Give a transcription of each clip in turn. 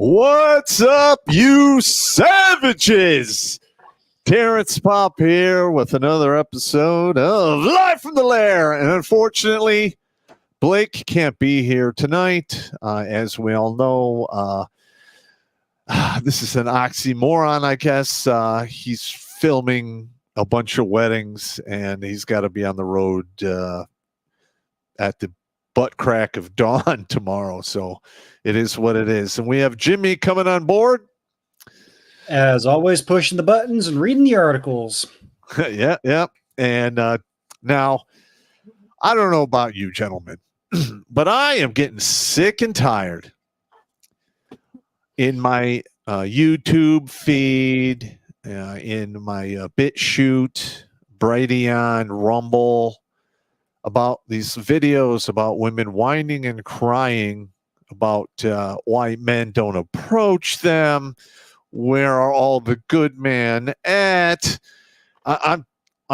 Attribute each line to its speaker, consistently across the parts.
Speaker 1: What's up, you savages? Terrence Popp here with another episode of Live from the Lair. And unfortunately, Blake can't be here tonight. As we all know, this is an oxymoron, I guess. He's filming a bunch of weddings, and he's got to be on the road at the butt crack of dawn tomorrow. So it is what it is. And we have Jimmy coming on board.
Speaker 2: As always, pushing the buttons and reading the articles.
Speaker 1: Yeah. And now, I don't know about you, gentlemen, but I am getting sick and tired in my YouTube feed, in my BitChute, Brighteon, Rumble, about these videos about women whining and crying about why men don't approach them. Where are all the good men at? I'm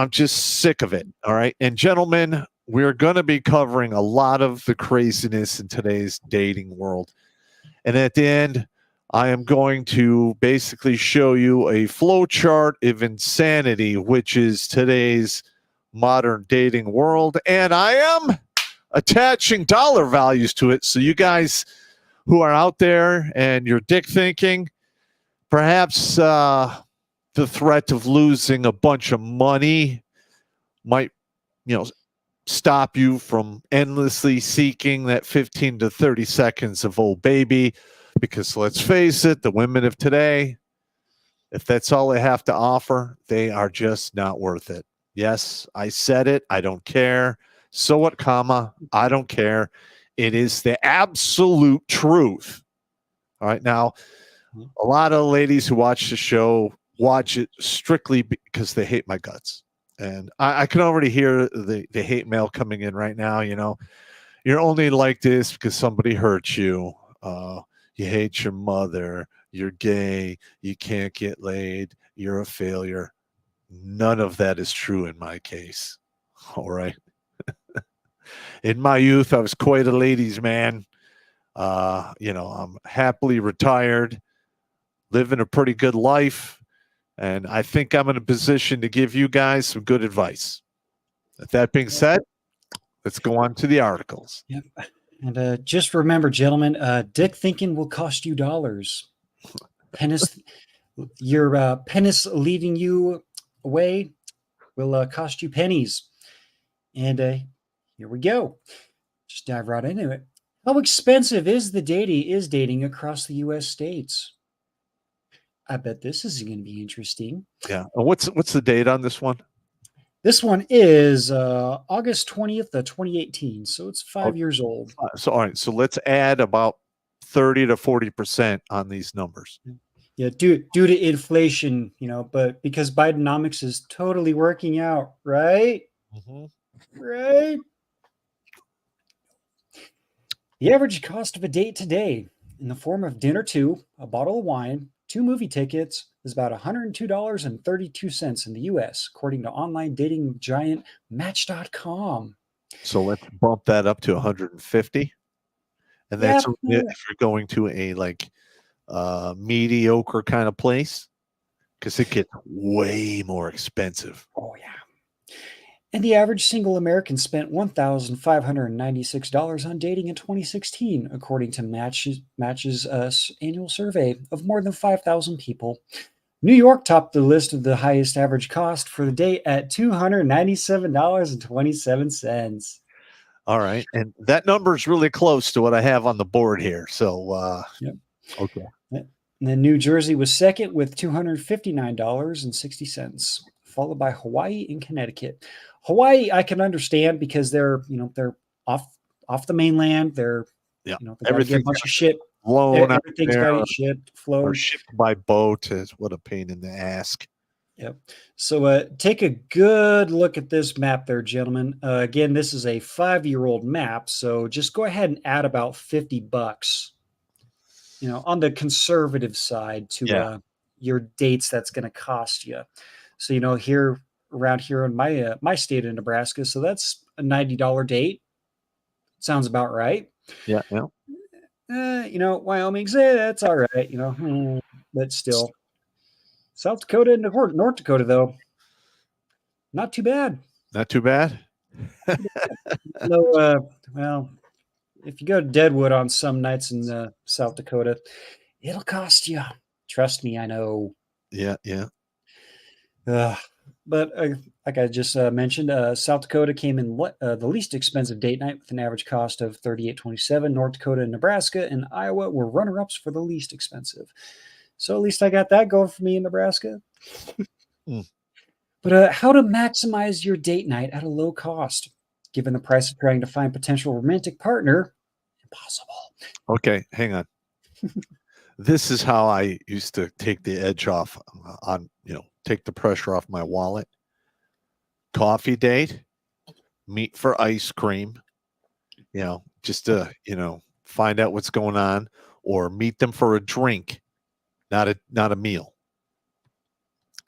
Speaker 1: just sick of it. All right. And gentlemen, we're going to be covering a lot of the craziness in today's dating world. And at the end, I am going to basically show you a flow chart of insanity, which is today's modern dating world. And I am attaching dollar values to it. So you guys who are out there and you're dick thinking, perhaps the threat of losing a bunch of money might, stop you from endlessly seeking that 15 to 30 seconds of old baby. Because let's face it, the women of today, if that's all they have to offer, they are just not worth it. Yes, I said it. I don't care. So what, comma? I don't care. It is the absolute truth. All right. Now, a lot of ladies who watch the show watch it strictly because they hate my guts. And I can already hear the hate mail coming in right now. You're only like this because somebody hurt you. You hate your mother. You're gay. You can't get laid. You're a failure. None of that is true in my case. All right. In my youth, I was quite a ladies' man. I'm happily retired, living a pretty good life. And I think I'm in a position to give you guys some good advice. With that being said, let's go on to the articles.
Speaker 2: Yep. And just remember, gentlemen, dick thinking will cost you dollars. Your penis leading you away will cost you pennies. And here we go. Just dive right into it. How expensive is dating across the U.S. states? I bet this is going to be interesting.
Speaker 1: Yeah. What's the date on this one?
Speaker 2: This one is August 20th, 2018. So it's 5 years old.
Speaker 1: So, all right. So let's add about 30 to 40% on these numbers.
Speaker 2: Yeah, due to inflation, but because Bidenomics is totally working out, right?
Speaker 1: Mm-hmm.
Speaker 2: Right. The average cost of a date today, in the form of dinner two, a bottle of wine, 2 movie tickets, is about $102.32 in the U.S., according to online dating giant Match.com.
Speaker 1: So let's bump that up to 150. And that's if you're going to a mediocre kind of place, because it gets way more expensive.
Speaker 2: Oh, yeah. And the average single American spent $1,596 on dating in 2016, according to Match's annual survey of more than 5,000 people. New York topped the list of the highest average cost for the date at $297.27.
Speaker 1: All right. And that number is really close to what I have on the board here. So,
Speaker 2: yep.
Speaker 1: Okay.
Speaker 2: And then New Jersey was second with $259.60, followed by Hawaii and Connecticut. Hawaii, I can understand because they're off the mainland. They're, they gotta get a bunch of shit. Everything's got to get shipped, flown.
Speaker 1: Or shipped by boat. What a pain in the ass.
Speaker 2: Yep. So take a good look at this map there, gentlemen. Again, this is a 5-year-old map. So just go ahead and add about $50, on the conservative side to your dates that's going to cost you. So, here around here in my state of Nebraska, so that's a $90 date. Sounds about right.
Speaker 1: Yeah.
Speaker 2: Wyoming's that's all right, but still. South Dakota and North Dakota, though, not too bad.
Speaker 1: Not too bad.
Speaker 2: Well, if you go to Deadwood on some nights in South Dakota, it'll cost you. Trust me, I know.
Speaker 1: Yeah.
Speaker 2: But like I just mentioned, South Dakota came in the least expensive date night with an average cost of $38.27. North Dakota, Nebraska, and Iowa were runner-ups for the least expensive. So at least I got that going for me in Nebraska. But how to maximize your date night at a low cost, given the price of trying to find potential romantic partner, impossible.
Speaker 1: Okay, hang on. This is how I used to take the edge off on, take the pressure off my wallet. Coffee date, meet for ice cream, just to, find out what's going on, or meet them for a drink, not a meal.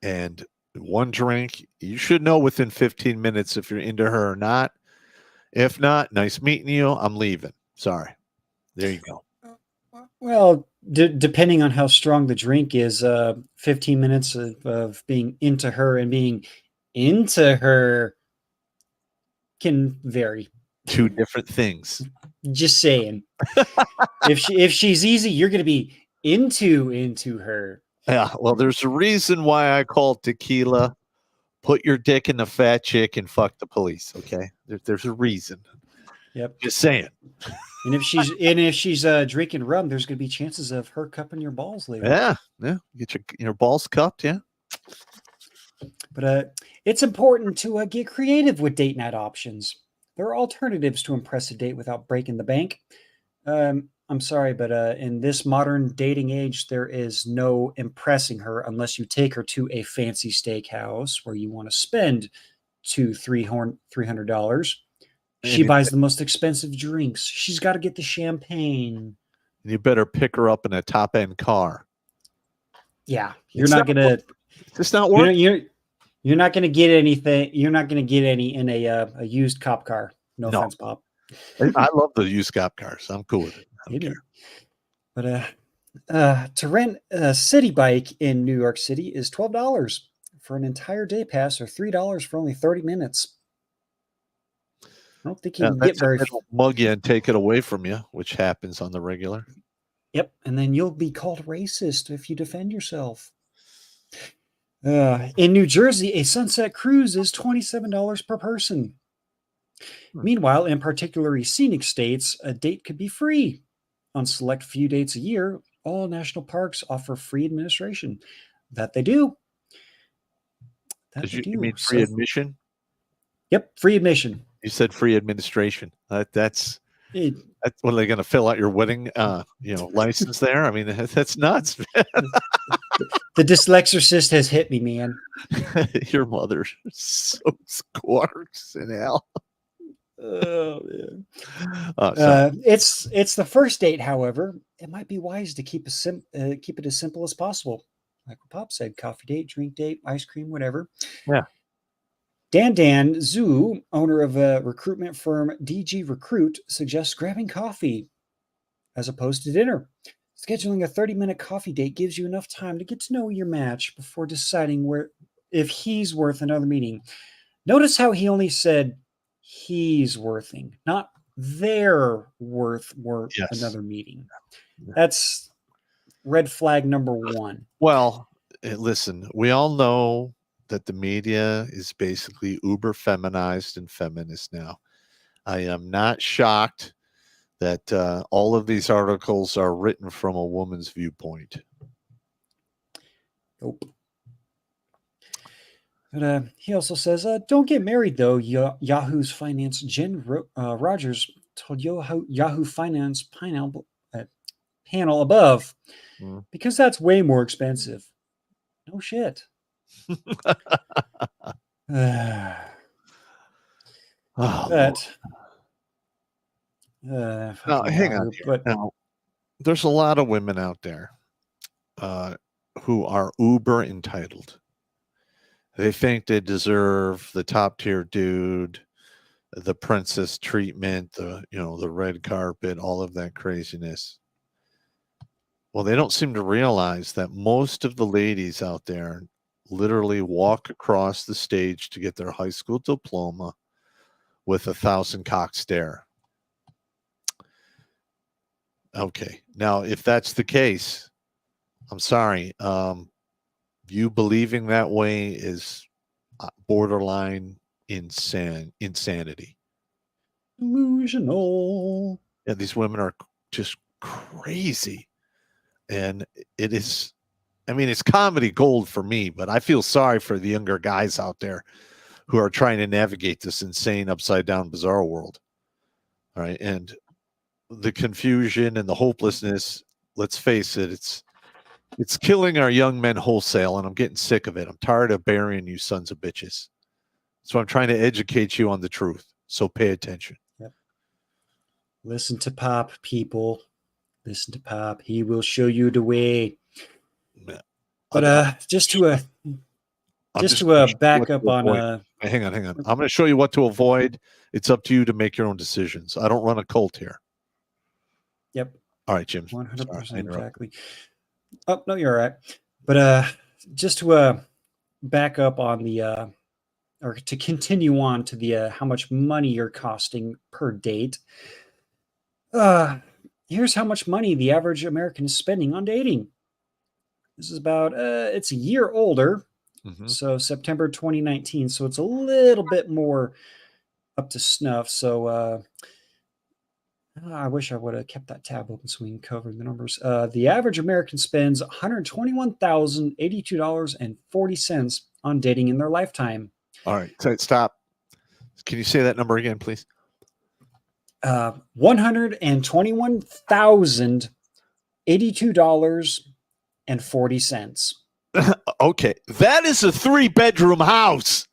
Speaker 1: And one drink, you should know within 15 minutes if you're into her or not. If not, nice meeting you. I'm leaving. Sorry. There you go.
Speaker 2: Well, depending on how strong the drink is, 15 minutes of being into her and being into her can vary.
Speaker 1: Two different things.
Speaker 2: Just saying. if she's easy, you're going to be into her.
Speaker 1: Yeah, well, there's a reason why I call tequila put your dick in the fat chick and fuck the police, okay? There's a reason.
Speaker 2: Yep.
Speaker 1: Just saying.
Speaker 2: And if she's drinking rum, there's going to be chances of her cupping your balls later.
Speaker 1: Yeah. Get your balls cupped, yeah.
Speaker 2: But it's important to get creative with date night options. There are alternatives to impress a date without breaking the bank. I'm sorry, but in this modern dating age, there is no impressing her unless you take her to a fancy steakhouse where you want to spend $300. She buys the most expensive drinks. She's got to get the champagne.
Speaker 1: You better pick her up in a top end car.
Speaker 2: Yeah, you're not gonna.
Speaker 1: It's not working.
Speaker 2: You're not gonna get anything. You're not gonna get any in a used cop car. No offense, Popp.
Speaker 1: I love the used cop cars. I'm cool with it. I don't care.
Speaker 2: But to rent a city bike in New York City is $12 for an entire day pass, or $3 for only 30 minutes. I don't think you can get very.
Speaker 1: It'll mug you and take it away from you, which happens on the regular.
Speaker 2: Yep, and then you'll be called racist if you defend yourself. In New Jersey, a sunset cruise is $27 per person. Meanwhile, in particularly scenic states, a date could be free. On select few dates a year, all national parks offer free administration. That they do.
Speaker 1: You mean free admission?
Speaker 2: Yep, free admission.
Speaker 1: You said free administration. That's what are they going to fill out your wedding, license there? I mean, that's nuts.
Speaker 2: The dyslexicist has hit me, man.
Speaker 1: Your mother so squarks in hell.
Speaker 2: Oh man. It's the first date. However, it might be wise to keep it as simple as possible. Like what Popp said: coffee date, drink date, ice cream, whatever.
Speaker 1: Yeah.
Speaker 2: Dan Zhu, owner of a recruitment firm DG Recruit, suggests grabbing coffee as opposed to dinner. Scheduling a 30-minute coffee date gives you enough time to get to know your match before deciding if he's worth another meeting. Notice how he only said he's worthing, not they're worth another meeting. That's red flag number one.
Speaker 1: Well, listen, we all know that the media is basically uber feminized and feminist now. I am not shocked that all of these articles are written from a woman's viewpoint.
Speaker 2: Nope. But he also says, don't get married, though. Yahoo's finance Jen Rogers told Yahoo Finance panel above, because that's way more expensive. No shit. Hang
Speaker 1: on. Now, there's a lot of women out there who are uber entitled. They think they deserve the top tier dude, the princess treatment, the red carpet, all of that craziness. Well, they don't seem to realize that most of the ladies out there literally walk across the stage to get their high school diploma with 1,000 cock stare. Okay. Now, if that's the case, I'm sorry. You believing that way is borderline insanity.
Speaker 2: Delusional.
Speaker 1: Yeah, these women are just crazy. And it is, I mean, it's comedy gold for me, but I feel sorry for the younger guys out there who are trying to navigate this insane, upside down, bizarre world. All right. And the confusion and the hopelessness, let's face it, it's killing our young men wholesale, and I'm getting sick of it. I'm tired of burying you sons of bitches. So I'm trying to educate you on the truth. So pay attention.
Speaker 2: Yep. Listen to Popp, people. Listen to Popp. He will show you the way. But just to back up on
Speaker 1: hang on. I'm going to show you what to avoid. It's up to you to make your own decisions. I don't run a cult here.
Speaker 2: Yep.
Speaker 1: All right, Jim.
Speaker 2: 100% exactly. Oh, no, you're all right. But just to back up on the or to continue on to the how much money you're costing per date. Here's how much money the average American is spending on dating. This is about it's a year older. So September 2019. So it's a little bit more up to snuff. So I wish I would have kept that tab open so we can cover the numbers. The average American spends $121,082.40 on dating in their lifetime.
Speaker 1: All right, stop. Can you say that number again, please?
Speaker 2: $121,082.40.
Speaker 1: Okay, that is a 3-bedroom house.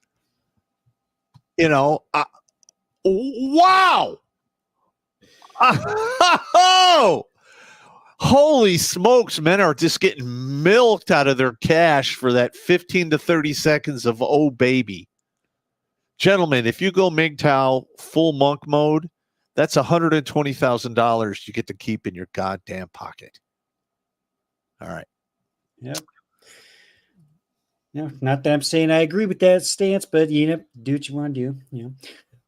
Speaker 1: Wow. Oh, holy smokes, men are just getting milked out of their cash for that 15 to 30 seconds of oh baby. Gentlemen, if you go MGTOW full monk mode, that's $120,000 you get to keep in your goddamn pocket. All right.
Speaker 2: Yep. Not that I'm saying I agree with that stance, but do what you want to do.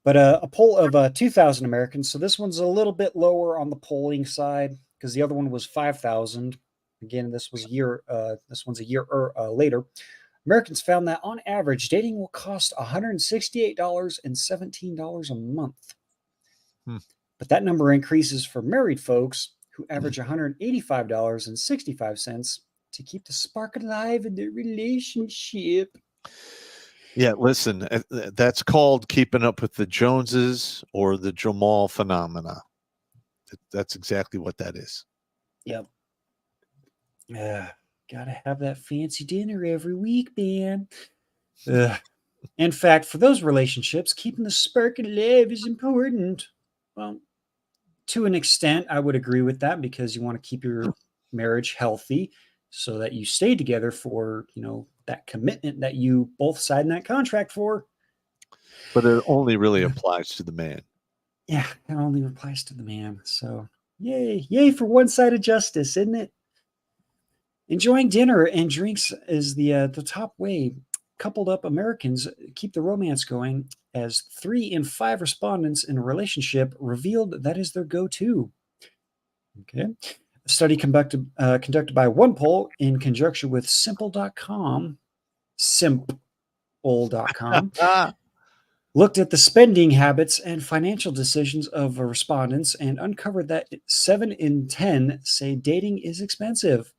Speaker 2: But a poll of 2,000 Americans. So this one's a little bit lower on the polling side because the other one was 5,000. Again, this was a year. This one's a year later. Americans found that on average, dating will cost $168.17 a month. But that number increases for married folks who average $185.65 to keep the spark alive in their relationship.
Speaker 1: Yeah, listen, that's called keeping up with the Joneses or the Jamal phenomena. That's exactly what that is.
Speaker 2: Yep. Gotta have that fancy dinner every week, man. In fact, for those relationships, keeping the spark alive is important. Well, to an extent, I would agree with that because you want to keep your marriage healthy so that you stay together for, that commitment that you both signed that contract for.
Speaker 1: But it only really applies to the man.
Speaker 2: Yeah, it only applies to the man. So, yay for one side of justice, isn't it? Enjoying dinner and drinks is the top way coupled up Americans keep the romance going, as 3 in 5 respondents in a relationship revealed that is their go-to. Okay. A study conducted by OnePoll in conjunction with simple.com, looked at the spending habits and financial decisions of respondents and uncovered that 7 in 10 say dating is expensive.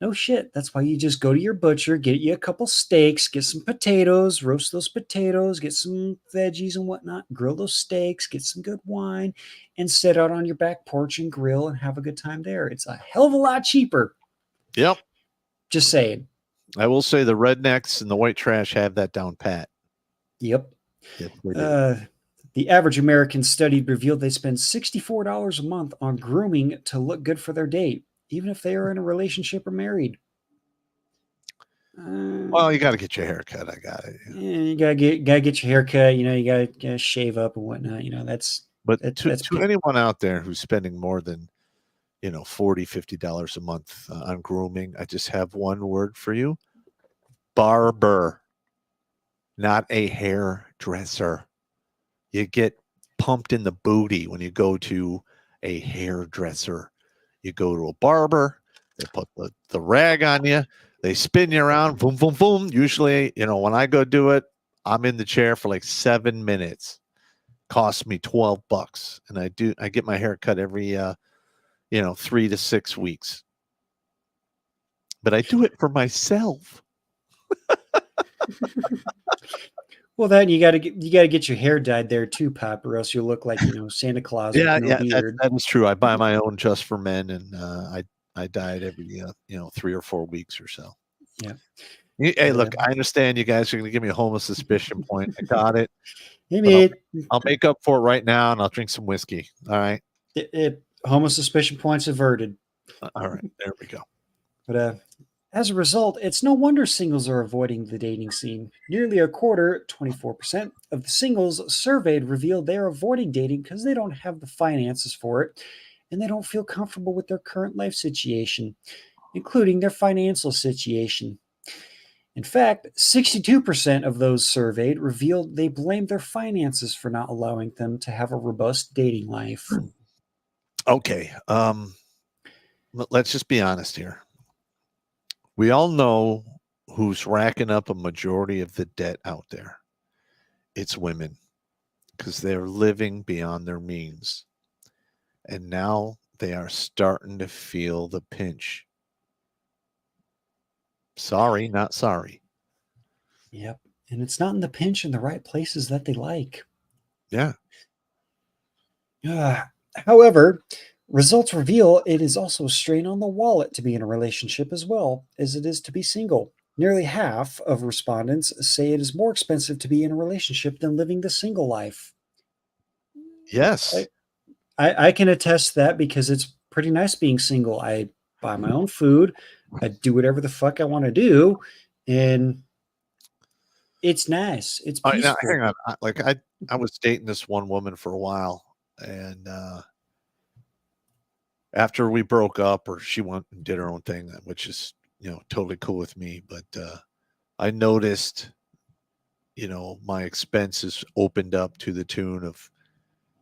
Speaker 2: No shit. That's why you just go to your butcher, get you a couple steaks, get some potatoes, roast those potatoes, get some veggies and whatnot, grill those steaks, get some good wine, and sit out on your back porch and grill and have a good time there. It's a hell of a lot cheaper.
Speaker 1: Yep.
Speaker 2: Just saying.
Speaker 1: I will say the rednecks and the white trash have that down pat.
Speaker 2: Yep. The average American study revealed they spend $64 a month on grooming to look good for their date, even if they are in a relationship or married.
Speaker 1: Well, you got to get your haircut. I got it.
Speaker 2: Yeah, you gotta get your haircut. You gotta shave up and whatnot.
Speaker 1: To anyone out there who's spending more than $40, $50 a month on grooming, I just have one word for you: barber, not a hairdresser. You get pumped in the booty when you go to a hairdresser. You go to a barber, they put the rag on you, they spin you around, boom, boom, boom. Usually, when I go do it, I'm in the chair for like 7 minutes. Costs me $12. And I get my hair cut every 3 to 6 weeks. But I do it for myself.
Speaker 2: Well, then you gotta get your hair dyed there too, Popp, or else you'll look like Santa Claus.
Speaker 1: Yeah,
Speaker 2: with no beard.
Speaker 1: that is true. I buy my own just for men, and I dye it every 3 or 4 weeks or so.
Speaker 2: Yeah.
Speaker 1: Hey, look, I understand you guys are going to give me a homo suspicion point. I got it.
Speaker 2: Hey,
Speaker 1: But
Speaker 2: mate.
Speaker 1: I'll make up for it right now, and I'll drink some whiskey. All right.
Speaker 2: Homo suspicion points averted.
Speaker 1: All right. There we go.
Speaker 2: But as a result, it's no wonder singles are avoiding the dating scene. Nearly a quarter, 24%, of the singles surveyed revealed they are avoiding dating because they don't have the finances for it and they don't feel comfortable with their current life situation, including their financial situation. In fact, 62% of those surveyed revealed they blamed their finances for not allowing them to have a robust dating life.
Speaker 1: Okay. Let's just be honest here. We all know who's racking up a majority of the debt out there. It's women, because they're living beyond their means. And now they are starting to feel the pinch. Sorry, not sorry.
Speaker 2: Yep. And it's not in the pinch in the right places that they like.
Speaker 1: Yeah.
Speaker 2: However, results reveal it is also a strain on the wallet to be in a relationship as well as it is to be single. Nearly half of respondents say it is more expensive to be in a relationship than living the single life.
Speaker 1: Yes.
Speaker 2: I can attest to that because it's pretty nice being single. I buy my own food, I do whatever the fuck I want to do, and it's nice. It's
Speaker 1: All right, now,
Speaker 2: peaceful.
Speaker 1: hang on. I was dating this one woman for a while, and after we broke up, or she went and did her own thing, which is totally cool with me. But I noticed, my expenses opened up to the tune of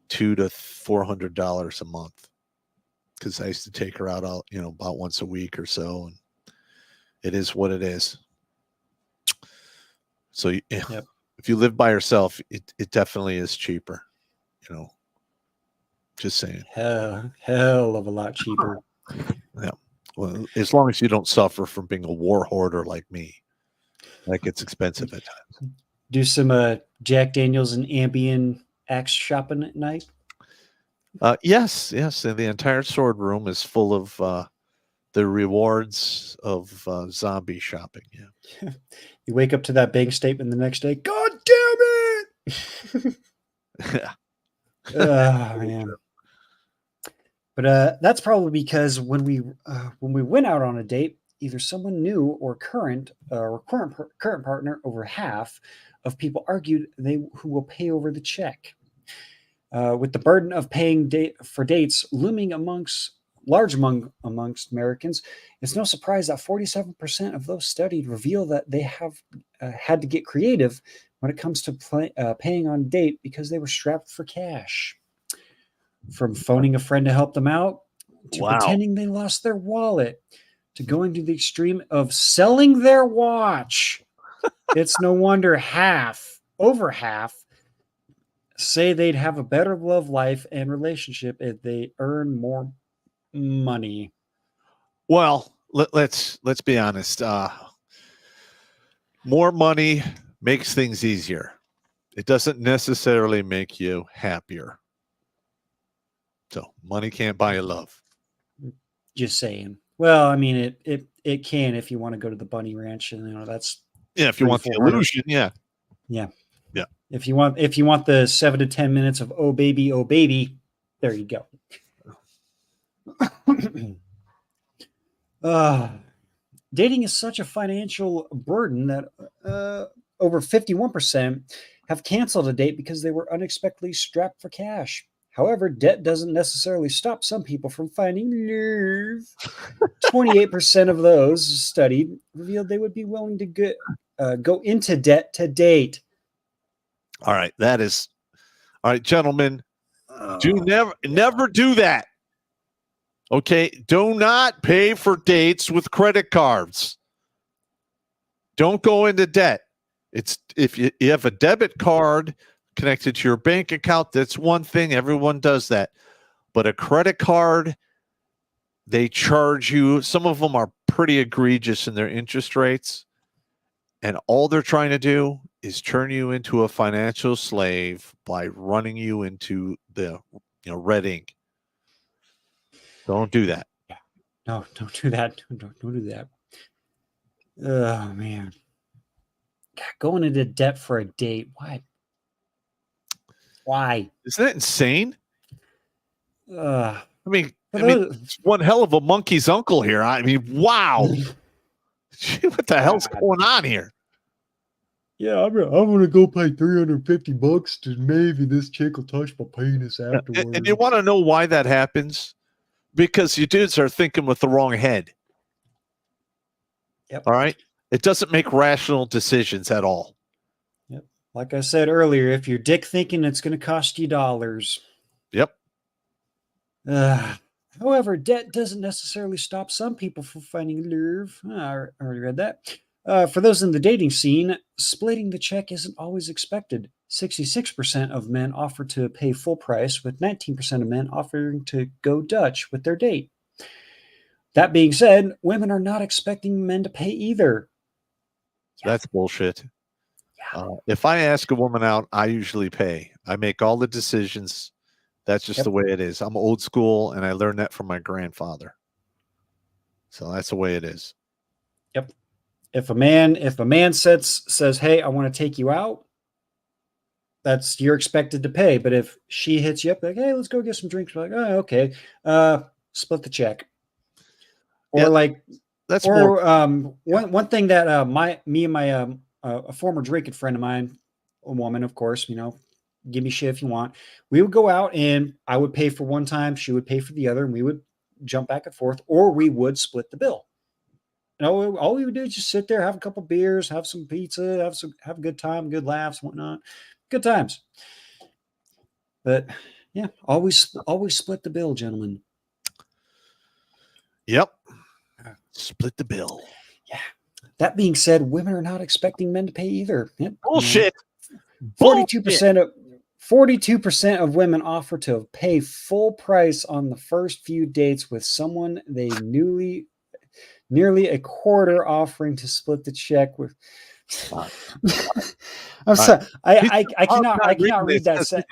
Speaker 1: $200 to $400 a month, because I used to take her out, about once a week or so, and it is what it is. So
Speaker 2: Yep.
Speaker 1: if you live by yourself, it definitely is cheaper. Just saying.
Speaker 2: Hell of a lot cheaper.
Speaker 1: Yeah. Well, as long as you don't suffer from being a war hoarder like me, that gets expensive at times.
Speaker 2: Do some Jack Daniels and Ambien Axe shopping at night.
Speaker 1: Yes. And the entire sword room is full of the rewards of zombie shopping. Yeah.
Speaker 2: You wake up to that bank statement the next day. God damn it! Oh man. But that's probably because when we went out on a date, either someone new or current partner, over half of people argued who will pay over the check. With the burden of paying for dates looming amongst Americans, it's no surprise that 47% of those studied reveal that they have had to get creative when it comes to paying on a date because they were strapped for cash. From phoning a friend to help them out, to
Speaker 1: Wow.
Speaker 2: pretending they lost their wallet, to going to the extreme of selling their watch. It's no wonder over half, say they'd have a better love life and relationship if they earn more money.
Speaker 1: Well, let's be honest. More money makes things easier. It doesn't necessarily make you happier. So money can't buy you love.
Speaker 2: Just saying. Well, I mean, it can if you want to go to the bunny ranch, and that's
Speaker 1: if you want the illusion, yeah.
Speaker 2: If you want the 7 to 10 minutes of oh baby, there you go. Dating is such a financial burden that over 51% have canceled a date because they were unexpectedly strapped for cash. However, debt doesn't necessarily stop some people from finding love. 28% of those studied revealed they would be willing to go into debt to date.
Speaker 1: All right, all right, gentlemen. Do never do that. Okay, do not pay for dates with credit cards. Don't go into debt. It's if you have a debit card connected to your bank account, that's one thing. Everyone does that. But a credit card, they charge you. Some of them are pretty egregious in their interest rates. And all they're trying to do is turn you into a financial slave by running you into the red ink. Don't do that.
Speaker 2: No, don't do that. Don't do that. Oh man. God, going into debt for a date. Why? Why?
Speaker 1: Isn't that insane?
Speaker 2: Uh,
Speaker 1: I mean, it's one hell of a monkey's uncle here. I mean, wow. What the hell's going on here?
Speaker 2: Yeah, I'm gonna go pay $350 to maybe this chick will touch my penis afterwards.
Speaker 1: And you want to know why that happens? Because you dudes are thinking with the wrong head.
Speaker 2: Yep.
Speaker 1: All right. It doesn't make rational decisions at all.
Speaker 2: Yep. Like I said earlier, if you're dick thinking, it's going to cost you dollars.
Speaker 1: Yep.
Speaker 2: However, debt doesn't necessarily stop some people from finding love. I already read that. For those in the dating scene, splitting the check isn't always expected. 66% of men offer to pay full price, with 19% of men offering to go Dutch with their date. That being said, women are not expecting men to pay either.
Speaker 1: That's bullshit. If I ask a woman out, I usually pay. I make all the decisions. That's just the way it is. I'm old school, and I learned that from my grandfather. So that's the way it is.
Speaker 2: Yep. If a man says, "Hey, I want to take you out," you're expected to pay. But if she hits you up like, "Hey, let's go get some drinks," we're like, "Oh, okay," split the check. Or one thing that a former drinking friend of mine, a woman, of course, give me shit if you want. We would go out and I would pay for one time, she would pay for the other, and we would jump back and forth, or we would split the bill. All we would do is just sit there, have a couple beers, have some pizza, have a good time, good laughs, whatnot, good times. But yeah, always split the bill, gentlemen.
Speaker 1: Yep. Split the bill.
Speaker 2: Yeah. That being said, women are not expecting men to pay either. Yep.
Speaker 1: Bullshit.
Speaker 2: 42% of women offer to pay full price on the first few dates with someone they nearly a quarter offering to split the check with. I'm sorry. I cannot read that sentence.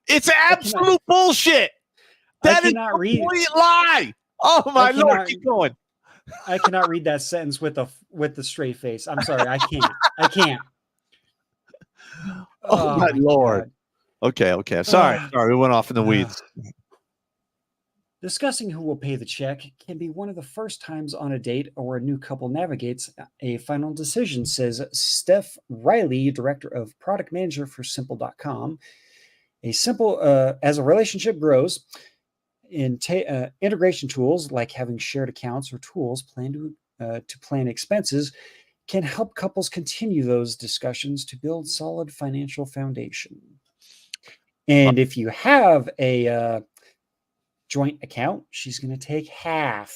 Speaker 1: It's absolute bullshit. That is a complete lie. Oh my Lord, keep going.
Speaker 2: I cannot read that sentence with a straight face. I'm sorry, I can't.
Speaker 1: Oh my Lord. God. Okay. Sorry, we went off in the weeds.
Speaker 2: Discussing who will pay the check can be one of the first times on a date or a new couple navigates a final decision, says Steph Riley, director of product manager for Simple.com. As a relationship grows, integration tools like having shared accounts or tools to plan expenses can help couples continue those discussions to build solid financial foundation. And if you have a joint account, she's going to take half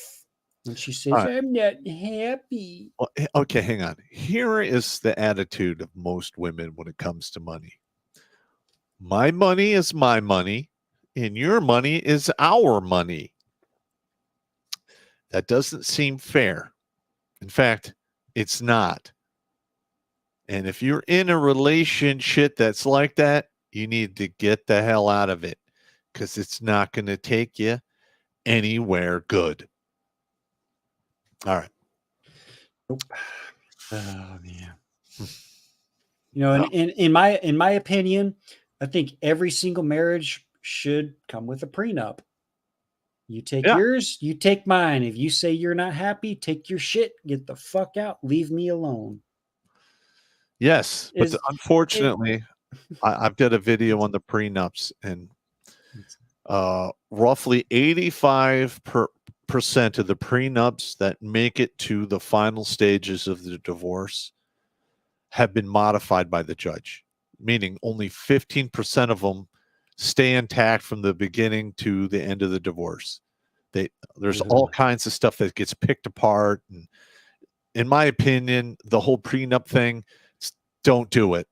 Speaker 2: when she says, "I'm not happy."
Speaker 1: Well, okay, hang on. Here is the attitude of most women when it comes to money. My money is my money, and your money is our money. That doesn't seem fair. In fact, it's not. And if you're in a relationship that's like that, you need to get the hell out of it, because it's not going to take you anywhere good. All right.
Speaker 2: Nope. Oh man. In my opinion, I think every single marriage should come with a prenup. You take yours, you take mine. If you say you're not happy, take your shit, get the fuck out, leave me alone.
Speaker 1: Yes, but unfortunately, I've got a video on the prenups, and roughly 85% of the prenups that make it to the final stages of the divorce have been modified by the judge, meaning only 15% of them stay intact from the beginning to the end of the divorce. There's all kinds of stuff that gets picked apart. And in my opinion, the whole prenup thing, don't do it.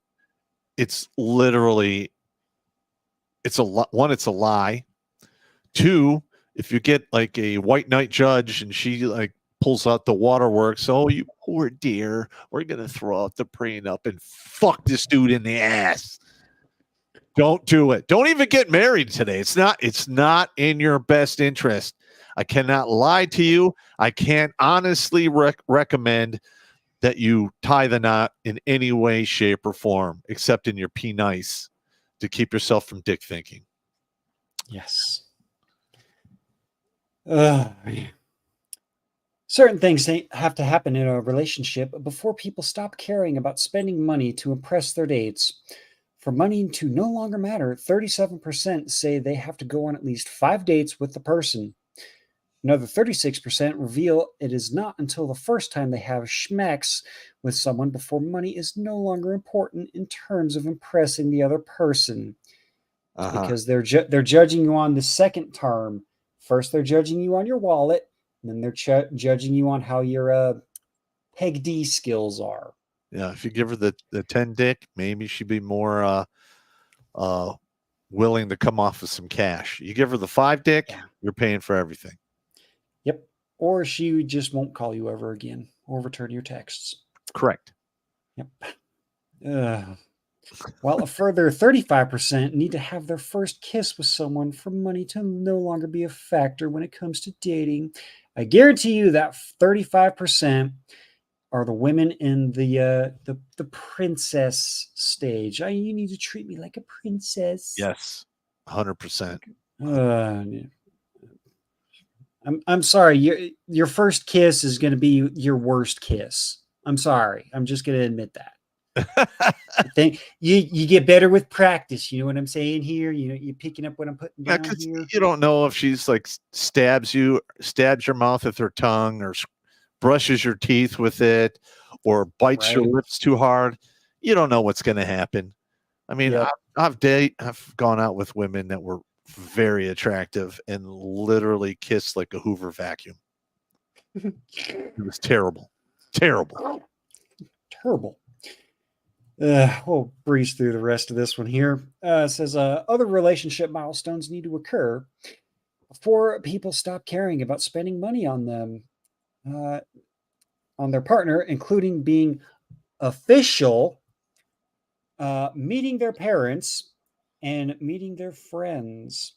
Speaker 1: It's literally, it's a lie. Two, if you get like a white knight judge and she like pulls out the waterworks, "Oh, you poor dear, we're going to throw out the prenup and fuck this dude in the ass." Don't do it. Don't even get married today. It's not in your best interest. I cannot lie to you. I can't honestly recommend that you tie the knot in any way, shape, or form, except in your P nice. to keep yourself from dick thinking.
Speaker 2: Yes. Yeah. Certain things have to happen in a relationship before people stop caring about spending money to impress their dates. For money to no longer matter, 37% say they have to go on at least 5 dates with the person. Another 36% reveal it is not until the first time they have schmecks with someone before money is no longer important in terms of impressing the other person. It's because they're judging you on the second term. First, they're judging you on your wallet, and then they're judging you on how your Peg D skills are.
Speaker 1: Yeah, if you give her the 10 dick, maybe she'd be more willing to come off with some cash. You give her the 5 dick,
Speaker 2: Yeah.
Speaker 1: you're paying for everything.
Speaker 2: Yep. Or she just won't call you ever again or return your texts.
Speaker 1: Correct.
Speaker 2: Yep. While a further 35% need to have their first kiss with someone for money to no longer be a factor when it comes to dating. I guarantee you that 35% are the women in the princess stage. You need to treat me like a princess.
Speaker 1: Yes, 100%.
Speaker 2: I'm sorry. Your first kiss is going to be your worst kiss. I'm sorry. I'm just going to admit that. Think you get better with practice. You know what I'm saying here? You're picking up what I'm putting down here.
Speaker 1: You don't know if she's like stabs your mouth with her tongue, or brushes your teeth with it, or bites your lips too hard. You don't know what's going to happen. I mean,
Speaker 2: Yep.
Speaker 1: I've gone out with women that were very attractive and literally kissed like a Hoover vacuum. It was terrible. Terrible.
Speaker 2: We'll breeze through the rest of this one here. It says other relationship milestones need to occur before people stop caring about spending money on them, on their partner, including being official, meeting their parents, and meeting their friends.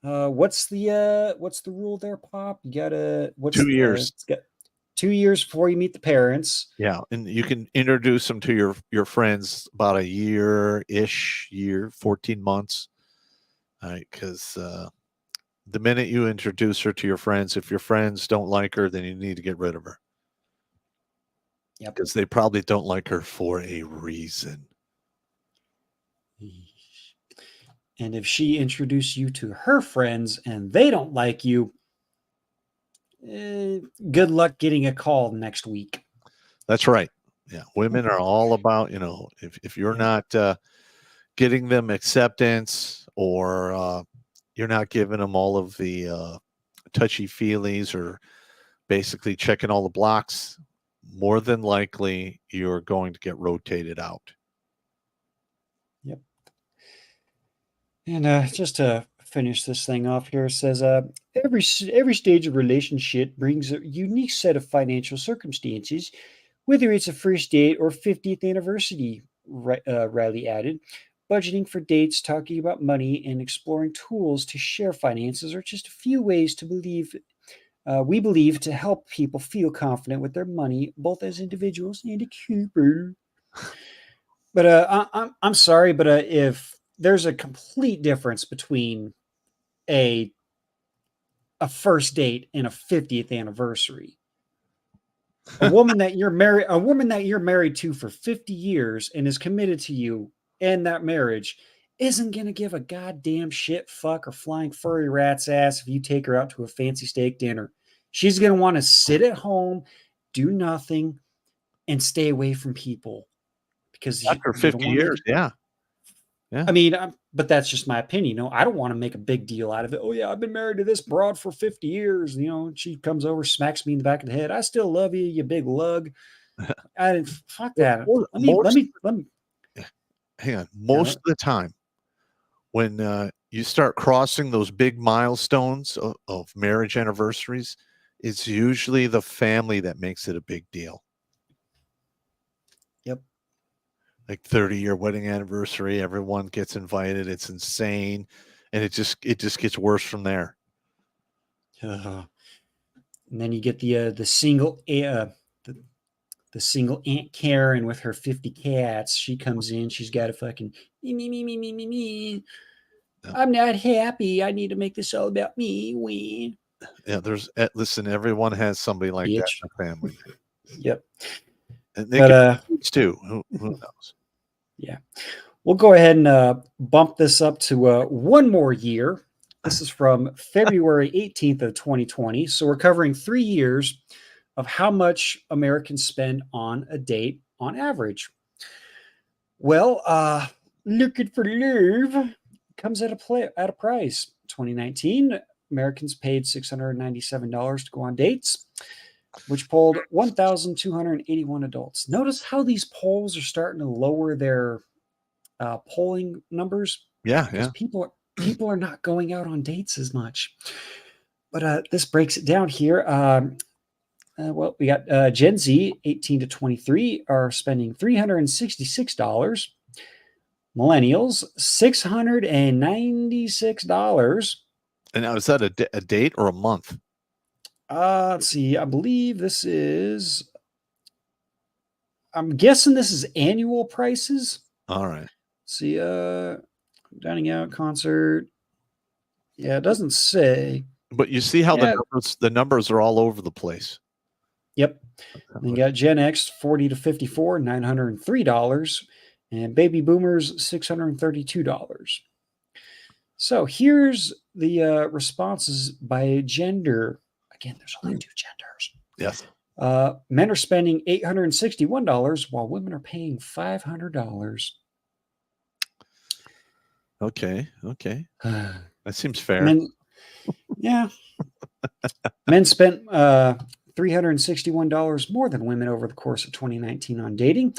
Speaker 2: What's the rule there, Pop? You gotta
Speaker 1: 2 years.
Speaker 2: It's got 2 years before you meet the parents.
Speaker 1: Yeah, and you can introduce them to your friends about a year, 14 months. All right, because the minute you introduce her to your friends, if your friends don't like her, then you need to get rid of her.
Speaker 2: Yep.
Speaker 1: Because they probably don't like her for a reason.
Speaker 2: And if she introduced you to her friends and they don't like you, good luck getting a call next week.
Speaker 1: That's right. Yeah, women are all about, if you're not getting them acceptance, or you're not giving them all of the touchy feelies, or basically checking all the blocks, more than likely you're going to get rotated out.
Speaker 2: Yep. And just to finish this thing off here, it says every stage of relationship brings a unique set of financial circumstances, whether it's a first date or 50th anniversary. Riley added, budgeting for dates, talking about money, and exploring tools to share finances are just a few ways to we believe to help people feel confident with their money, both as individuals and a couple. But I'm sorry, but if there's a complete difference between a first date and a 50th anniversary. A woman that you're married to for 50 years and is committed to you and that marriage isn't going to give a goddamn shit fuck or flying furry rat's ass if you take her out to a fancy steak dinner. She's going to want to sit at home, do nothing, and stay away from people because
Speaker 1: after 50 years, yeah.
Speaker 2: I mean, but that's just my opinion. I don't want to make a big deal out of it. Oh yeah, I've been married to this broad for 50 years. She comes over, smacks me in the back of the head. I still love you, you big lug. I didn't fuck that. Let me.
Speaker 1: Hang on. Most of the time, when you start crossing those big milestones of marriage anniversaries, it's usually the family that makes it a big deal.
Speaker 2: Yep.
Speaker 1: Like 30-year wedding anniversary, everyone gets invited. It's insane, and it just gets worse from there.
Speaker 2: And then you get the single the single Aunt Karen with her 50 cats. She comes in. She's got a fucking me.
Speaker 1: Yeah.
Speaker 2: I'm not happy. I need to make this all about me. We.
Speaker 1: Yeah, listen, everyone has somebody like that
Speaker 2: Bitch.
Speaker 1: in their family.
Speaker 2: Yep.
Speaker 1: And they
Speaker 2: But
Speaker 1: could be kids too. Who knows?
Speaker 2: yeah, we'll go ahead and bump this up to 1 more year. This is from February 18th of 2020. So we're covering 3 years of how much Americans spend on a date on average. Well, looking for love comes at a price. 2019, Americans paid $697 to go on dates, which polled 1,281 adults. Notice how these polls are starting to lower their polling numbers
Speaker 1: Yeah,
Speaker 2: because
Speaker 1: yeah.
Speaker 2: people are not going out on dates as much. But this breaks it down here. Well, we got Gen Z, 18 to 23, are spending $366. Millennials, $696.
Speaker 1: And now, is that a date or a month?
Speaker 2: Let's see. I believe this is. I'm guessing this is annual prices.
Speaker 1: All right.
Speaker 2: See, dining out, concert. Yeah, it doesn't say.
Speaker 1: But you see how
Speaker 2: Yeah.
Speaker 1: the numbers are all over the place.
Speaker 2: Yep. Then you got Gen X, 40 to 54, $903, and baby boomers, $632. So here's the responses by gender. Again, there's only 2 genders.
Speaker 1: Yes.
Speaker 2: Men are spending $861 while women are paying $500.
Speaker 1: Okay. That seems fair.
Speaker 2: Men spent $361 more than women over the course of 2019 on dating.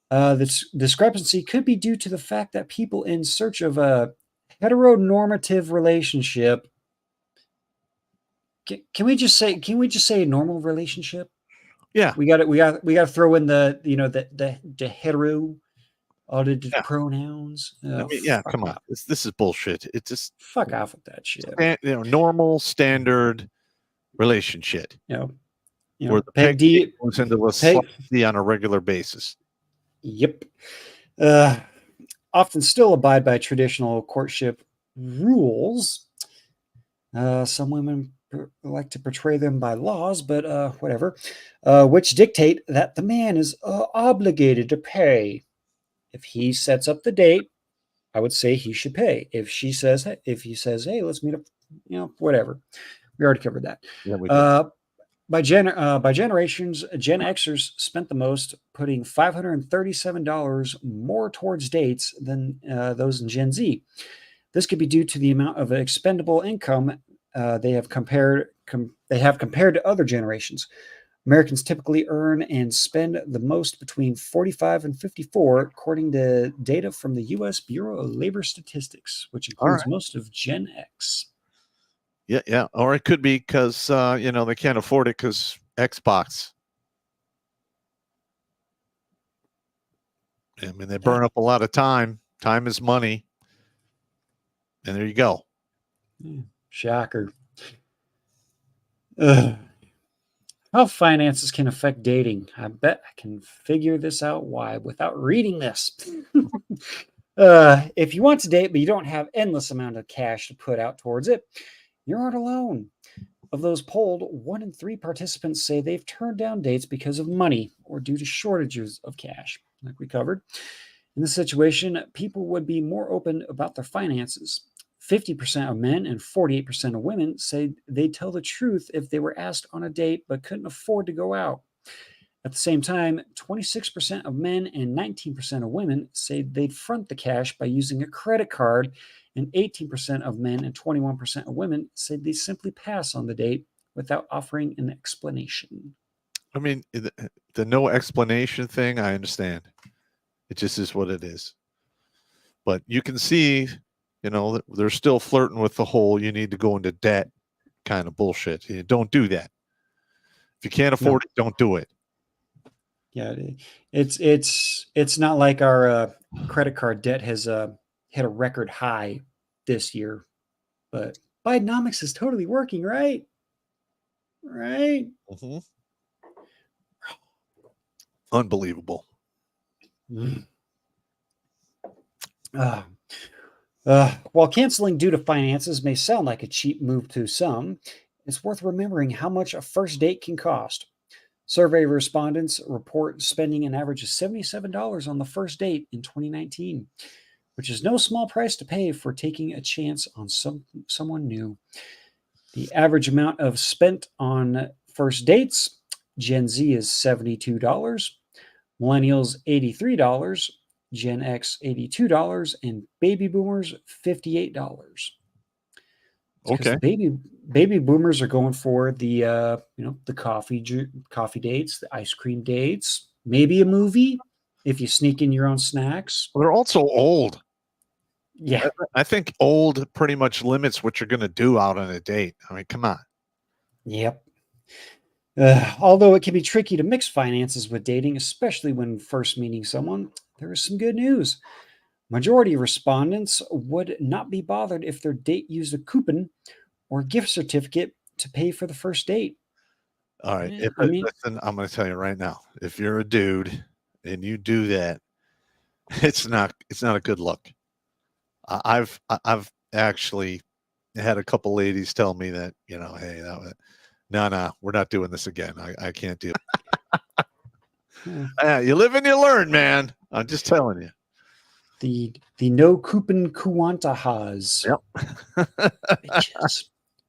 Speaker 2: This discrepancy could be due to the fact that people in search of a heteronormative relationship. Can we just say a normal relationship?
Speaker 1: Yeah.
Speaker 2: We got to throw in the hetero audited pronouns.
Speaker 1: I mean, yeah, come on. This is bullshit. It just
Speaker 2: fuck off with that shit.
Speaker 1: Normal standard relationship.
Speaker 2: Where
Speaker 1: the peg D goes into a C on a regular basis.
Speaker 2: Yep. Often still abide by traditional courtship rules. Some women like to portray them by laws, but whatever, which dictate that the man is obligated to pay. If he sets up the date, I would say he should pay. If he says, hey, let's meet up, whatever. We already covered that.
Speaker 1: Yeah, we did.
Speaker 2: By generations, Gen Xers spent the most, putting $537 more towards dates than those in Gen Z. This could be due to the amount of expendable income they have compared to other generations. Americans typically earn and spend the most between 45 and 54, according to data from the U.S. Bureau of Labor Statistics, which includes most of Gen X.
Speaker 1: Yeah. Or it could be because, they can't afford it because Xbox. I mean, they burn up a lot of time. Time is money. And there you go.
Speaker 2: Shocker. How finances can affect dating. I bet I can figure this out why without reading this. If you want to date, but you don't have endless amount of cash to put out towards it, you aren't alone. Of those polled, 1 in 3 participants say they've turned down dates because of money or due to shortages of cash, like we covered. In this situation, people would be more open about their finances. 50% of men and 48% of women say they'd tell the truth if they were asked on a date but couldn't afford to go out. At the same time, 26% of men and 19% of women say they'd front the cash by using a credit card, and 18% of men and 21% of women said they simply pass on the date without offering an explanation.
Speaker 1: I mean, the no explanation thing, I understand. It just is what it is. But you can see, they're still flirting with the whole you need to go into debt kind of bullshit. You don't do that. If you can't afford it, don't do it.
Speaker 2: Yeah, it's not like our credit card debt has hit a record high this year, but Bidenomics is totally working, right? Right?
Speaker 1: Mm-hmm. Unbelievable.
Speaker 2: Mm. While canceling due to finances may sound like a cheap move to some, it's worth remembering how much a first date can cost. Survey respondents report spending an average of $77 on the first date in 2019, which is no small price to pay for taking a chance on someone new. The average amount of spent on first dates, Gen Z is $72, Millennials $83, Gen X $82, and baby boomers $58. Because
Speaker 1: Okay.
Speaker 2: the baby boomers are going for the the coffee dates, the ice cream dates, maybe a movie if you sneak in your own snacks.
Speaker 1: Well, they're also old.
Speaker 2: Yeah.
Speaker 1: I think old pretty much limits what you're going to do out on a date. I mean, come on.
Speaker 2: Yep. Although it can be tricky to mix finances with dating, especially when first meeting someone, there is some good news. Majority of respondents would not be bothered if their date used a coupon or gift certificate to pay for the first date.
Speaker 1: All right.
Speaker 2: I mean,
Speaker 1: Listen, I'm going to tell you right now. If you're a dude and you do that, it's not a good look. I've actually had a couple ladies tell me that, hey, no, we're not doing this again. I can't do it. You live and you learn, man. I'm just telling you.
Speaker 2: the no coupon Kuantahas.
Speaker 1: Yep.
Speaker 2: Bitches.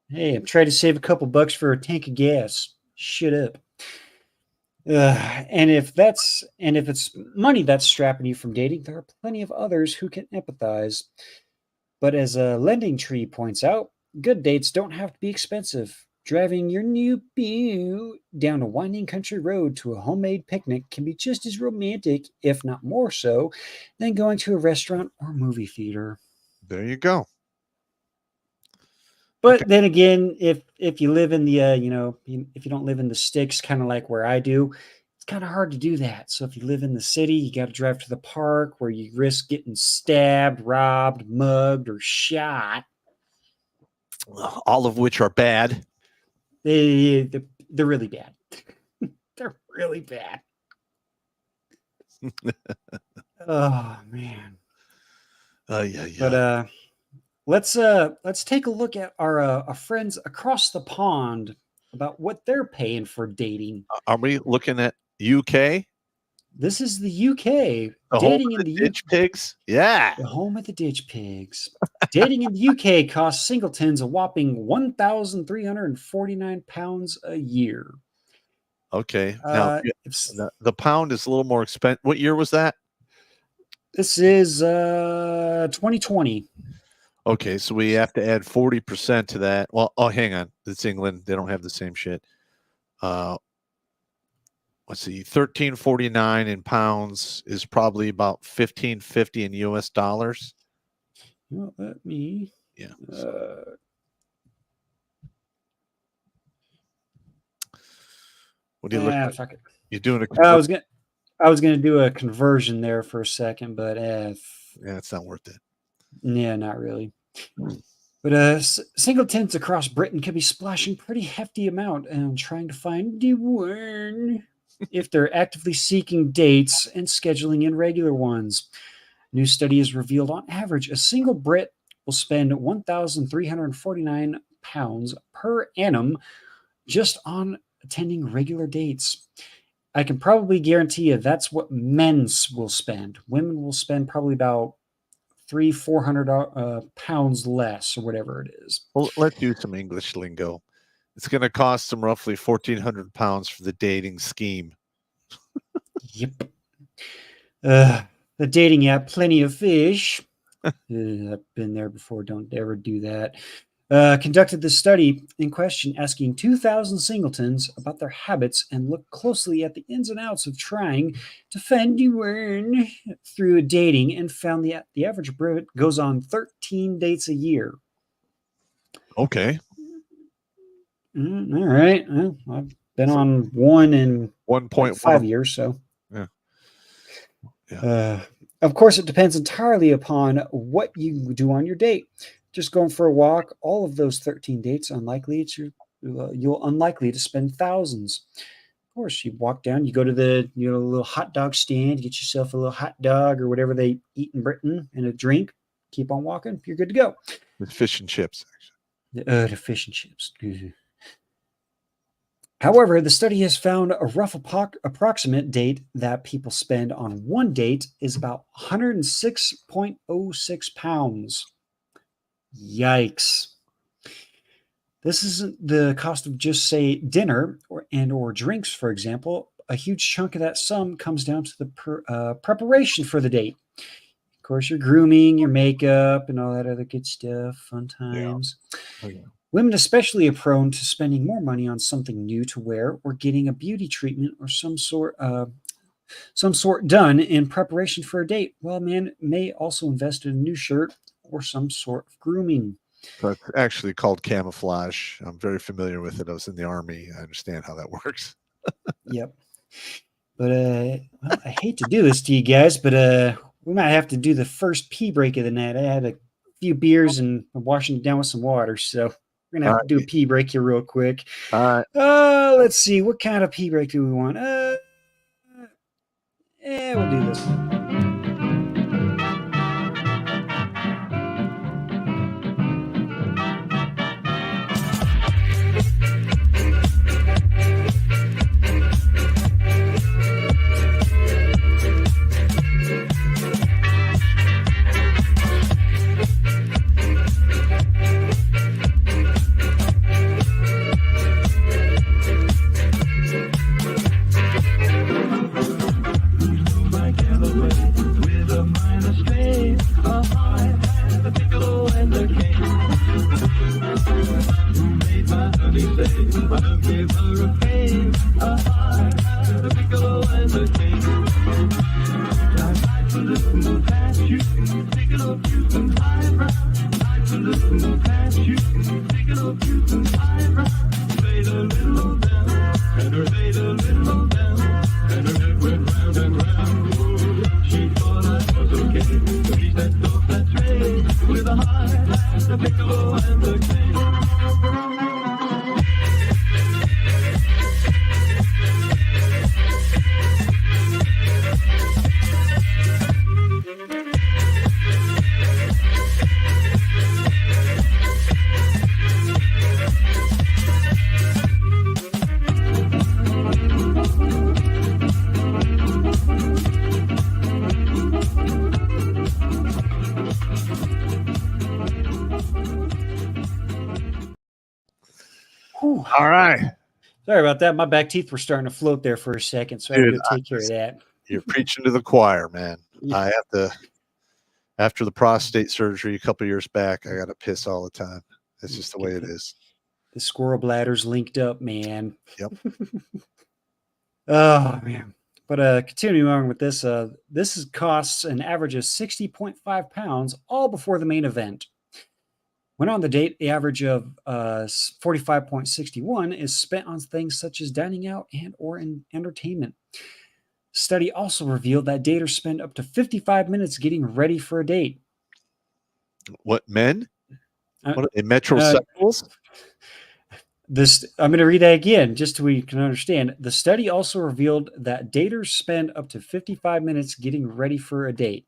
Speaker 2: Hey, I'm trying to save a couple bucks for a tank of gas. Shut up. And if it's money that's strapping you from dating, there are plenty of others who can empathize. But as a lending tree points out, good dates don't have to be expensive. Driving your new pew down a winding country road to a homemade picnic can be just as romantic, if not more so, than going to a restaurant or movie theater.
Speaker 1: There you go.
Speaker 2: But
Speaker 1: Okay.
Speaker 2: then again, if you live in the if you don't live in the sticks, kind of like where I do, it's kind of hard to do that. So if you live in the city, you got to drive to the park where you risk getting stabbed, robbed, mugged, or shot.
Speaker 1: All of which are bad.
Speaker 2: They're really bad. They're really bad. Oh man.
Speaker 1: Yeah.
Speaker 2: But let's take a look at our friends across the pond about what they're paying for dating.
Speaker 1: Are we looking at UK?
Speaker 2: This is the UK.
Speaker 1: The home
Speaker 2: Dating
Speaker 1: of
Speaker 2: in
Speaker 1: the
Speaker 2: the
Speaker 1: ditch pigs? Yeah.
Speaker 2: the home of the ditch pigs. Dating in the UK costs singletons a whopping £1,349 a year.
Speaker 1: Okay. Now
Speaker 2: It's
Speaker 1: the pound is a little more expensive. What year was that?
Speaker 2: This is 2020.
Speaker 1: Okay, so we have to add 40% to that. Well, hang on. It's England. They don't have the same shit. Let's see. 1349 in pounds is probably about 1550 in US dollars.
Speaker 2: Well, let me.
Speaker 1: Yeah. What do you look like?
Speaker 2: Fuck it.
Speaker 1: You're doing
Speaker 2: I was gonna do a conversion there for a second, but
Speaker 1: yeah, it's not worth it.
Speaker 2: yeah, not really. But singletons across Britain can be splashing pretty hefty amount and trying to find the one if they're actively seeking dates and scheduling in regular ones. New study has revealed on average a single Brit will spend £1,349 per annum just on attending regular dates. I can probably guarantee you that's what men's will spend. Women will spend probably about £400 less or whatever it is.
Speaker 1: Well, let's use some English lingo. It's going to cost them roughly £1,400 for the dating scheme.
Speaker 2: Yep. The dating app Plenty of Fish. I've been there before. Don't ever do that. Conducted this study in question, asking 2,000 singletons about their habits and looked closely at the ins and outs of trying to find one through dating, and found the average Brit goes on 13 dates a year.
Speaker 1: Okay.
Speaker 2: All right. Well, I've been on one in
Speaker 1: 1.1
Speaker 2: years, so.
Speaker 1: Yeah.
Speaker 2: Of course, it depends entirely upon what you do on your date. Just going for a walk, all of those 13 dates, you'll unlikely to spend thousands. Of course, you walk down, you go to the little hot dog stand, get yourself a little hot dog or whatever they eat in Britain and a drink. Keep on walking. You're good to go.
Speaker 1: With fish and chips, actually.
Speaker 2: The fish and chips. However, the study has found a rough approximate date that people spend on one date is about 106.06 pounds. Yikes. This isn't the cost of just, say, dinner or drinks, for example. A huge chunk of that sum comes down to the preparation for the date. Of course, your grooming, your makeup, and all that other good stuff, fun times.
Speaker 1: Yeah. Oh, yeah.
Speaker 2: Women especially are prone to spending more money on something new to wear or getting a beauty treatment or some sort done in preparation for a date, while men may also invest in a new shirt or some sort of grooming.
Speaker 1: So it's actually called camouflage. I'm very familiar with it. I was in the Army. I understand how that works.
Speaker 2: Yep. But well, I hate to do this to you guys, but we might have to do the first pee break of the night. I had a few beers and I'm washing it down with some water, so we're gonna have to do a pee break here real quick.
Speaker 1: All right.
Speaker 2: Let's see, what kind of pee break do we want? We'll do this one.
Speaker 1: All right.
Speaker 2: Sorry about that. My back teeth were starting to float there for a second, so I had to go take care of that.
Speaker 1: You're preaching to the choir, man.
Speaker 2: Yeah.
Speaker 1: I have to, after the prostate surgery a couple of years back, I got to piss all the time. It's just the way it is.
Speaker 2: The squirrel bladder's linked up, man.
Speaker 1: Yep.
Speaker 2: Oh, man. But continuing on with this, costs an average of 60.5 pounds, all before the main event. When on the date, the average of 45.61 is spent on things such as dining out and or in entertainment. Study also revealed that daters spend up to 55 minutes getting ready for a date.
Speaker 1: What, men? What are they, metrosexuals?
Speaker 2: I'm going to read that again, just so we can understand. The study also revealed that daters spend up to 55 minutes getting ready for a date.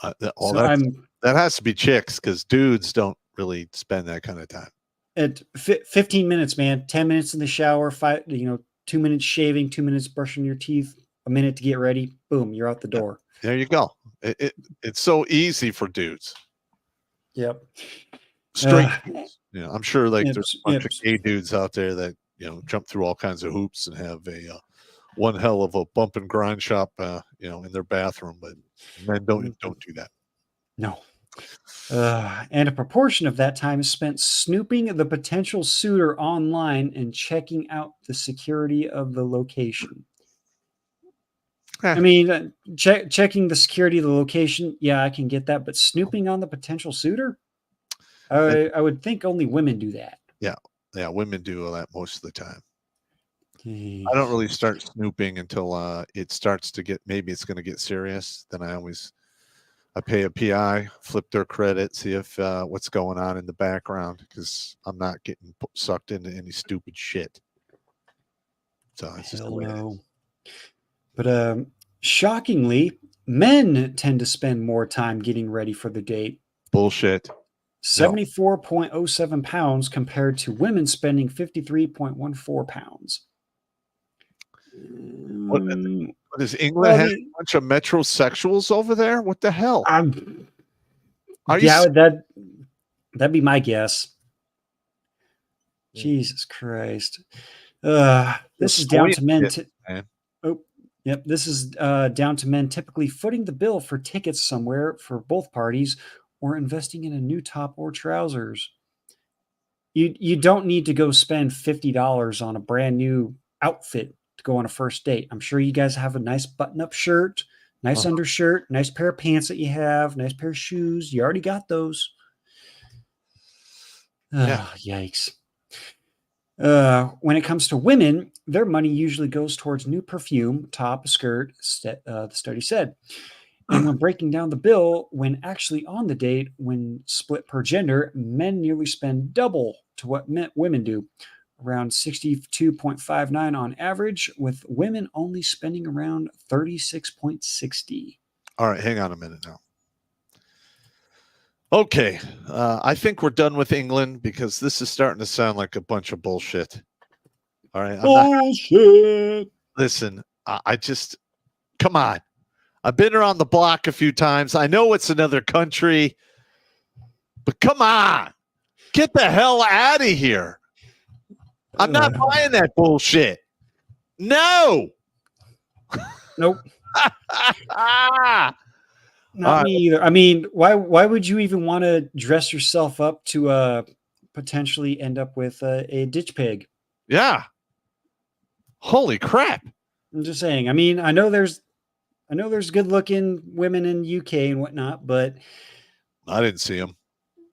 Speaker 1: That has to be chicks, because dudes don't really spend that kind of time.
Speaker 2: At 15 minutes, man. 10 minutes in the shower, 2 minutes shaving, 2 minutes brushing your teeth, a minute to get ready. Boom, you're out the door.
Speaker 1: There you go. It's so easy for dudes.
Speaker 2: Yep.
Speaker 1: Straight dudes. I'm sure there's a bunch of gay dudes out there that jump through all kinds of hoops and have a one hell of a bump and grind shop in their bathroom, but men don't do that.
Speaker 2: No. And a proportion of that time is spent snooping the potential suitor online and checking out the security of the location. I mean, checking the security of the location, yeah, I can get that. But snooping on the potential suitor? I would think only women do that.
Speaker 1: Yeah, women do that most of the time. I don't really start snooping until it starts to get, maybe it's going to get serious. Then I pay a PI, flip their credit, see if what's going on in the background, because I'm not getting sucked into any stupid shit. So it's just the
Speaker 2: Hell
Speaker 1: way it
Speaker 2: no.
Speaker 1: is.
Speaker 2: But shockingly, men tend to spend more time getting ready for the date.
Speaker 1: Bullshit.
Speaker 2: 74.07 pounds compared to women spending 53.14 pounds.
Speaker 1: What does England
Speaker 2: Well,
Speaker 1: have a bunch of metrosexuals over there? What the hell? Are you
Speaker 2: yeah, that'd be my guess. Jesus Christ. This is down to men.
Speaker 1: man.
Speaker 2: Oh, yep. This is down to men typically footing the bill for tickets somewhere for both parties or investing in a new top or trousers. You don't need to go spend $50 on a brand new outfit to go on a first date. I'm sure you guys have a nice button-up shirt, nice undershirt, nice pair of pants that you have, nice pair of shoes. You already got those.
Speaker 1: Yeah.
Speaker 2: Yikes. When it comes to women, their money usually goes towards new perfume, top, skirt, the study said. And when breaking down the bill, when actually on the date, when split per gender, men nearly spend double to what women do, around 62.59 on average, with women only spending around 36.60.
Speaker 1: All right, hang on a minute now. Okay, I think we're done with England because this is starting to sound like a bunch of bullshit. All right,
Speaker 2: Bullshit.
Speaker 1: Listen, I just come on. I've been around the block a few times. I know it's another country, but come on, get the hell out of here. I'm not buying that bullshit. No.
Speaker 2: Nope.
Speaker 1: Not
Speaker 2: me either. I mean, why would you even want to dress yourself up to potentially end up with a ditch pig?
Speaker 1: Yeah. Holy crap.
Speaker 2: I'm just saying. I mean, I know there's good looking women in UK and whatnot, but
Speaker 1: I didn't see them.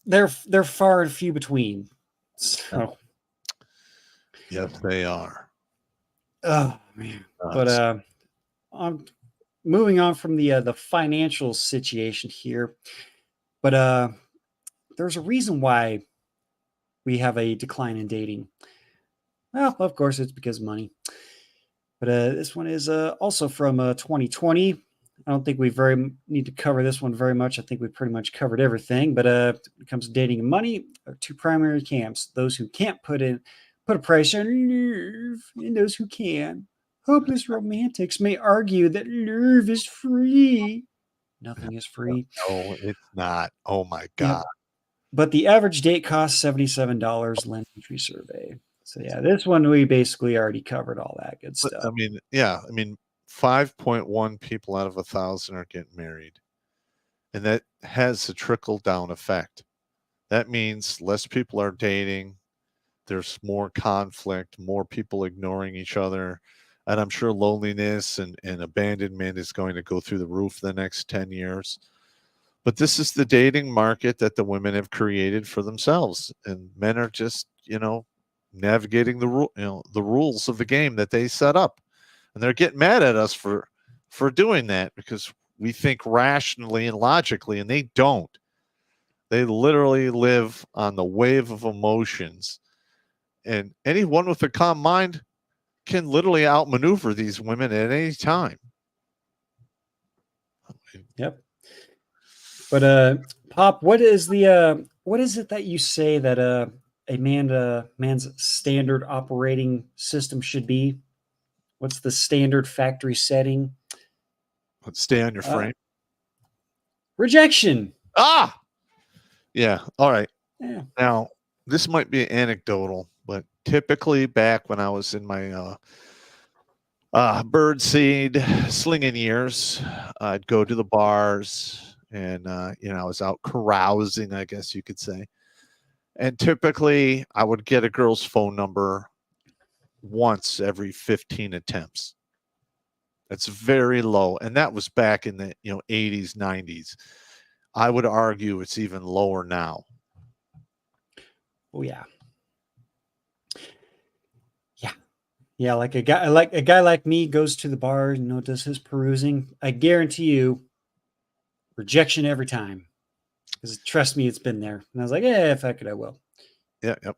Speaker 2: They're far and few between. So
Speaker 1: yes, they are.
Speaker 2: Oh man. But I'm moving on from the financial situation here. But there's a reason why we have a decline in dating. Well, of course, it's because of money. But this one is also from 2020. I don't think we need to cover this one very much. I think we pretty much covered everything. But when it comes to dating and money, there are two primary camps: those who can't put a price on love, and those who can. Hopeless romantics may argue that love is free. Nothing is free.
Speaker 1: No, it's not. Oh my God.
Speaker 2: Yep. But the average date costs $77. Lend entry survey. So yeah, this one we basically already covered all that good stuff.
Speaker 1: I mean, yeah, 5.1 people out of 1,000 are getting married, and that has a trickle down effect. That means less people are dating. There's more conflict, more people ignoring each other, and I'm sure loneliness and abandonment is going to go through the roof the next 10 years. But this is the dating market that the women have created for themselves, and men are just, navigating the rules of the game that they set up, and they're getting mad at us for doing that because we think rationally and logically, and they don't. They literally live on the wave of emotions, and anyone with a calm mind can literally outmaneuver these women at any time.
Speaker 2: Yep. But Popp, what is it that you say that a man's standard operating system should be? What's the standard factory setting?
Speaker 1: Let's stay on your frame.
Speaker 2: Rejection.
Speaker 1: Yeah. All right.
Speaker 2: Yeah.
Speaker 1: Now, this might be anecdotal, but typically back when I was in my birdseed slinging years, I'd go to the bars and, I was out carousing, I guess you could say. And typically I would get a girl's phone number once every 15 attempts. That's very low. And that was back in the 80s, 90s. I would argue it's even lower now.
Speaker 2: Oh yeah. Yeah, like a guy like me goes to the bar, does his perusing. I guarantee you rejection every time. Because trust me, it's been there. And I was like, yeah, if I could, I will.
Speaker 1: Yeah, yep.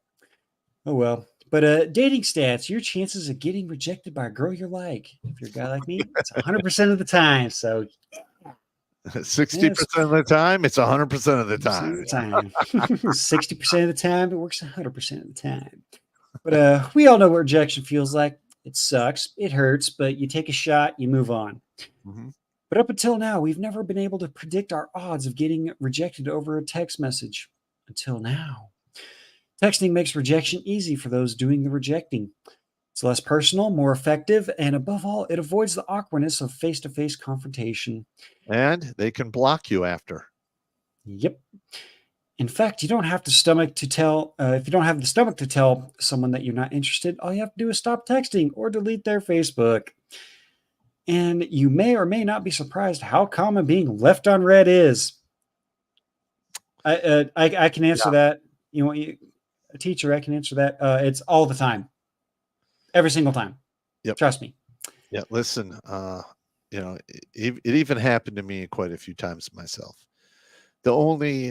Speaker 2: Oh well. But dating stats, your chances of getting rejected by a girl you're like, if you're a guy like me, it's 100% of the time. So
Speaker 1: 60% of the time, it's 100% of the
Speaker 2: 100%
Speaker 1: time.
Speaker 2: of the time. 60% of the time, it works 100% of the time. But we all know what rejection feels like. It sucks. It hurts, but you take a shot, you move on.
Speaker 1: Mhm.
Speaker 2: But up until now, we've never been able to predict our odds of getting rejected over a text message. Until now. Texting makes rejection easy for those doing the rejecting. It's less personal, more effective, and above all, it avoids the awkwardness of face to face confrontation.
Speaker 1: And they can block you after.
Speaker 2: Yep. In fact, you don't have to stomach to tell, if you don't have the stomach to tell someone that you're not interested, all you have to do is stop texting or delete their Facebook. And you may or may not be surprised how common being left on red is. I can answer that. You know, a teacher, I can answer that. It's all the time, every single time.
Speaker 1: Yep.
Speaker 2: Trust me.
Speaker 1: Yeah, listen, you know, it even happened to me quite a few times myself. The only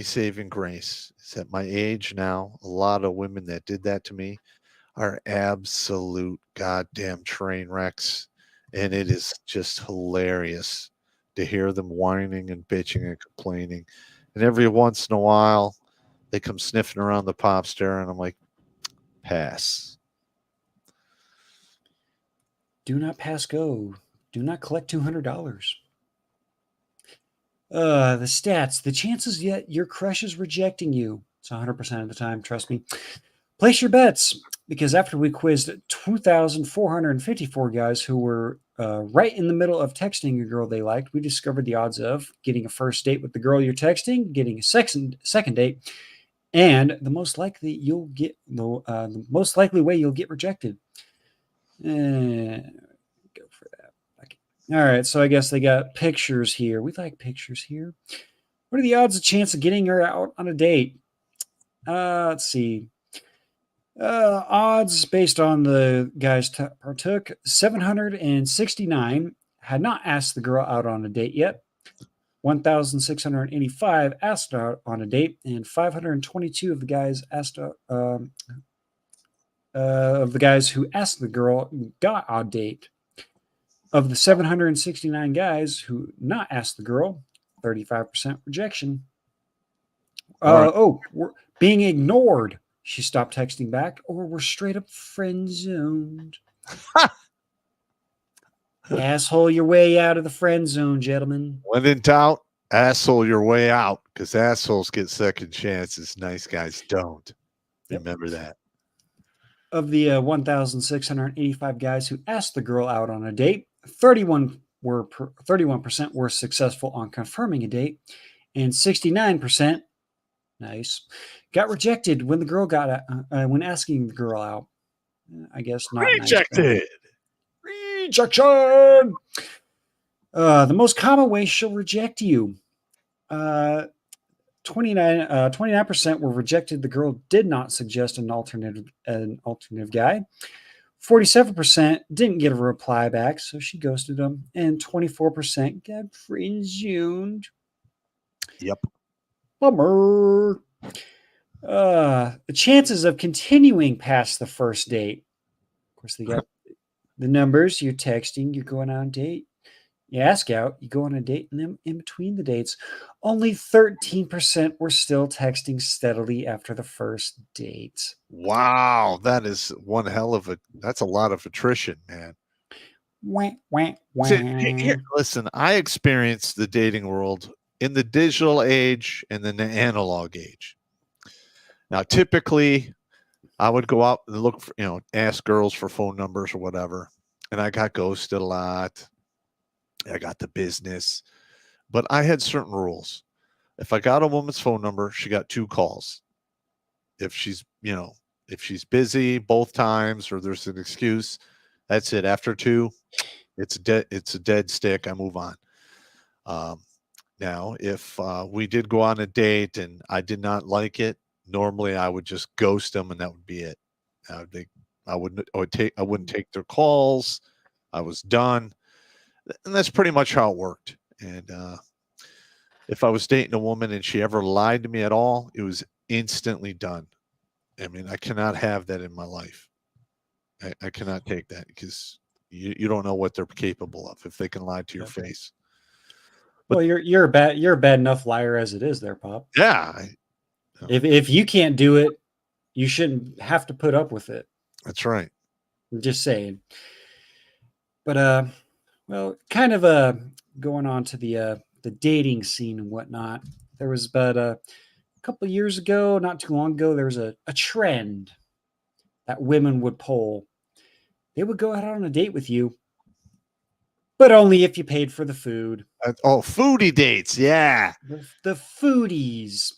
Speaker 1: saving grace is at my age now, a lot of women that did that to me are absolute goddamn train wrecks. And it is just hilarious to hear them whining and bitching and complaining. And every once in a while, they come sniffing around the Poppster, and I'm like, pass.
Speaker 2: Do not pass go. Do not collect $200. The stats, the chances yet your crush is rejecting you. It's 100% of the time, trust me. Place your bets because after we quizzed 2,454 guys who were right in the middle of texting a girl they liked, we discovered the odds of getting a first date with the girl you're texting, getting a second date, and the most likely way you'll get rejected. Go for that. All right, so I guess they got pictures here. We like pictures here. What are the odds of chance of getting her out on a date? Let's see. Odds based on the guys partook 769 had not asked the girl out on a date yet. 1,685 asked out on a date, and 522 of the guys who asked the girl got on a date. Of the 769 guys who not asked the girl, 35% rejection. We're being ignored. She stopped texting back, or we're straight up friend zoned. Asshole your way out of the friend zone, gentlemen.
Speaker 1: When in doubt, asshole your way out, because assholes get second chances. Nice guys don't.
Speaker 2: Yep.
Speaker 1: Remember that.
Speaker 2: Of the 1,685 guys who asked the girl out on a date, 31% were successful on confirming a date, and 69%, nice, got rejected when the girl got when asking the girl out. I guess not
Speaker 1: Rejected.
Speaker 2: Nice, rejection. The most common way she'll reject you. 29% were rejected. The girl did not suggest an alternative guy. 47% didn't get a reply back, so she ghosted him, and 24% got friend zoned.
Speaker 1: Yep.
Speaker 2: Bummer. The chances of continuing past the first date. Of course, they got the numbers. You're texting. You're going on a date. You ask out, you go on a date, and then in between the dates, only 13% were still texting steadily after the first date.
Speaker 1: Wow, that is one hell of that's a lot of attrition, man.
Speaker 2: Wah, wah, wah.
Speaker 1: Here, listen, I experienced the dating world in the digital age and then the analog age. Now, typically, I would go out and look for, ask girls for phone numbers or whatever, and I got ghosted a lot. I got the business, but I had certain rules. If I got a woman's phone number, she got 2 calls. If she's busy both times or there's an excuse, that's it. After 2, it's a dead stick. I move on. Now, if we did go on a date and I did not like it, normally I would just ghost them and that would be it. I wouldn't take their calls. I was done. And that's pretty much how it worked. And if I was dating a woman and she ever lied to me at all, it was instantly done. I mean, I cannot have that in my life. I cannot take that because you don't know what they're capable of if they can lie to your
Speaker 2: Yep.
Speaker 1: face.
Speaker 2: Well, you're a bad enough liar as it is, there, Pop.
Speaker 1: Yeah,
Speaker 2: If you can't do it, you shouldn't have to put up with it.
Speaker 1: that's right.
Speaker 2: I'm just saying. But well, kind of going on to the dating scene and whatnot. There was about a couple of years ago, not too long ago, there was a trend that women would poll. They would go out on a date with you, but only if you paid for the food.
Speaker 1: Oh, foodie dates. Yeah.
Speaker 2: The foodies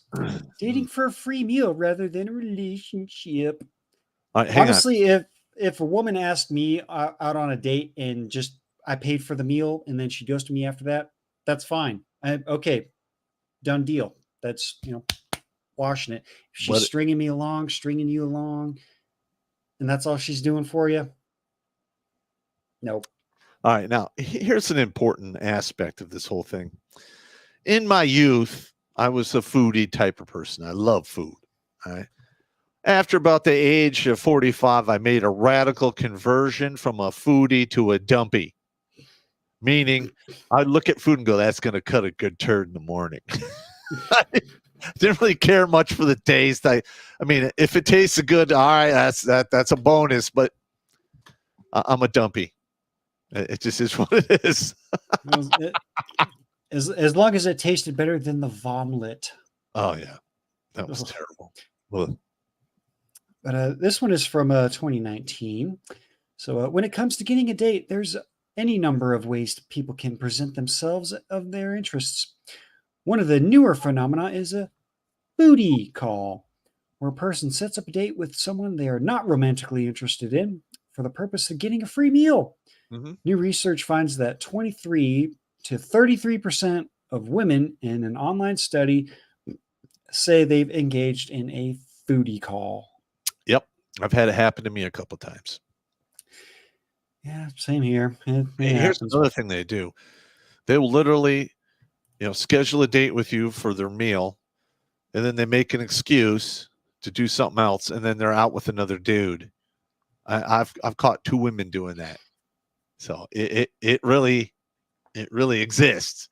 Speaker 2: dating for a free meal rather than a relationship.
Speaker 1: All right, hang on.
Speaker 2: Honestly, if a woman asked me out on a date and just I paid for the meal and then she goes to me after that, that's fine. Okay, done deal. That's washing it. If she's
Speaker 1: But
Speaker 2: stringing me along, stringing you along, and that's all she's doing for you, nope.
Speaker 1: all right, now here's an important aspect of this whole thing. In my youth, I was a foodie type of person. I love food. All right. After about the age of 45, I made a radical conversion from a foodie to a dumpy. Meaning, I look at food and go, "That's going to cut a good turd in the morning." I didn't really care much for the taste. I mean, if it tastes good, all right, that's a bonus. But I'm a dumpy. It just is what it is.
Speaker 2: As long as it tasted better than the vomit.
Speaker 1: Oh yeah, that was terrible. Ugh.
Speaker 2: But this one is from 2019. So when it comes to getting a date, there's any number of ways people can present themselves of their interests. One of the newer phenomena is a booty call, where a person sets up a date with someone they are not romantically interested in for the purpose of getting a free meal.
Speaker 1: Mm-hmm.
Speaker 2: New research finds that 23 to 33% of women in an online study say they've engaged in a foodie call.
Speaker 1: Yep, I've had it happen to me a couple times.
Speaker 2: Yeah, same here. It
Speaker 1: Here's
Speaker 2: happens.
Speaker 1: another thing they do. They will literally, schedule a date with you for their meal, and then they make an excuse to do something else, and then they're out with another dude. I've caught 2 women doing that. So it really exists.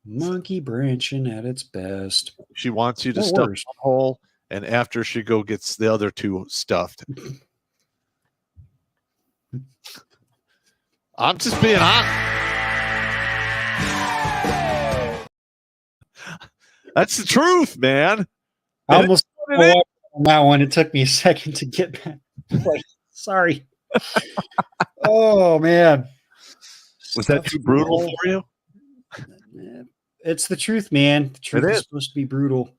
Speaker 2: Monkey branching at its best.
Speaker 1: She wants you to
Speaker 2: Or
Speaker 1: stuff
Speaker 2: worse.
Speaker 1: one hole, and after she gets the other 2 stuffed. I'm just being honest. That's the truth, man.
Speaker 2: I almost on that one. It took me a second to get back. Like, sorry. Oh man.
Speaker 1: Was that too brutal for you?
Speaker 2: It's the truth, man. The truth
Speaker 1: It
Speaker 2: is
Speaker 1: is.
Speaker 2: supposed to be brutal.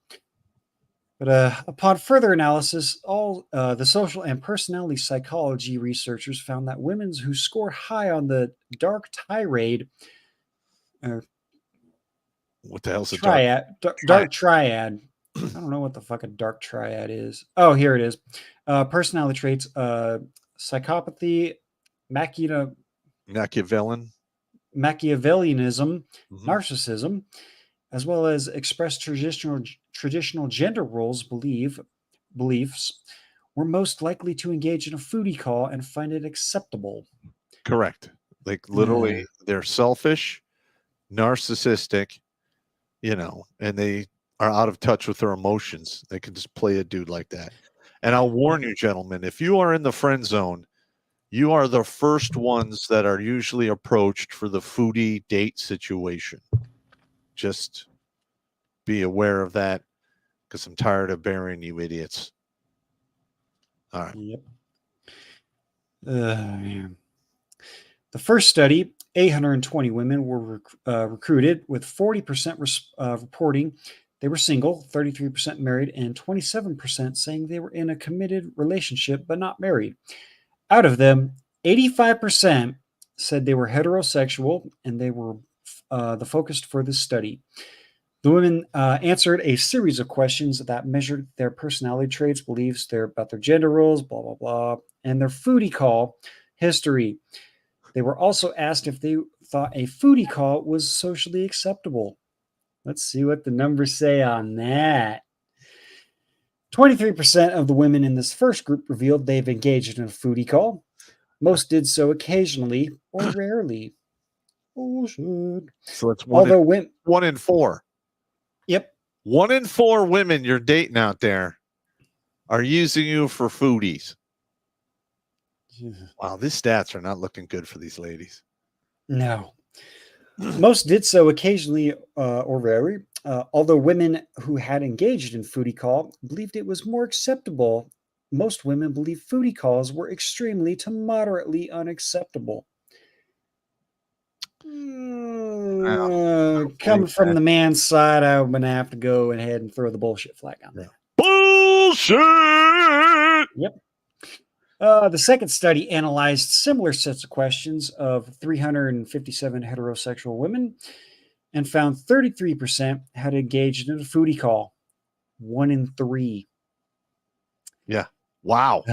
Speaker 2: But upon further analysis, all the social and personality psychology researchers found that women who scored high on the dark tirade,
Speaker 1: What the hell's a
Speaker 2: dark triad. I don't know what the fuck a dark triad is. Oh, here it is. Personality traits: psychopathy,
Speaker 1: Machiavellian,
Speaker 2: Machiavellianism,
Speaker 1: mm-hmm.
Speaker 2: narcissism, as well as express traditional gender roles beliefs, were most likely to engage in a foodie call and find it acceptable.
Speaker 1: Correct. Like literally, they're selfish, narcissistic, and they are out of touch with their emotions. They can just play a dude like that. And I'll warn you, gentlemen, if you are in the friend zone, you are the first ones that are usually approached for the foodie date situation. Just be aware of that, because I'm tired of burying you idiots. All right.
Speaker 2: Yep. Man. The first study, 820 women were recruited, with 40% reporting they were single, 33% married, and 27% saying they were in a committed relationship but not married. Out of them, 85% said they were heterosexual, and they were the focus for this study. The women answered a series of questions that measured their personality traits, beliefs, about their gender roles, blah, blah, blah, and their foodie call history. They were also asked if they thought a foodie call was socially acceptable. Let's see what the numbers say on that. 23% of the women in this first group revealed they've engaged in a foodie call. Most did so occasionally or rarely. Bullshit.
Speaker 1: So it's
Speaker 2: Although women,
Speaker 1: 1 in 4.
Speaker 2: yep.
Speaker 1: 1 in 4 women you're dating out there are using you for foodies. Wow, these stats are not looking good for these ladies.
Speaker 2: No. Most did so occasionally or rarely, although women who had engaged in foodie call believed it was more acceptable. Most women believe foodie calls were extremely to moderately unacceptable. Coming from the man's side, I'm going to have to go ahead and throw the bullshit flag on that.
Speaker 1: Bullshit!
Speaker 2: Yep. The second study analyzed similar sets of questions of 357 heterosexual women and found 33% had engaged in a foodie call. 1 in 3.
Speaker 1: Yeah. Wow.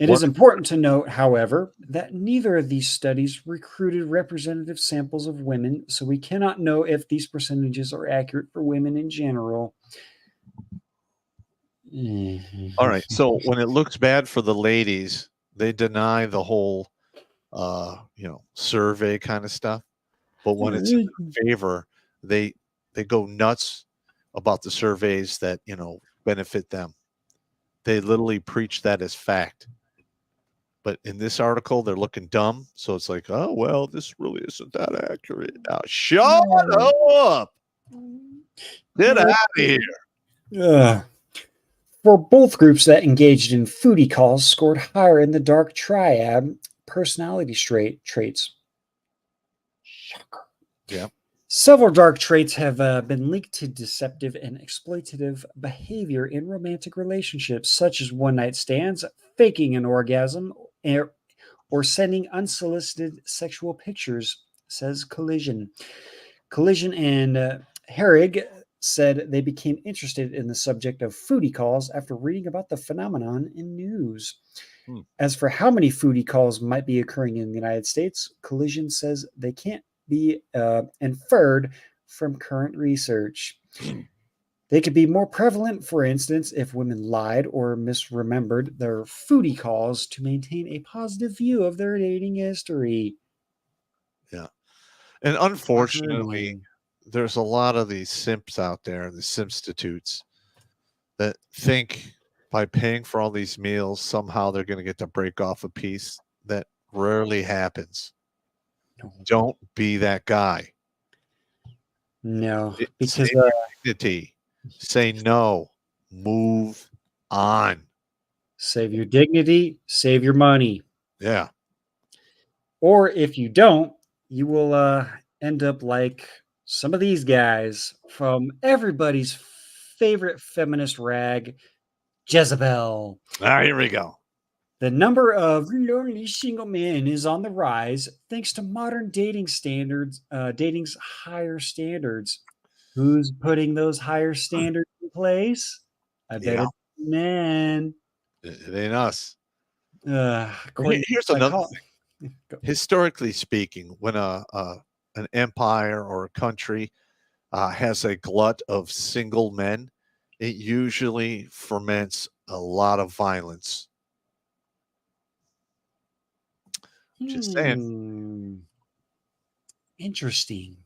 Speaker 2: It is important to note, however, that neither of these studies recruited representative samples of women, so we cannot know if these percentages are accurate for women in general.
Speaker 1: All right. So when it looks bad for the ladies, they deny the whole survey kind of stuff. But when it's in their favor, they go nuts about the surveys that, benefit them. They literally preach that as fact. But in this article, they're looking dumb. So it's like, oh, well, this really isn't that accurate. Now, shut up. Get out of here.
Speaker 2: For both groups that engaged in foodie calls scored higher in the dark triad personality traits. Shocker.
Speaker 1: Yeah.
Speaker 2: Several dark traits have been linked to deceptive and exploitative behavior in romantic relationships, such as one-night stands, faking an orgasm, or sending unsolicited sexual pictures, says Collision. Collision and Herrig said they became interested in the subject of foodie calls after reading about the phenomenon in news. As for how many foodie calls might be occurring in the United States, Collision says they can't be inferred from current research. They could be more prevalent, for instance, if women lied or misremembered their foodie calls to maintain a positive view of their dating history.
Speaker 1: Yeah. And unfortunately, there's a lot of these simps out there, the simstitutes, that think by paying for all these meals, somehow they're going to get to break off a piece. That rarely happens.
Speaker 2: No.
Speaker 1: Don't be that guy.
Speaker 2: No, because
Speaker 1: save your dignity. Say no. Move on.
Speaker 2: Save your dignity, save your money.
Speaker 1: Yeah.
Speaker 2: Or if you don't, you will end up like some of these guys from everybody's favorite feminist rag, Jezebel.
Speaker 1: Here we go.
Speaker 2: The number of lonely single men is on the rise thanks to modern dating standards, dating's higher standards. Who's putting those higher standards in place? I bet it's men.
Speaker 1: It ain't us.
Speaker 2: Here's
Speaker 1: another thing. Historically speaking, when an empire or a country has a glut of single men, it usually ferments a lot of violence. Just saying.
Speaker 2: Interesting.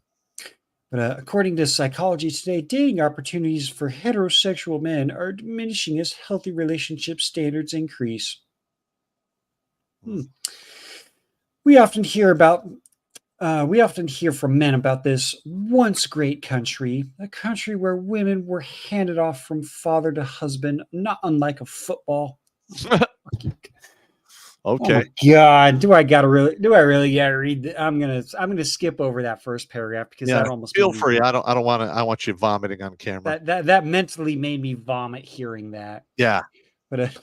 Speaker 2: But according to Psychology Today, dating opportunities for heterosexual men are diminishing as healthy relationship standards increase. We often hear from men about this once great country, a country where women were handed off from father to husband, not unlike a football.
Speaker 1: Okay.
Speaker 2: Oh my God, do I really gotta read? I'm gonna skip over that first paragraph because that almost
Speaker 1: feel free. I don't want to. I want you vomiting on camera.
Speaker 2: That mentally made me vomit hearing that.
Speaker 1: Yeah.
Speaker 2: But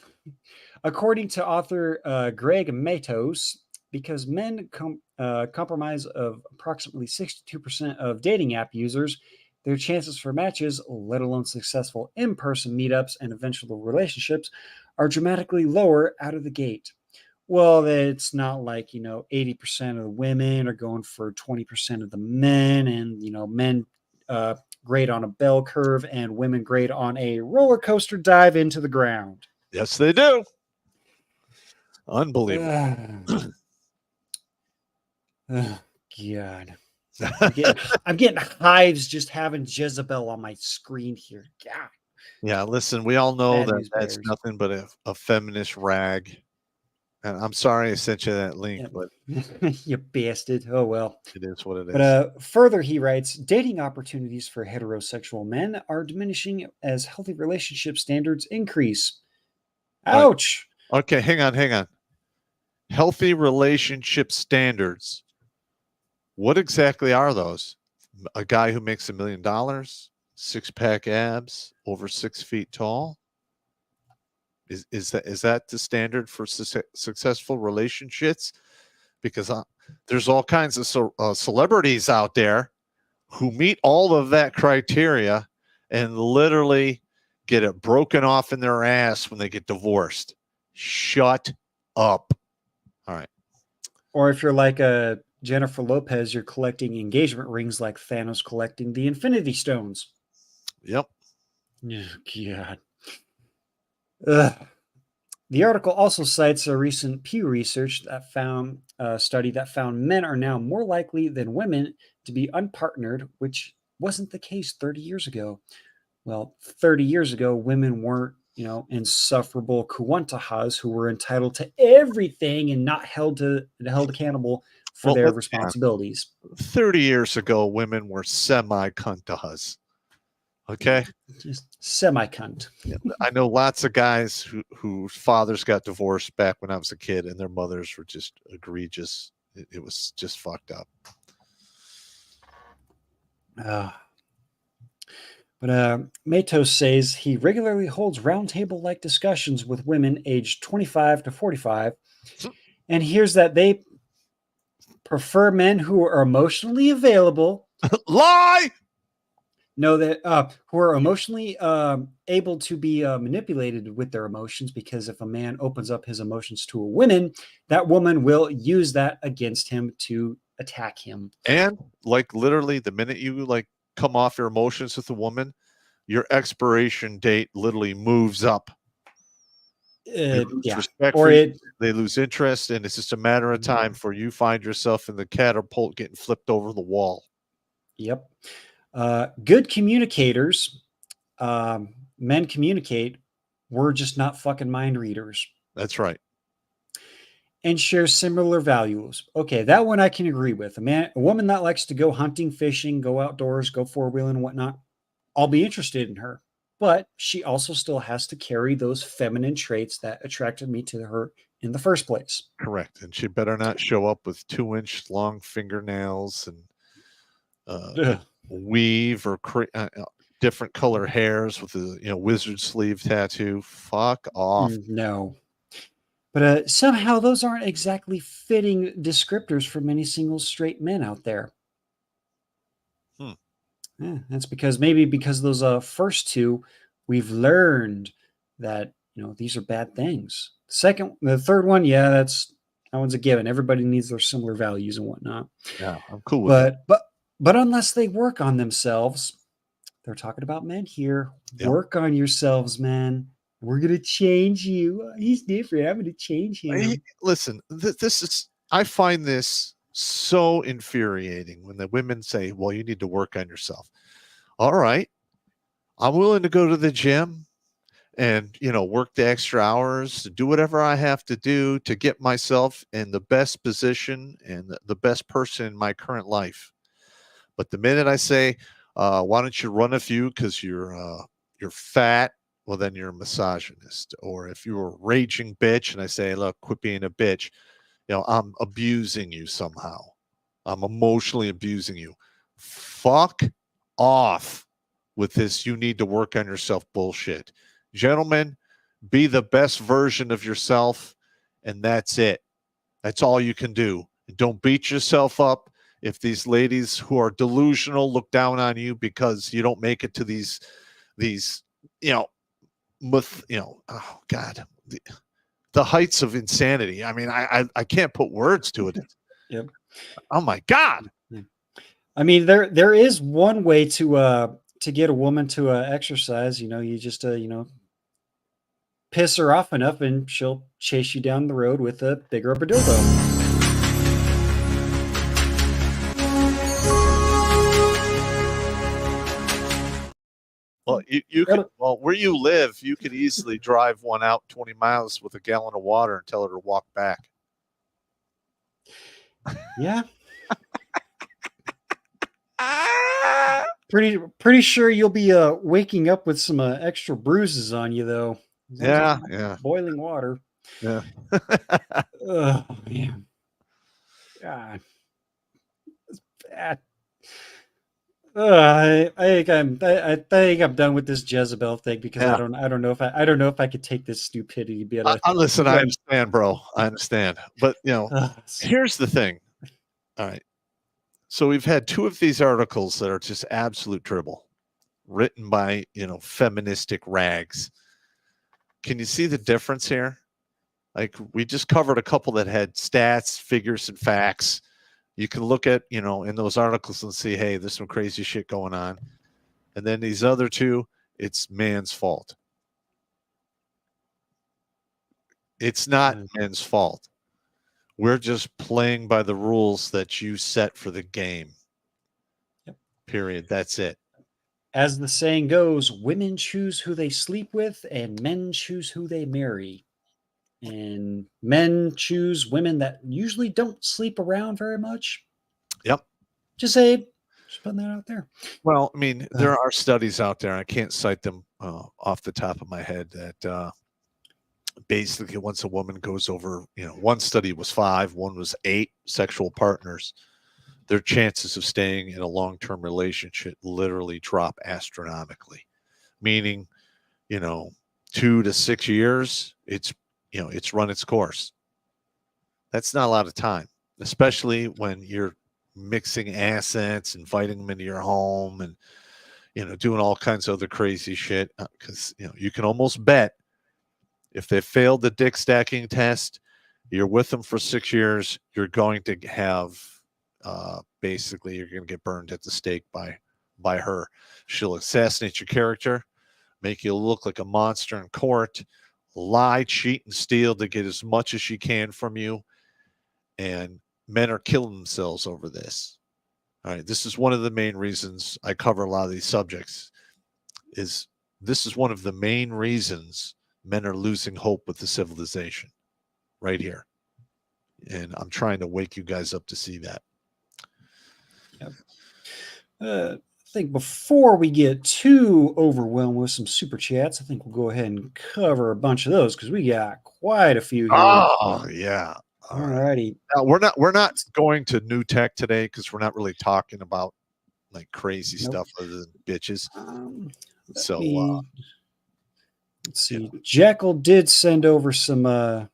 Speaker 2: according to author Greg Matos, because men compromise of approximately 62% of dating app users, their chances for matches, let alone successful in-person meetups and eventual relationships, are dramatically lower out of the gate. Well, it's not like, 80% of the women are going for 20% of the men, and, men grade on a bell curve, and women grade on a roller coaster dive into the ground.
Speaker 1: Yes, they do. Unbelievable.
Speaker 2: Oh, God. I'm getting hives just having Jezebel on my screen here. God.
Speaker 1: Yeah, listen, we all know
Speaker 2: Bad
Speaker 1: that
Speaker 2: news
Speaker 1: that's
Speaker 2: bears.
Speaker 1: nothing but a feminist rag. And I'm sorry I sent you that link,
Speaker 2: Yeah.
Speaker 1: but
Speaker 2: You bastard. Oh, well.
Speaker 1: it is what it is.
Speaker 2: But further, he writes, dating opportunities for heterosexual men are diminishing as healthy relationship standards increase. Ouch.
Speaker 1: Okay, hang on. Healthy relationship standards. What exactly are those? A guy who makes $1 million, 6-pack abs, over 6 feet tall? Is that the standard for successful relationships? Because there's all kinds of celebrities out there who meet all of that criteria and literally get it broken off in their ass when they get divorced. Shut up. All right.
Speaker 2: Or if you're like a Jennifer Lopez, you're collecting engagement rings like Thanos collecting the Infinity Stones.
Speaker 1: Yep.
Speaker 2: Oh, God. Ugh. The article also cites a recent Pew Research that found a study that found men are now more likely than women to be unpartnered, which wasn't the case 30 years ago. Well, 30 years ago, women weren't, insufferable Kuwantahas who were entitled to everything and not held accountable for their responsibilities.
Speaker 1: 30 years ago, women were semi-cuntahas. Okay.
Speaker 2: Just semi-cunt.
Speaker 1: I know lots of guys whose fathers got divorced back when I was a kid, and their mothers were just egregious. It was just fucked up.
Speaker 2: But Matos says he regularly holds roundtable-like discussions with women aged 25 to 45, and hears that they prefer men who are emotionally available.
Speaker 1: Lie!
Speaker 2: No, that who are emotionally able to be manipulated with their emotions, because if a man opens up his emotions to a woman, that woman will use that against him to attack him.
Speaker 1: And like literally the minute you like come off your emotions with a woman, your expiration date literally moves up. They lose respect for you, they lose interest, and it's just a matter of time before you find yourself in the catapult getting flipped over the wall.
Speaker 2: Yep. Good communicators, men communicate. We're just not fucking mind readers.
Speaker 1: That's right.
Speaker 2: And share similar values. Okay, that one I can agree with. A woman that likes to go hunting, fishing, go outdoors, go four-wheeling and whatnot, I'll be interested in her. But she also still has to carry those feminine traits that attracted me to her in the first place.
Speaker 1: Correct. And she better not show up with 2-inch long fingernails and weave or different color hairs with a wizard sleeve tattoo. Fuck off.
Speaker 2: No. But somehow those aren't exactly fitting descriptors for many single straight men out there. Yeah, that's because those first two, we've learned that these are bad things. The third one, yeah, that one's a given. Everybody needs their similar values and whatnot.
Speaker 1: Yeah, I'm cool with that.
Speaker 2: But unless they work on themselves, they're talking about men here. Yep. Work on yourselves, man. We're gonna change you. He's different. I'm gonna change him.
Speaker 1: Listen, I find this so infuriating when the women say, well, you need to work on yourself. All right. I'm willing to go to the gym and, work the extra hours, do whatever I have to do to get myself in the best position and the best person in my current life. But the minute I say, why don't you run a few because you're fat, well, then you're a misogynist. Or if you're a raging bitch and I say, look, quit being a bitch, I'm abusing you somehow. I'm emotionally abusing you. Fuck off with this you need to work on yourself bullshit. Gentlemen, be the best version of yourself, and that's it. That's all you can do. And don't beat yourself up if these ladies who are delusional look down on you because you don't make it to these oh God, the heights of insanity. I mean, I can't put words to it.
Speaker 2: Yep.
Speaker 1: Oh my God.
Speaker 2: I mean, there is one way to to get a woman to exercise, you just piss her off enough, and she'll chase you down the road with a big rubber dildo.
Speaker 1: Well, you could, well, where you live, you could easily drive one out 20 miles with a gallon of water and tell her to walk back.
Speaker 2: Yeah. Pretty sure you'll be waking up with some extra bruises on you, though.
Speaker 1: Yeah.
Speaker 2: Boiling water.
Speaker 1: Yeah.
Speaker 2: Oh man. God. I think I'm done with this Jezebel thing, because
Speaker 1: Yeah.
Speaker 2: I don't know if I could take this stupidity.
Speaker 1: Listen, I understand, bro. I understand, but here's the thing. All right. So we've had 2 of these articles that are just absolute dribble, written by, feministic rags. Can you see the difference here? Like, we just covered a couple that had stats, figures, and facts. You can look at, in those articles and see, hey, there's some crazy shit going on. And then these other 2, it's man's fault. It's not men's fault. We're just playing by the rules that you set for the game.
Speaker 2: Yep.
Speaker 1: Period. That's it.
Speaker 2: As the saying goes, women choose who they sleep with, and men choose who they marry. And men choose women that usually don't sleep around very much.
Speaker 1: Yep.
Speaker 2: Just putting that out there.
Speaker 1: Well, I mean, there are studies out there. I can't cite them off the top of my head that basically once a woman goes over, one study was 5, one was 8 sexual partners, their chances of staying in a long-term relationship literally drop astronomically. Meaning, 2 to 6 years, it's run its course. That's not a lot of time, especially when you're mixing assets, inviting them into your home, and doing all kinds of other crazy shit. Because you can almost bet if they failed the dick stacking test, you're with them for 6 years, you're going to have basically you're going to get burned at the stake by her. She'll assassinate your character, make you look like a monster in court, lie, cheat, and steal to get as much as she can from you. And men are killing themselves over this. All right. This is one of the main reasons I cover a lot of these subjects. This is one of the main reasons men are losing hope with the civilization right here. And I'm trying to wake you guys up to see that.
Speaker 2: Yep. I think before we get too overwhelmed with some super chats, I think we'll go ahead and cover a bunch of those, because we got quite a few here.
Speaker 1: Oh, yeah.
Speaker 2: All righty.
Speaker 1: Now, we're not going to new tech today, because we're not really talking about like crazy stuff other than bitches.
Speaker 2: Let's see. Jackal did send over some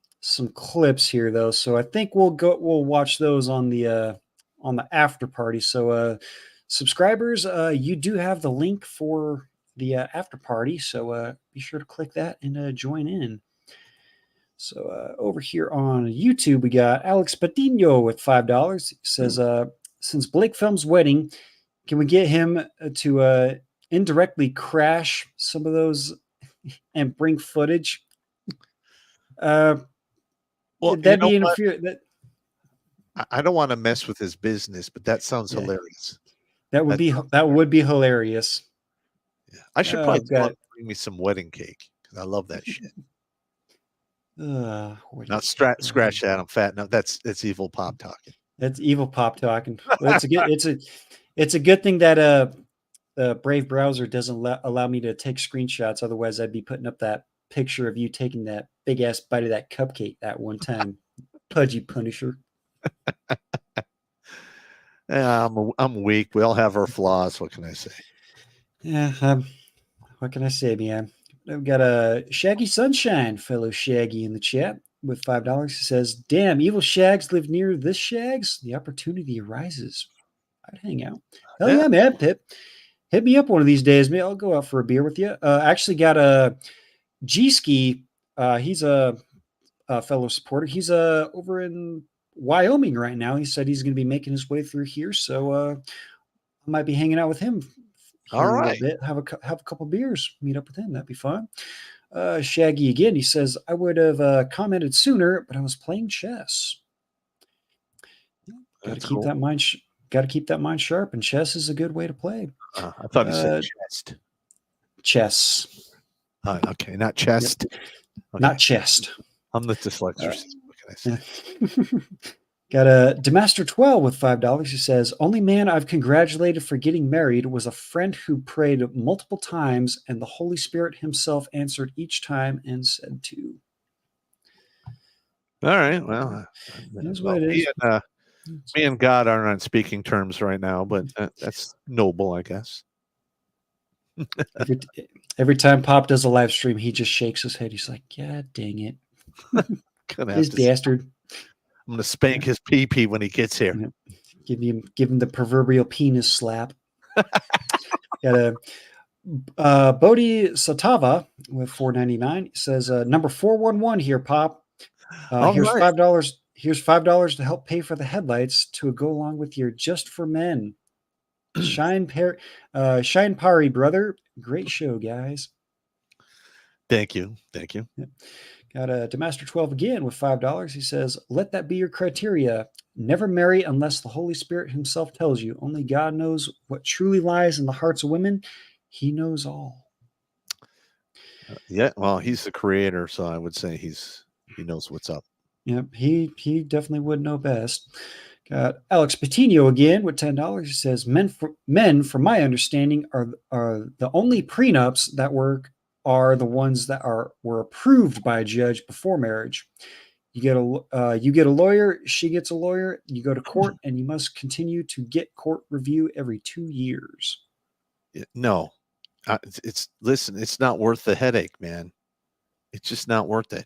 Speaker 2: clips here, though, so I think we'll watch those on the after party. So subscribers, you do have the link for the after party, so be sure to click that and join in. So over here on YouTube, we got Alex Patino with $5. He says, since Blake films wedding, can we get him to indirectly crash some of those and bring footage?
Speaker 1: Well,
Speaker 2: that'd be interfere.
Speaker 1: I don't want to mess with his business, but that sounds hilarious.
Speaker 2: That would be hilarious.
Speaker 1: Yeah. I should probably bring me some wedding cake, because I love that shit. Now scratch that. I'm fat. No, that's evil Popp talking.
Speaker 2: That's evil Popp talking. Well, it's a good thing that Brave browser doesn't allow me to take screenshots. Otherwise, I'd be putting up that picture of you taking that big ass bite of that cupcake that one time. Pudgy Punisher.
Speaker 1: Yeah, I'm weak. We all have our flaws. What can I say?
Speaker 2: Yeah. What can I say, man? We've got a Shaggy Sunshine, fellow Shaggy, in the chat with $5. He says, damn, evil shags live near this shags. The opportunity arises. I'd hang out. Hell yeah, man. Hit me up one of these days. Maybe I'll go out for a beer with you. Actually got a G-Ski. He's a fellow supporter. He's over in Wyoming right now. He said he's going to be making his way through here. So I might be hanging out with him
Speaker 1: All
Speaker 2: here in a little
Speaker 1: right.
Speaker 2: bit. Have a couple beers. Meet up with him. That'd be fun. Shaggy again. He says, I would have commented sooner, but I was playing chess. Got to
Speaker 1: That's
Speaker 2: keep
Speaker 1: cool.
Speaker 2: that mind. Got to keep that mind sharp, and chess is a good way to play.
Speaker 1: I thought you said chest.
Speaker 2: Chess,
Speaker 1: Okay, not chest.
Speaker 2: Yep.
Speaker 1: Okay.
Speaker 2: Not chest.
Speaker 1: I'm the dyslexic. What can I say?
Speaker 2: Yeah. Got a Demaster 12 with $5. He says, only man I've congratulated for getting married was a friend who prayed multiple times, and the Holy Spirit himself answered each time and said to.
Speaker 1: All right. Well,
Speaker 2: That's what it is.
Speaker 1: me and God aren't on speaking terms right now, but that's noble, I guess.
Speaker 2: Every time Popp does a live stream, he just shakes his head. He's like, "God dang it, this bastard!"
Speaker 1: I'm gonna spank his pee-pee when he gets here.
Speaker 2: Give him the proverbial penis slap. Got a Bodhi-Satava with $4.99. He says, number 411 here, Popp. Here's
Speaker 1: right.
Speaker 2: $5. Here's $5 to help pay for the headlights to go along with your Just for Men. Shine Pari, brother. Great show, guys.
Speaker 1: Thank you.
Speaker 2: Yep. Got a Demaster 12 again with $5. He says, let that be your criteria. Never marry unless the Holy Spirit himself tells you. Only God knows what truly lies in the hearts of women. He knows all.
Speaker 1: Yeah, well, he's the creator, so I would say he knows what's up.
Speaker 2: Yep, he definitely would know best. Got Alex Patino again with $10. He says, men, from my understanding, are the only prenups that are the ones that were approved by a judge before marriage. You get a lawyer, she gets a lawyer, you go to court, and you must continue to get court review every 2 years.
Speaker 1: No, it's not worth the headache, man. It's just not worth it.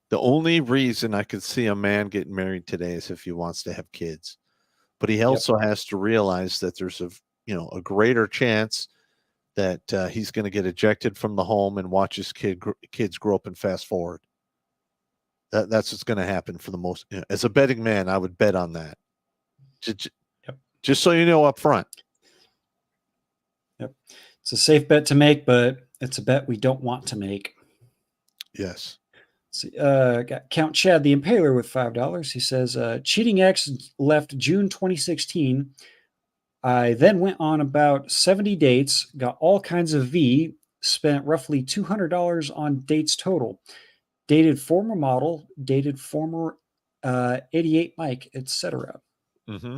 Speaker 1: The only reason I could see a man getting married today is if he wants to have kids, but he also has to realize that there's a greater chance that he's going to get ejected from the home and watch his kids grow up and fast forward. That's what's going to happen for the most. As a betting man, I would bet on that. Just so you know up front.
Speaker 2: Yep, it's a safe bet to make, but it's a bet we don't want to make.
Speaker 1: Yes.
Speaker 2: See, got Count Chad the Impaler with $5. He says, cheating ex left June 2016. I then went on about 70 dates, got all kinds of V, spent roughly $200 on dates total. Dated former model, dated former 88 Mike, etc.
Speaker 1: Mm-hmm.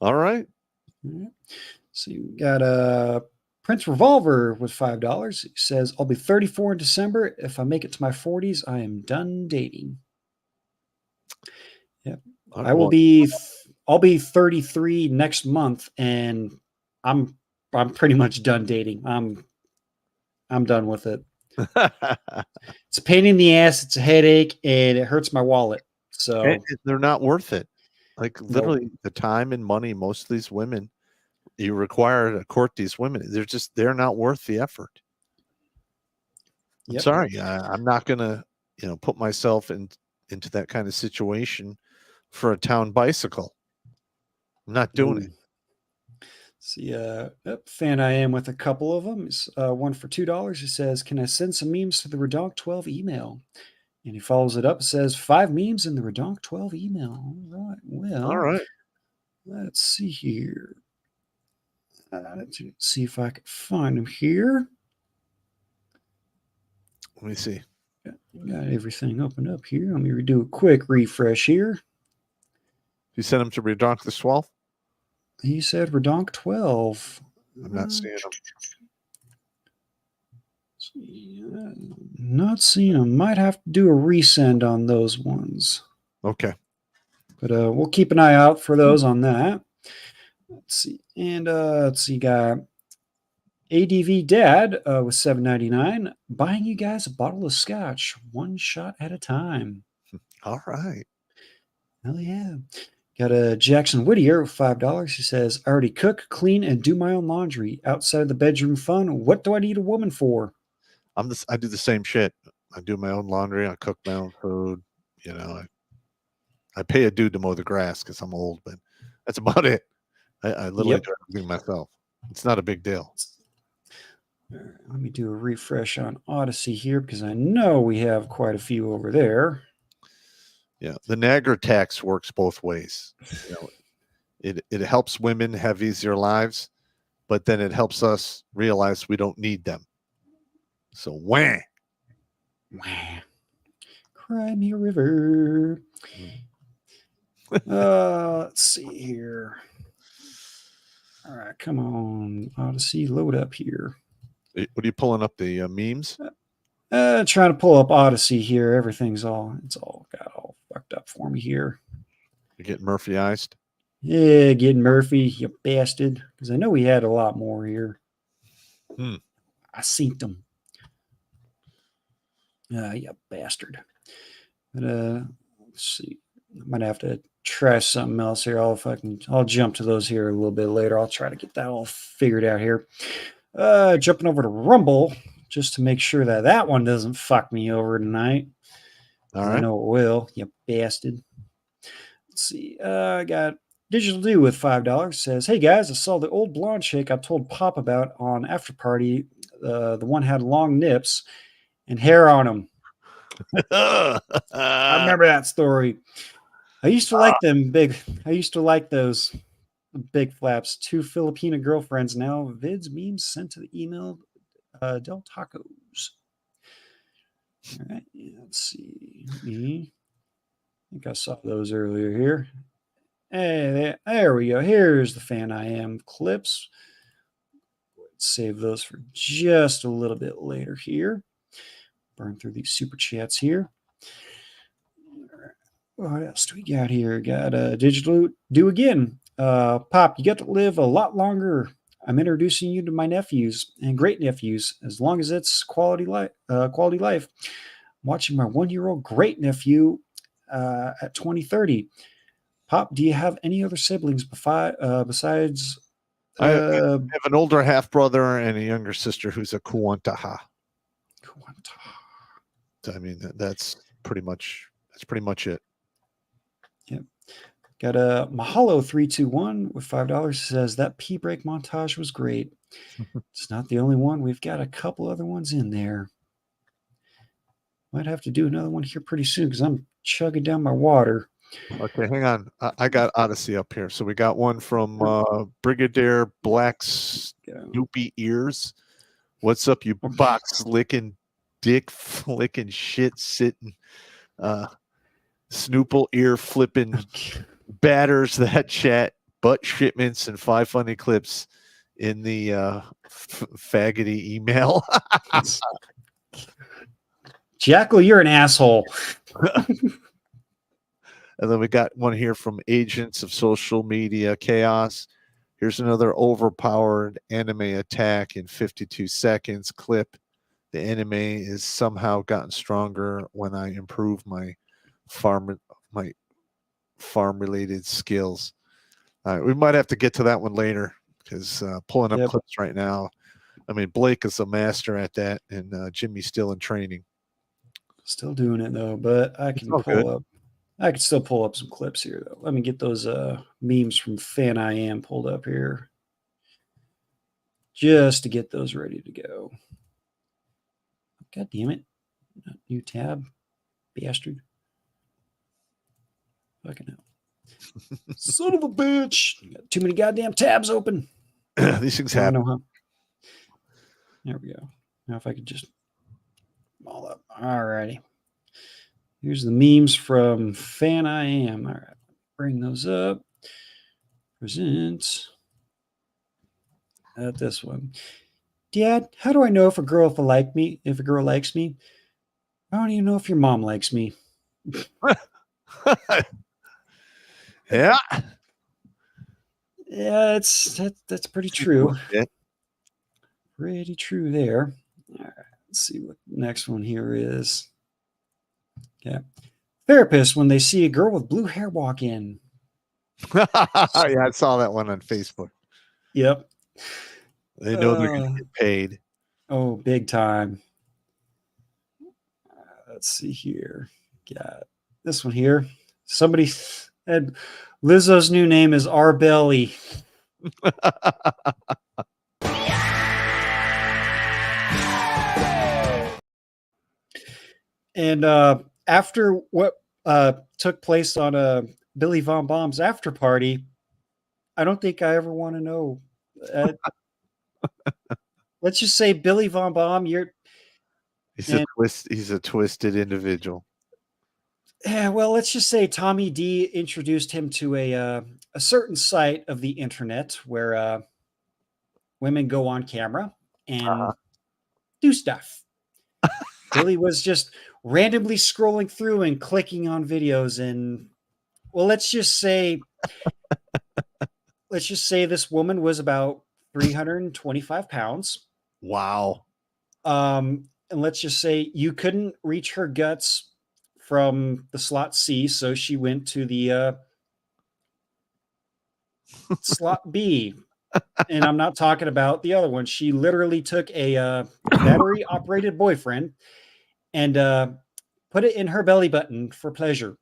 Speaker 1: All right.
Speaker 2: So you got Prince Revolver with $5. He says, I'll be 34 in December. If I make it to my 40s, I am done dating. Yep. I'll be 33 next month, and I'm pretty much done dating. I'm done with it. It's a pain in the ass, it's a headache, and it hurts my wallet. So
Speaker 1: they're not worth it. Like literally the time and money most of these women you require to court these women, they're not worth the effort. I'm sorry. I'm not gonna, put myself into that kind of situation for a town bicycle. I'm not doing it.
Speaker 2: See, fan I am with a couple of them. One for $2. He says, can I send some memes to the Redonk 12 email? And he follows it up, says 5 memes in the Redonk 12 email. All right. Let's see here. Let's see if I can find them here.
Speaker 1: Let me see.
Speaker 2: Got everything opened up here. Let me do a quick refresh here.
Speaker 1: You sent them to Redonk the 12th?
Speaker 2: He said Redonk 12.
Speaker 1: I'm not seeing them.
Speaker 2: Not seeing them. Might have to do a resend on those ones.
Speaker 1: Okay.
Speaker 2: But we'll keep an eye out for those on that. Let's see. And let's see, got ADV Dad with $7.99, buying you guys a bottle of scotch, one shot at a time.
Speaker 1: All right.
Speaker 2: Hell yeah. Got a Jackson Whittier with $5. He says, I already cook, clean, and do my own laundry. Outside of the bedroom fun, what do I need a woman for?
Speaker 1: I do the same shit. I do my own laundry. I cook my own food. I pay a dude to mow the grass because I'm old, but that's about it. I literally do everything myself. It's not a big deal.
Speaker 2: All right, let me do a refresh on Odyssey here because I know we have quite a few over there.
Speaker 1: Yeah, the Niagara tax works both ways. You know, it helps women have easier lives, but then it helps us realize we don't need them. So wham.
Speaker 2: Wah. Cry me a river. Let's see here. All right, come on, Odyssey, load up here.
Speaker 1: What are you pulling up, the memes?
Speaker 2: Trying to pull up Odyssey here. It's all got all fucked up for me here.
Speaker 1: You're getting Murphy-ized?
Speaker 2: Yeah, getting Murphy, you bastard. Because I know we had a lot more here. I seen them. You bastard. But let's see. I might have to try something else here. I'll jump to those here a little bit later. I'll try to get that all figured out here. Jumping over to Rumble just to make sure that one doesn't fuck me over tonight.
Speaker 1: All right.
Speaker 2: I know it will, you bastard. Let's see. I got Digital Do with $5. Says, hey guys, I saw the old blonde chick I told Popp about on After Party. The one had long nips and hair on them. I remember that story. I used to like them big. I used to like those big flaps. 2 Filipina girlfriends now. Vids, memes sent to the email Del Tacos. All right, let's see. I think I saw those earlier here. Hey, there we go. Here's the Fan I Am clips. Let's save those for just a little bit later here. Burn through these super chats here. What else do we got here? Got Digital Do again. Popp, you got to live a lot longer. I'm introducing you to my nephews and great nephews, as long as it's quality life. I'm watching my 1-year-old great nephew at 2030. Popp, do you have any other siblings besides?
Speaker 1: I have an older half brother and a younger sister who's a Kuantaha. I mean, that's pretty much it.
Speaker 2: Yep. Got a Mahalo 321 with $5. Says that pee break montage was great. It's not the only one. We've got a couple other ones in there. Might have to do another one here pretty soon because I'm chugging down my water.
Speaker 1: Okay, hang on. I got Odyssey up here. So we got one from Brigadier Black Snoopy Ears. What's up, you box licking, dick flicking, shit sitting, snoople ear flipping batters that chat, butt shipments, and 5 funny clips in the faggoty email.
Speaker 2: Jackal, you're an asshole.
Speaker 1: And then we got one here from Agents of Social Media Chaos. Here's another overpowered anime attack in 52 seconds clip. The anime is somehow gotten stronger when I improve my farm related skills. We might have to get to that one later because pulling up clips right now. I mean, Blake is a master at that, and Jimmy's still in training.
Speaker 2: Still doing it though, but I can pull up. I can still pull up some clips here though. Let me get those memes from Fan I Am pulled up here, just to get those ready to go. God damn it! New tab, bastard. Fucking hell. Son of a bitch. Got too many goddamn tabs open.
Speaker 1: These things happen.
Speaker 2: There we go. Now if I could just all up. All righty. Here's the memes from Fan I Am. All right. Bring those up. Present. This one. Dad, how do I know if a girl likes me? I don't even know if your mom likes me.
Speaker 1: Yeah.
Speaker 2: Yeah, that's pretty true. Pretty true there. All right, let's see what the next one here is. Yeah. Therapists when they see a girl with blue hair walk in.
Speaker 1: Yeah, I saw that one on Facebook.
Speaker 2: Yep.
Speaker 1: They know they're going to get paid.
Speaker 2: Oh, big time. Let's see here. Got this one here. Somebody said Lizzo's new name is R Belly. And after what took place on Billy Von Bomb's after party, I don't think I ever want to know. Let's just say Billy Von Bomb,
Speaker 1: He's a twisted individual.
Speaker 2: well, let's just say Tommy D introduced him to a certain site of the internet where women go on camera and do stuff. Billy was just randomly scrolling through and clicking on videos, and well, let's just say this woman was about 325 pounds.
Speaker 1: Wow.
Speaker 2: And let's just say you couldn't reach her guts from the slot C, so she went to the slot B. And I'm not talking about the other one. She literally took a battery operated boyfriend and put it in her belly button for pleasure.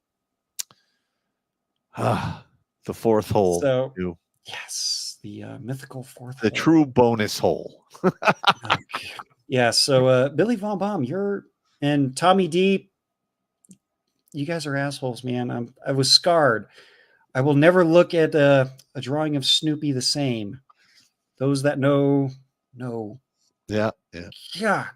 Speaker 1: The fourth hole.
Speaker 2: So, yes, the mythical fourth
Speaker 1: the
Speaker 2: hole.
Speaker 1: true bonus hole.
Speaker 2: Yeah, so Billy Von Bomb, and Tommy D, you guys are assholes, man. I was scarred. I will never look at a drawing of Snoopy the same. Those that know.
Speaker 1: Yeah.
Speaker 2: Yeah.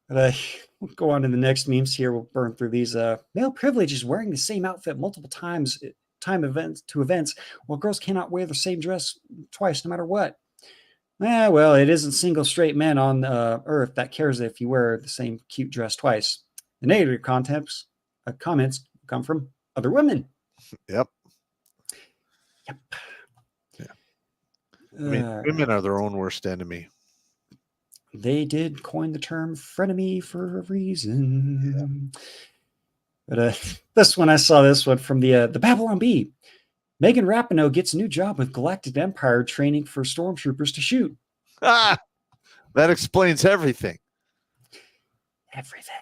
Speaker 2: But we'll go on to the next memes here. We'll burn through these. Male privilege is wearing the same outfit multiple times, events, while girls cannot wear the same dress twice, no matter what. Well, it isn't single straight men on Earth that cares if you wear the same cute dress twice. The negative comments come from other women.
Speaker 1: Yep. Yeah. I mean, women are their own worst enemy.
Speaker 2: They did coin the term frenemy for a reason. Yeah. But I saw this one from the Babylon Bee. Megan Rapinoe gets a new job with Galactic Empire training for stormtroopers to shoot.
Speaker 1: That explains everything.
Speaker 2: Everything.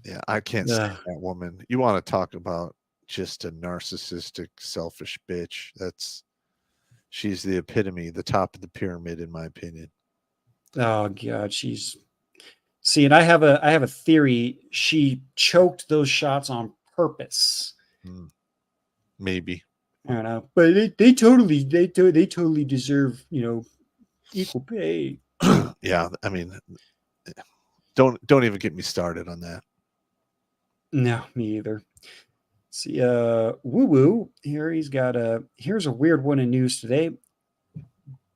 Speaker 1: Yeah, I can't stand that woman. You want to talk about just a narcissistic, selfish bitch. She's the epitome, the top of the pyramid, in my opinion.
Speaker 2: Oh God, and I have a theory. She choked those shots on purpose.
Speaker 1: Maybe.
Speaker 2: I don't know, but they totally deserve, equal pay.
Speaker 1: Yeah, I mean, don't even get me started on that.
Speaker 2: No, me either. See, Woo Woo here. He's got here's a weird one in news today.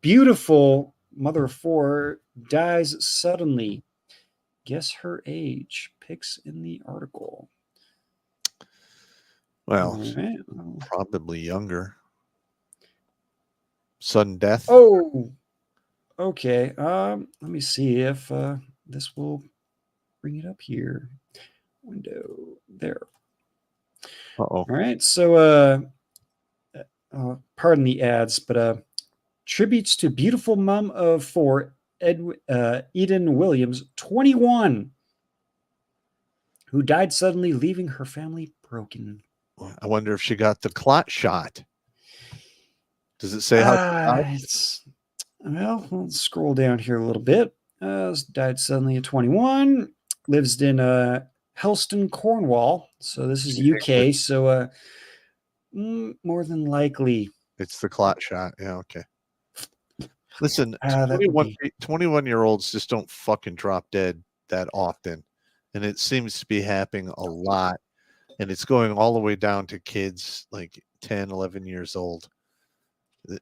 Speaker 2: Beautiful mother of four dies suddenly. Guess her age. Pics in the article.
Speaker 1: Well, probably younger. Sudden death.
Speaker 2: Oh, okay. Let me see if this will bring it up here. Window there.
Speaker 1: Uh-oh.
Speaker 2: All right. So, pardon the ads, but tributes to beautiful mom of four, Eden Williams, 21, who died suddenly, leaving her family broken.
Speaker 1: I wonder if she got the clot shot. Does it say how she died?
Speaker 2: Well, let's scroll down here a little bit. Died suddenly at 21. Lives in Helston, Cornwall. So this is UK. So more than likely.
Speaker 1: It's the clot shot. Yeah, okay. Listen, 21-year-olds just don't fucking drop dead that often. And it seems to be happening a lot. And it's going all the way down to kids like 10, 11 years old.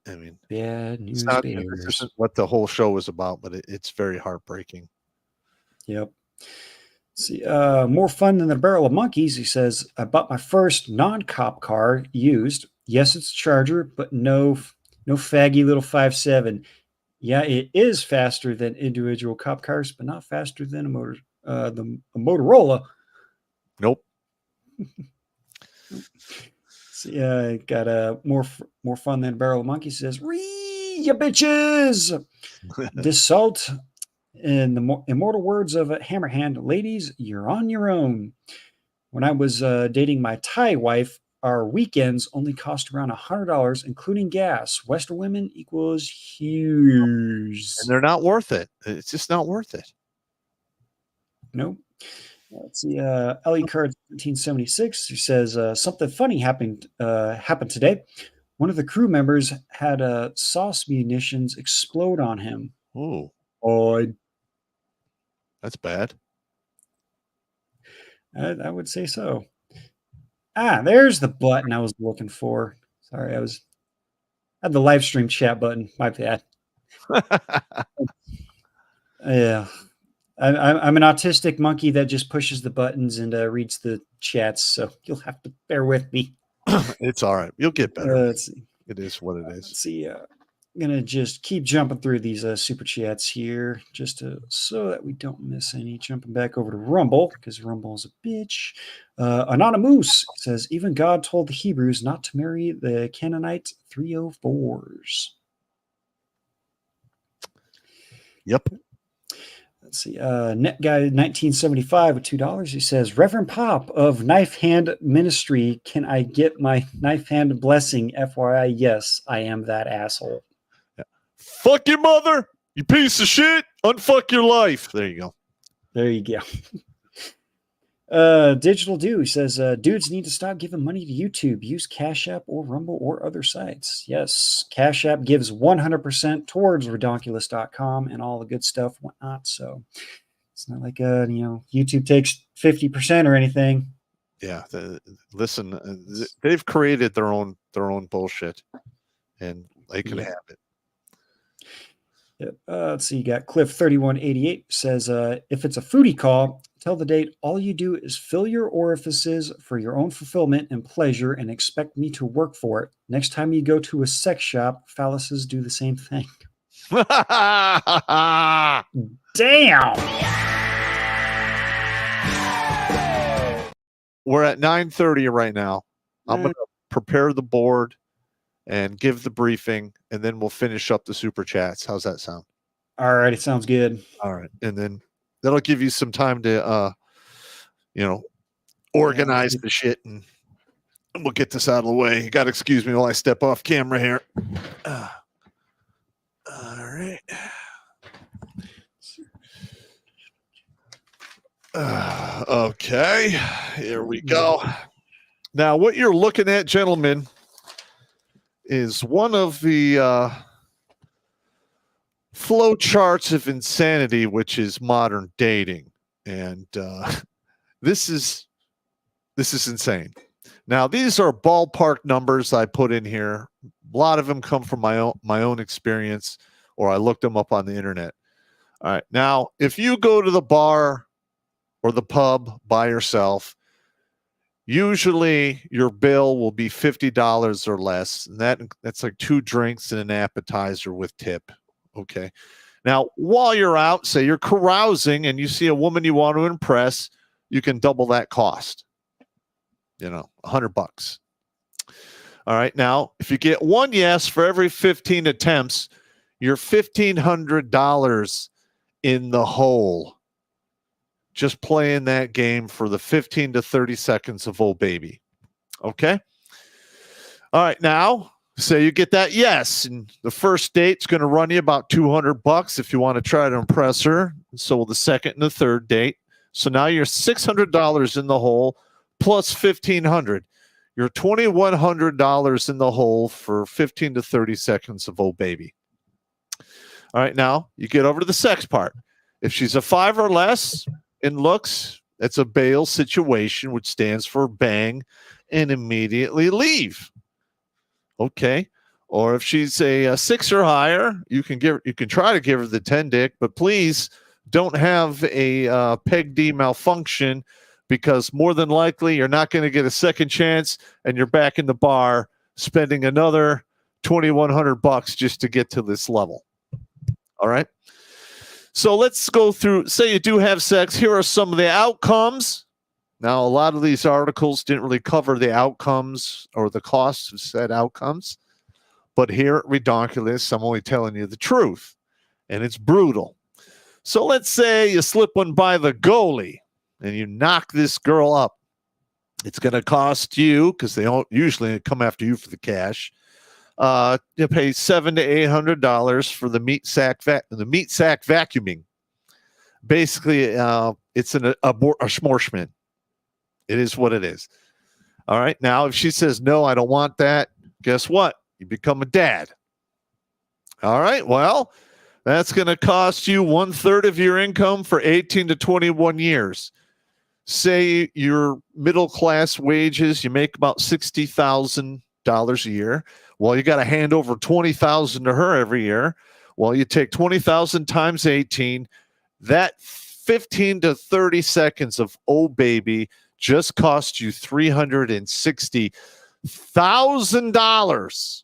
Speaker 1: I mean,
Speaker 2: bad news
Speaker 1: this isn't what the whole show was about, but it's very heartbreaking.
Speaker 2: Yep. See, more fun than the barrel of monkeys. He says, I bought my first non-cop car used. Yes, it's a Charger, but no faggy little 5.7. Yeah, it is faster than individual cop cars, but not faster than a Motorola.
Speaker 1: Nope.
Speaker 2: See, got more fun than a barrel of monkeys. Says, "Ree, ya bitches!" Dassault. In the immortal words of Hammerhand, ladies, you're on your own. When I was dating my Thai wife, our weekends only cost around $100, including gas. Western women equals huge.
Speaker 1: And they're not worth it. It's just not worth it.
Speaker 2: Nope. Let's see. Ellie Card 1376, who says something funny happened today. One of the crew members had sauce munitions explode on him.
Speaker 1: Oh,
Speaker 2: Oh,
Speaker 1: that's bad.
Speaker 2: I would say so. There's the button I was looking for. Sorry, I had the live stream chat button. My bad. Yeah. I'm an autistic monkey that just pushes the buttons and reads the chats, so you'll have to bear with me.
Speaker 1: It's all right. You'll get better.
Speaker 2: Let's see.
Speaker 1: It is what it
Speaker 2: Let's
Speaker 1: is.
Speaker 2: see. I'm gonna just keep jumping through these super chats here, just so that we don't miss any. Jumping back over to Rumble because Rumble is a bitch. Anonymous says even God told the Hebrews not to marry the Canaanite 304s.
Speaker 1: Yep.
Speaker 2: Let's see. Net guy 1975 with $2. He says, Reverend Popp of Knife Hand Ministry, can I get my knife hand blessing? FYI, yes, I am that asshole.
Speaker 1: Yeah. Fuck your mother, you piece of shit. Unfuck your life. There you go.
Speaker 2: There you go. Digital Do says, dudes need to stop giving money to YouTube. Use Cash App or Rumble or other sites. Yes, Cash App gives 100% towards Redonkulas.com and all the good stuff, whatnot. So it's not like YouTube takes 50% or anything.
Speaker 1: Yeah, listen, they've created their own bullshit, and they can have it.
Speaker 2: Yep. Let's see. You got Cliff 3188 says, if it's a foodie call, tell the date. All you do is fill your orifices for your own fulfillment and pleasure and expect me to work for it. Next time you go to a sex shop, phalluses do the same thing. Damn.
Speaker 1: We're at 9:30 right now. I'm going to prepare the board and give the briefing, and then we'll finish up the super chats. How's that sound?
Speaker 2: All right, it sounds good.
Speaker 1: All right, and then that'll give you some time to, organize the shit, and we'll get this out of the way. You got to excuse me while I step off camera here. All right. Okay, here we go. Now, what you're looking at, gentlemen, is one of the flow charts of insanity, which is modern dating, and this is insane. Now, these are ballpark numbers I put in here. A lot of them come from my own experience, or I looked them up on the internet. All right, now if you go to the bar or the pub by yourself, usually your bill will be $50 or less, and that's like 2 drinks and an appetizer with tip. Okay. Now, while you're out, say you're carousing and you see a woman you want to impress, you can double that cost. $100. All right. Now, if you get one yes for every 15 attempts, you're $1,500 in the hole. Just playing that game for the 15 to 30 seconds of old baby. Okay. All right. Now, say you get that yes, and the first date's going to run you about $200 if you want to try to impress her. So will the second and the third date. So now you're $600 in the hole plus $1,500. You're $2,100 in the hole for 15 to 30 seconds of old baby. All right. Now you get over to the sex part. If she's a 5 or less in looks, it's a bail situation, which stands for bang and immediately leave. Okay. Or if she's a 6 or higher, you can try to give her the 10 dick, but please don't have a peg D malfunction, because more than likely you're not going to get a second chance and you're back in the bar spending another $2,100 just to get to this level. All right. So let's go through, say you do have sex. Here are some of the outcomes. Now, a lot of these articles didn't really cover the outcomes or the costs of said outcomes. But here at Redonkulas, I'm only telling you the truth. And it's brutal. So let's say you slip one by the goalie and you knock this girl up. It's going to cost you, because they don't usually come after you for the cash, you pay $700 to $800 for the meat sack vacuuming. Basically, it's a smorshman. It is what it is. All right. Now, if she says, no, I don't want that, guess what? You become a dad. All right. Well, that's going to cost you 1/3 of your income for 18 to 21 years. Say your middle class wages, you make about $60,000 a year. Well, you got to hand over $20,000 to her every year. Well, you take 20,000 times 18. That 15 to 30 seconds of oh baby just cost you $360,000.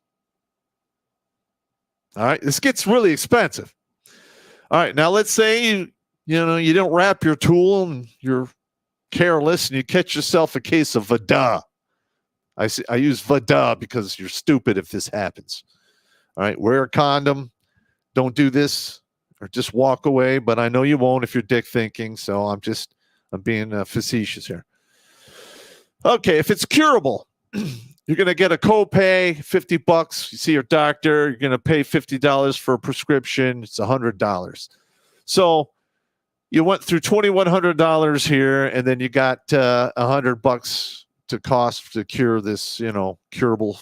Speaker 1: All right, this gets really expensive. All right, now let's say you don't wrap your tool and you're careless and you catch yourself a case of Vada. I use Vada because you're stupid if this happens. All right, wear a condom. Don't do this or just walk away, but I know you won't if you're dick thinking, so I'm being facetious here. Okay, if it's curable, you're going to get a copay, $50. You see your doctor, you're going to pay $50 for a prescription. It's $100. So you went through $2,100 here, and then you got $100 to cost to cure this, curable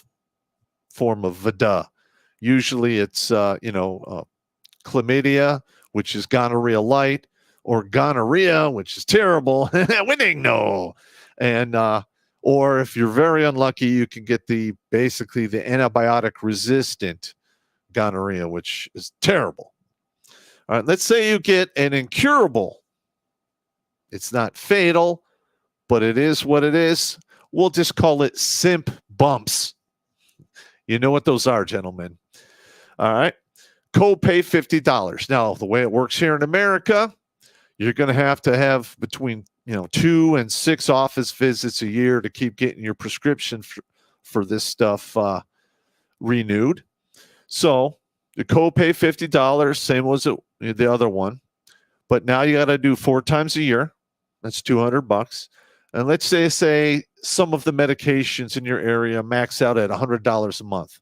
Speaker 1: form of Vada. Usually it's, chlamydia, which is gonorrhea light, or gonorrhea, which is terrible. Winning, no. And, or if you're very unlucky, you can get basically the antibiotic resistant gonorrhea, which is terrible. All right, let's say you get an incurable. It's not fatal, but it is what it is. We'll just call it simp bumps. You know what those are, gentlemen. All right. Copay $50. Now, the way it works here in America, you're going to have between 2 and 6 office visits a year to keep getting your prescription for this stuff renewed. So the copay $50, same as the other one, but now you got to do 4 times a year. That's $200. And let's say some of the medications in your area max out at $100 a month.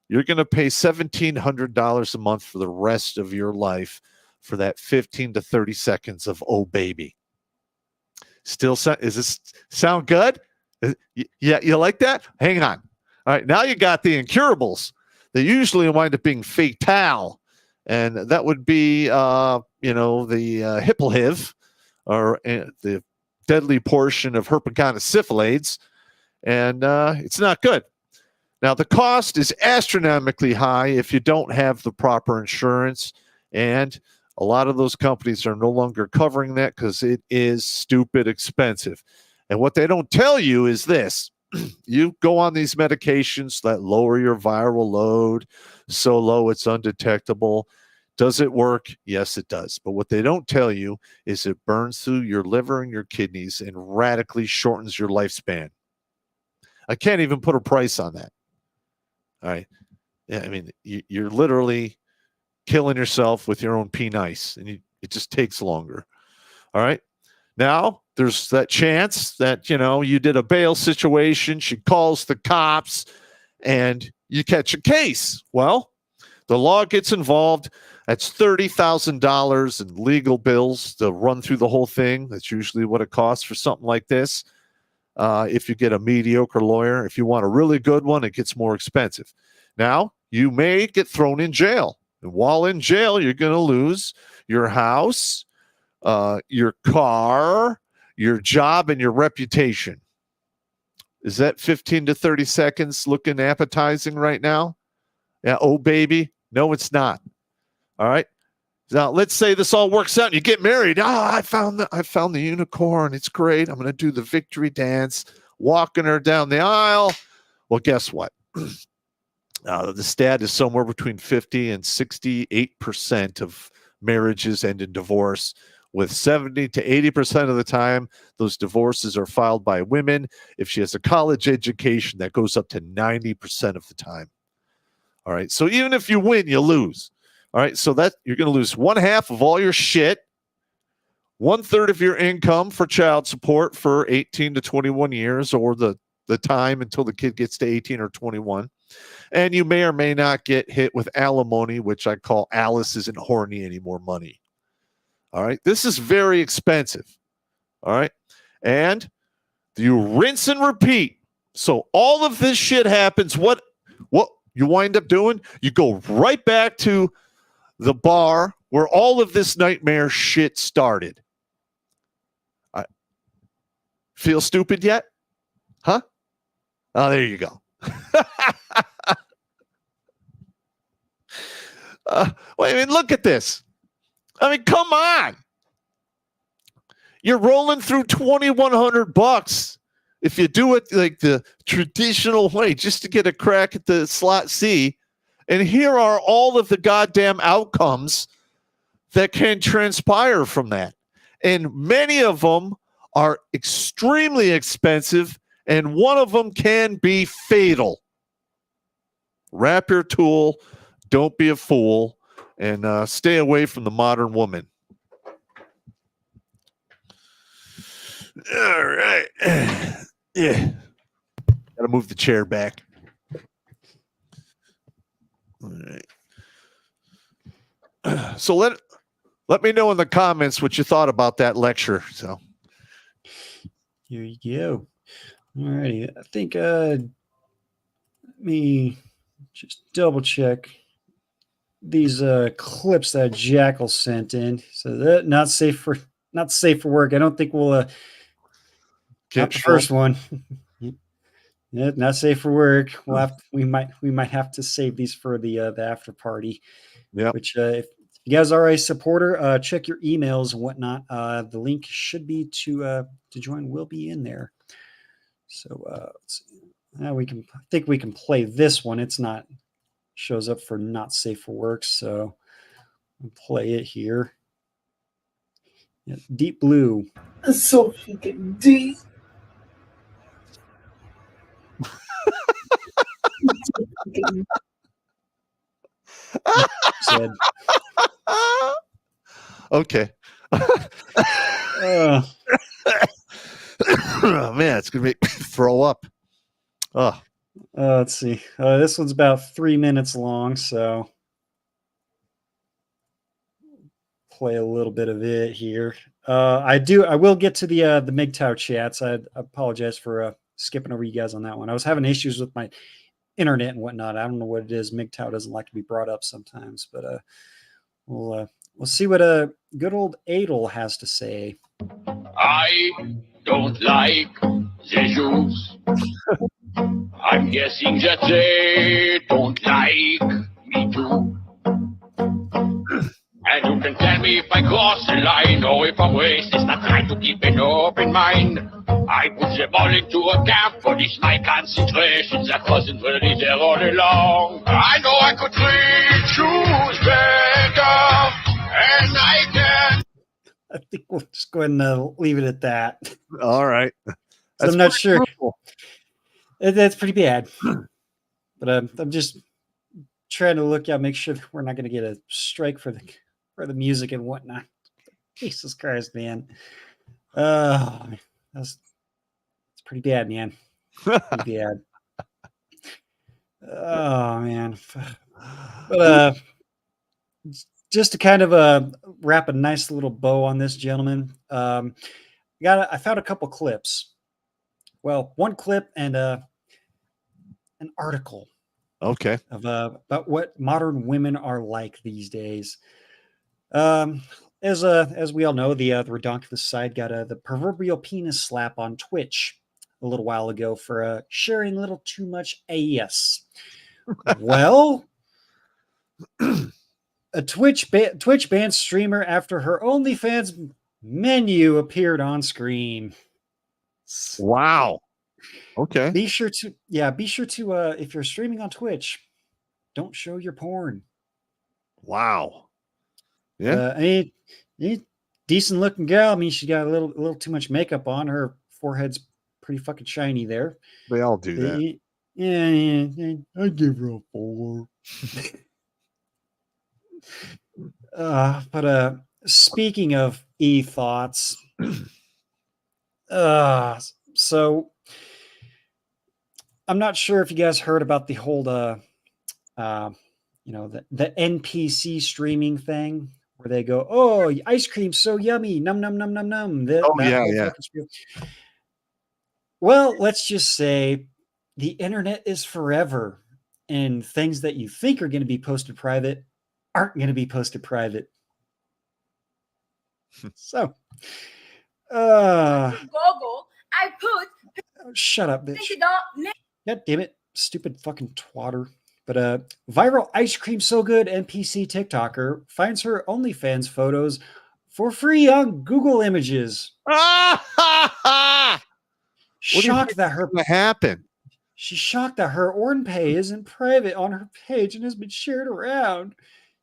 Speaker 1: You're going to pay $1,700 a month for the rest of your life for that 15 to 30 seconds of oh baby. Does this sound good? Yeah, you like that? Hang on. All right, now you got the incurables. They usually wind up being fatal, and that would be the Hippohiv, or the deadly portion of herpetogonosyphilis, and it's not good. Now, the cost is astronomically high if you don't have the proper insurance, and a lot of those companies are no longer covering that because it is stupid expensive. And what they don't tell you is this. You go on these medications that lower your viral load so low it's undetectable. Does it work? Yes, it does. But what they don't tell you is it burns through your liver and your kidneys and radically shortens your lifespan. I can't even put a price on that. All right. Yeah, I mean, you're literally killing yourself with your own pee nice, and it just takes longer. All right. Now, there's that chance that, you did a bail situation. She calls the cops and you catch a case. Well, the law gets involved. That's $30,000 in legal bills to run through the whole thing. That's usually what it costs for something like this. If you get a mediocre lawyer, if you want a really good one, it gets more expensive. Now, you may get thrown in jail. And while in jail, you're going to lose your house, your car, your job, and your reputation. Is that 15 to 30 seconds looking appetizing right now? Yeah, oh, baby. No, it's not. All right. Now, let's say this all works out and you get married. I found the unicorn. It's great. I'm going to do the victory dance, walking her down the aisle. Well, guess what? The stat is somewhere between 50 and 68% of marriages end in divorce, with 70 to 80% of the time, those divorces are filed by women. If she has a college education, that goes up to 90% of the time. All right. So even if you win, you lose. All right. So that you're going to lose 1/2 of all your shit, 1/3 of your income for child support for 18 to 21 years, or the time until the kid gets to 18 or 21. And you may or may not get hit with alimony, which I call Alice isn't horny anymore money. All right. This is very expensive. All right. And you rinse and repeat. So all of this shit happens. What you wind up doing? You go right back to the bar where all of this nightmare shit started. Feel stupid yet? Huh? Oh, there you go. Wait, I mean, look at this. I mean, come on. You're rolling through $2,100 if you do it like the traditional way, just to get a crack at the slot C. And here are all of the goddamn outcomes that can transpire from that. And many of them are extremely expensive, and one of them can be fatal. Wrap your tool, don't be a fool, and stay away from the modern woman. All right. Yeah. Gotta move the chair back. All right. So let me know in the comments what you thought about that lecture. So
Speaker 2: here you go. All righty. I think let me just double check these clips that Jackal sent in. So that not safe for work. I don't think we'll not the first one. Yeah, not safe for work. We might have to save these for the after party.
Speaker 1: Yeah. Which
Speaker 2: if you guys are a supporter, check your emails and whatnot. The link should be to join will be in there. So let's see. Now I think we can play this one. It's not shows up for not safe for work, so I'll play it here. Yeah, Deep Blue.
Speaker 3: So freaking deep.
Speaker 2: Said.
Speaker 1: Okay. Oh man, it's gonna make me throw up.
Speaker 2: Let's see. This one's about 3 minutes long, so play a little bit of it here. I will get to the MGTOW chats. I apologize for skipping over you guys on that one. I was having issues with my internet and whatnot. I don't know what it is. MGTOW doesn't like to be brought up sometimes, but we'll see what good old Adel has to say.
Speaker 4: I don't like the Jews. I'm guessing that they don't like me too. And you can tell me if I cross the line or if I'm racist. I try to keep an open mind. I put them all into a camp for this my concentration that wasn't really there all along. I know I could treat Jews better, and I can.
Speaker 2: I think we'll just go ahead and leave it at that.
Speaker 1: All right.
Speaker 2: So I'm not sure. That's pretty bad. But I'm just trying to look out, make sure we're not going to get a strike for the music and whatnot. Jesus Christ, man. It's pretty bad, man. Pretty bad. Oh, man. But just to kind of wrap a nice little bow on this, gentleman, I found a couple clips. Well, one clip and an article.
Speaker 1: Okay.
Speaker 2: Of about what modern women are like these days. As we all know, the Redonkulas side got the proverbial penis slap on Twitch a little while ago for sharing a little too much AS. Well, a Twitch banned streamer after her OnlyFans menu appeared on screen.
Speaker 1: Wow. Okay.
Speaker 2: Be sure to if you're streaming on Twitch, don't show your porn.
Speaker 1: Wow. Yeah.
Speaker 2: I mean, decent looking gal. I mean, she got a little too much makeup on. Her forehead's pretty fucking shiny there.
Speaker 1: They all do that.
Speaker 2: Yeah. I give her a 4. But speaking of thoughts, so I'm not sure if you guys heard about the whole the NPC streaming thing where they go, "Oh, ice cream so yummy, num num num num num." That
Speaker 1: yeah,
Speaker 2: whole
Speaker 1: yeah.
Speaker 2: fucking spiel. Well, let's just say the internet is forever, and things that you think are going to be posted private aren't going to be posted private. So,
Speaker 5: Google, I put
Speaker 2: shut up, bitch.
Speaker 5: Pinky Doll.
Speaker 2: God damn it, stupid fucking twatter. But viral ice cream so good NPC TikToker finds her OnlyFans photos for free on Google Images. Shocked that her
Speaker 1: What happened?
Speaker 2: She's shocked that her OrnPay isn't private on her page and has been shared around.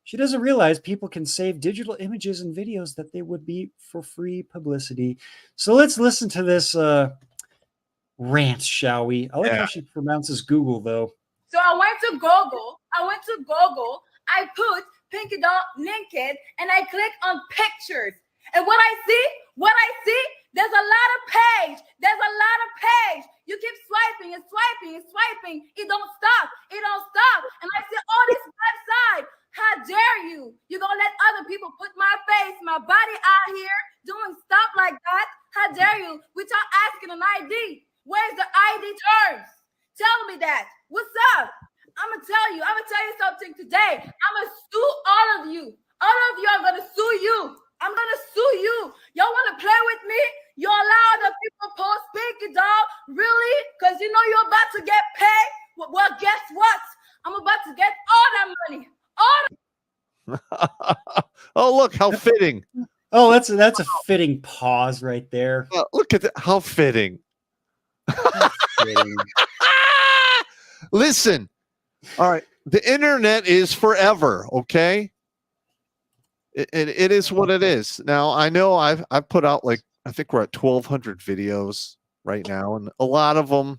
Speaker 2: She doesn't realize people can save digital images and videos that they would be for free publicity. So let's listen to this rant, shall we? I like how she pronounces Google, though.
Speaker 5: So I went to Google. I put Pinky Doll naked, and I click on pictures. And what I see, there's a lot of page. You keep swiping and swiping and swiping. It don't stop. And I see all this website. How dare you? You gonna let other people put my face, my body out here doing stuff like that? How dare you? Without asking an ID. Where's the ID terms? Tell me that. What's up? I'm gonna tell you something today. I'm gonna sue all of you. All of you are gonna sue you. I'm gonna sue you. Y'all wanna play with me? You allow the people post Pinky Doll? Really? Because you know you're about to get paid? Well, guess what? I'm about to get all that money.
Speaker 1: Oh, look how fitting.
Speaker 2: Oh, that's a fitting pause right there.
Speaker 1: Look at that. How fitting. Listen. All right. The internet is forever. Okay. It is what it is. Now I know I've put out I think we're at 1,200 videos right now, and a lot of them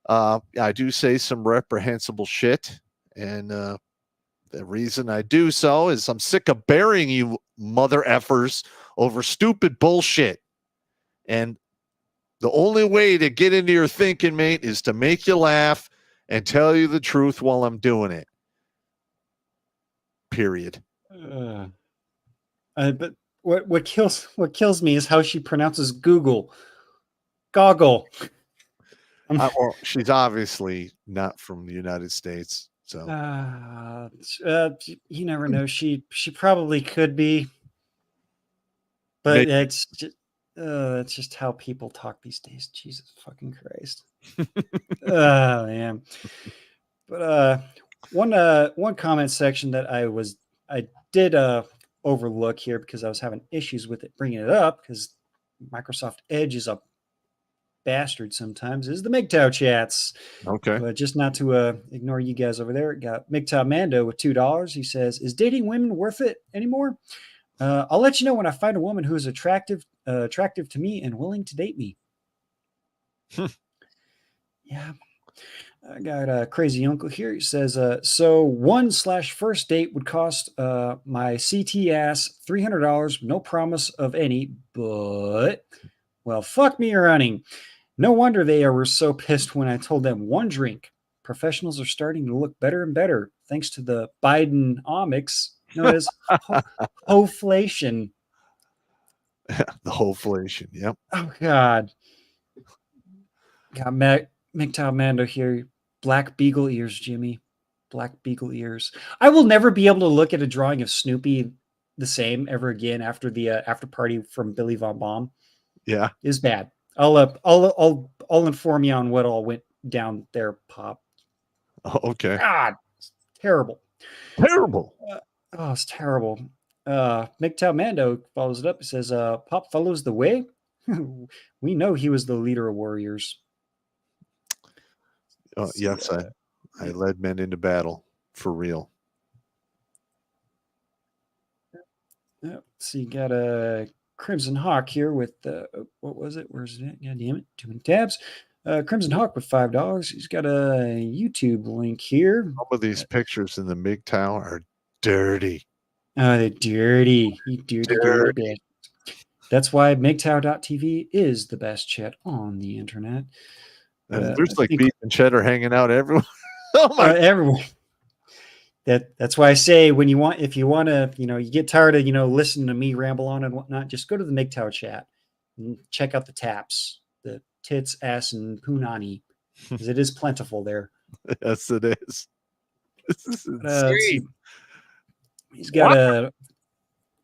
Speaker 1: I do say some reprehensible shit, and the reason I do so is I'm sick of burying you mother effers over stupid bullshit, and the only way to get into your thinking, mate, is to make you laugh and tell you the truth while I'm doing it. Period.
Speaker 2: But what kills me is how she pronounces Google. Goggle.
Speaker 1: Well, she's obviously not from the United States, so
Speaker 2: you never know. She probably could be, but it's just how people talk these days. Jesus fucking Christ. Oh man. But one comment section that I did overlook here because I was having issues with it bringing it up because Microsoft Edge is a bastard sometimes is the MGTOW chats.
Speaker 1: Okay.
Speaker 2: But just not to ignore you guys over there. Got MGTOW Mando with $2. He says, "Is dating women worth it anymore? I'll let you know when I find a woman who is attractive to me and willing to date me." Yeah. I got a crazy uncle here. He says, so 1/first date would cost my CT ass $300, no promise of any, but, well, fuck me running. No wonder they were so pissed when I told them one drink. Professionals are starting to look better and better thanks to the Bidenomics known as hoflation.
Speaker 1: The hoflation, yep.
Speaker 2: Oh, God. Got MGTOW Mando here. Black beagle ears, Jimmy. Black beagle ears. I will never be able to look at a drawing of Snoopy the same ever again after the after party from Billy Von Baum.
Speaker 1: Yeah,
Speaker 2: is bad. I'll inform you on what all went down there, Popp.
Speaker 1: Oh, okay.
Speaker 2: God, it's terrible.
Speaker 1: Terrible.
Speaker 2: It's terrible. MGTOW Mando follows it up. He says, "Popp follows the way." We know he was the leader of warriors.
Speaker 1: Yes, I led men into battle for real.
Speaker 2: So you got a Crimson Hawk here with what was it? Where's it at? God damn it! Too many tabs. Crimson Hawk with $5. He's got a YouTube link here.
Speaker 1: Some of these pictures in the MGTOW are dirty.
Speaker 2: Oh, they're dirty. You dirty. That's why MGTOW.tv is the best chat on the internet.
Speaker 1: There's beef and cheddar hanging out everywhere. Oh my!
Speaker 2: Everyone. That's why I say if you want to, you get tired of, listening to me ramble on and whatnot, just go to the MGTOW chat and check out the taps, the tits, ass, and punani, because it is plentiful there.
Speaker 1: Yes, it is. This is
Speaker 2: Let's see.
Speaker 1: insane.
Speaker 2: He's got a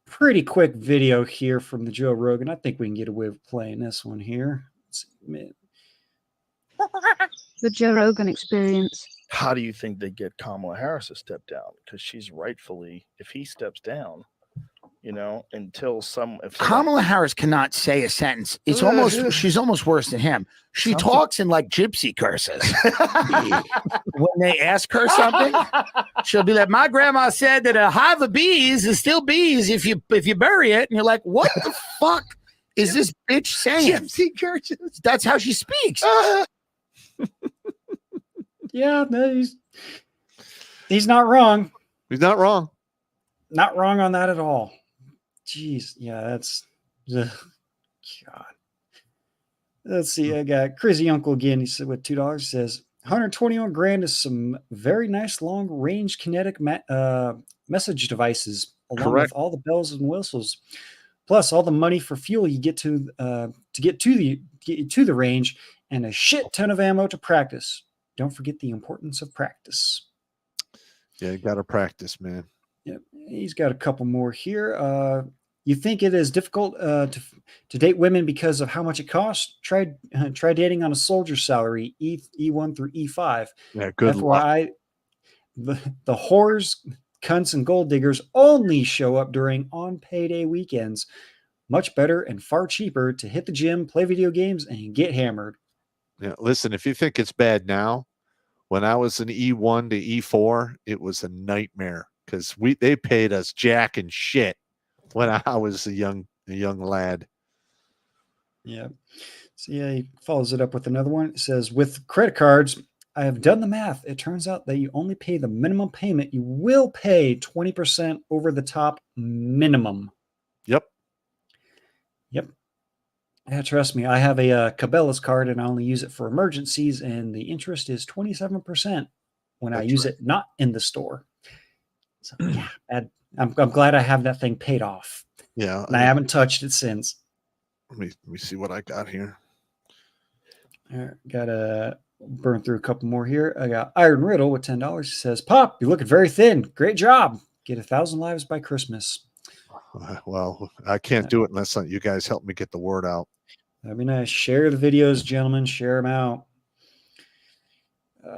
Speaker 2: pretty quick video here from the Joe Rogan. I think we can get away with playing this one here. Let's see.
Speaker 6: The Joe Rogan Experience.
Speaker 7: How do you think they get Kamala Harris to step down? Because she's rightfully, if he steps down, until if
Speaker 8: Kamala Harris cannot say a sentence. It's almost she's almost worse than him. She talks in like gypsy curses. When they ask her something, she'll be like, "My grandma said that a hive of bees is still bees if you bury it." And you're like, "What the fuck is this bitch saying?"
Speaker 7: gypsy curses.
Speaker 8: That's how she speaks.
Speaker 2: Yeah, no, he's not wrong.
Speaker 1: He's not wrong.
Speaker 2: Not wrong on that at all. Jeez, yeah, that's God. Let's see. I got Crazy Uncle again. He said with $2. He says 121 grand is some very nice long range kinetic message devices, along with all the bells and whistles, plus all the money for fuel you get to get to the range, and a shit ton of ammo to practice. Don't forget the importance of practice.
Speaker 1: Yeah, you got to practice, man.
Speaker 2: Yep. He's got a couple more here. You think it is difficult to date women because of how much it costs? Try dating on a soldier's salary, E1 through E5.
Speaker 1: Yeah, good
Speaker 2: FYI, the whores, cunts, and gold diggers only show up during on payday weekends. Much better and far cheaper to hit the gym, play video games, and get hammered.
Speaker 1: Yeah, listen, if you think it's bad now, when I was an E1 to E4, it was a nightmare because they paid us jack and shit when I was a young lad.
Speaker 2: Yeah. So yeah, he follows it up with another one. It says, with credit cards, I have done the math. It turns out that you only pay the minimum payment. You will pay 20% over the top minimum.
Speaker 1: Yep.
Speaker 2: Yeah, trust me. I have a Cabela's card and I only use it for emergencies, and the interest is 27% when I use it not in the store. So yeah, I'm glad I have that thing paid off.
Speaker 1: Yeah.
Speaker 2: And I haven't touched it since.
Speaker 1: Let me see what I got here.
Speaker 2: All right, got to burn through a couple more here. I got Iron Riddle with $10. He says, Popp, you're looking very thin. Great job. Get 1,000 lives by Christmas.
Speaker 1: Well, I can't do it unless you guys help me get the word out.
Speaker 2: I mean, share the videos, gentlemen. Share them out.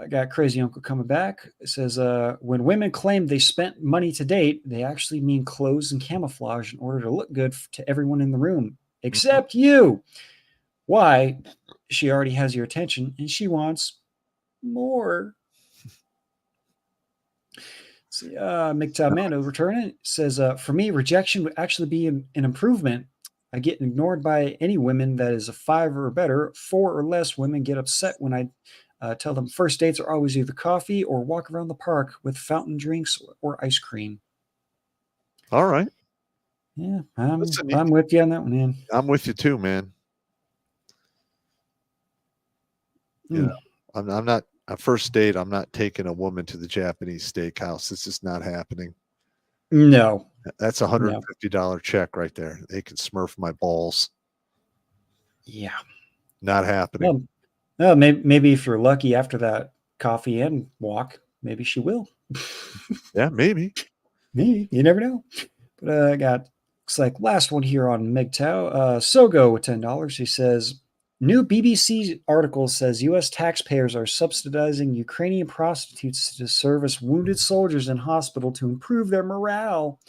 Speaker 2: I got Crazy Uncle coming back. It says, when women claim they spent money to date, they actually mean clothes and camouflage in order to look good to everyone in the room, except you. Why? She already has your attention and she wants more. See, MGTOW Mando returning says, for me, rejection would actually be an improvement. I get ignored by any women that is a 5 or better. 4 or less women get upset when I tell them first dates are always either coffee or walk around the park with fountain drinks or ice cream.
Speaker 1: All right.
Speaker 2: Yeah, I'm with you on that one, man.
Speaker 1: I'm with you too, man. Yeah, I'm not. A first date, I'm not taking a woman to the Japanese steakhouse. This is not happening.
Speaker 2: No.
Speaker 1: That's a $150 check right there. They can smurf my balls.
Speaker 2: Yeah.
Speaker 1: Not happening.
Speaker 2: Well, maybe if you're lucky after that coffee and walk, maybe she will.
Speaker 1: Yeah, maybe.
Speaker 2: Maybe. You never know. But I got, looks like last one here on MGTOW. Sogo with $10. He says, new BBC article says U.S. taxpayers are subsidizing Ukrainian prostitutes to service wounded soldiers in hospital to improve their morale.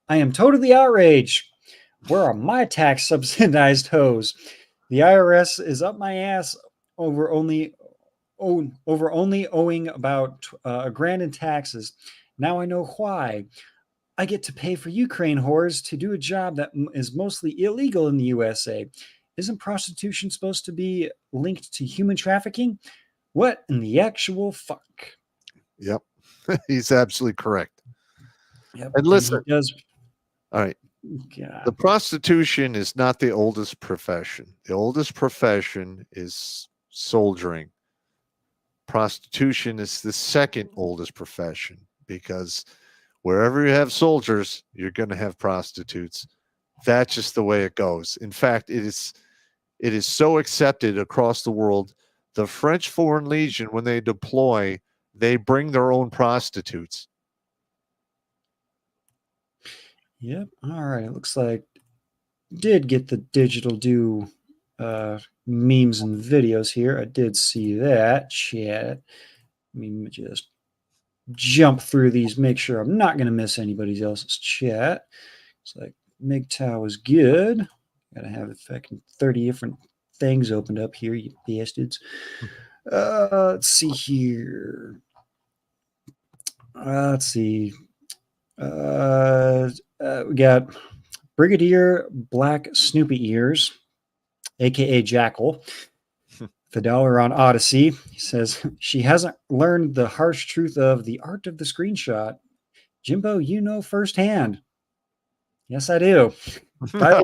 Speaker 2: I am totally outraged. Where are my tax subsidized hoes? The IRS is up my ass over only owing about $1,000 in taxes. Now I know why. I get to pay for Ukraine whores to do a job that is mostly illegal in the USA. Isn't prostitution supposed to be linked to human trafficking? What in the actual fuck?
Speaker 1: Yep. He's absolutely correct.
Speaker 2: Yep.
Speaker 1: And listen.
Speaker 2: All
Speaker 1: right.
Speaker 2: God.
Speaker 1: The prostitution is not the oldest profession. The oldest profession is soldiering. Prostitution is the second oldest profession. because wherever you have soldiers, you're going to have prostitutes. That's just the way it goes. In fact, it is so accepted across the world. The French Foreign Legion, when they deploy, they bring their own prostitutes.
Speaker 2: Yep. All right. It looks like did get the digital do memes and videos here. I did see that chat. Let me just jump through these, make sure I'm not going to miss anybody else's chat. It's like MGTOW is good. Gotta have the fucking 30 different things opened up here, you bastards. Let's see here. Let's see. We got Brigadier Black Snoopy Ears, aka Jackal. The dollar on Odyssey. He says she hasn't learned the harsh truth of the art of the screenshot. Jimbo, you know firsthand. Yes, I do. By the way,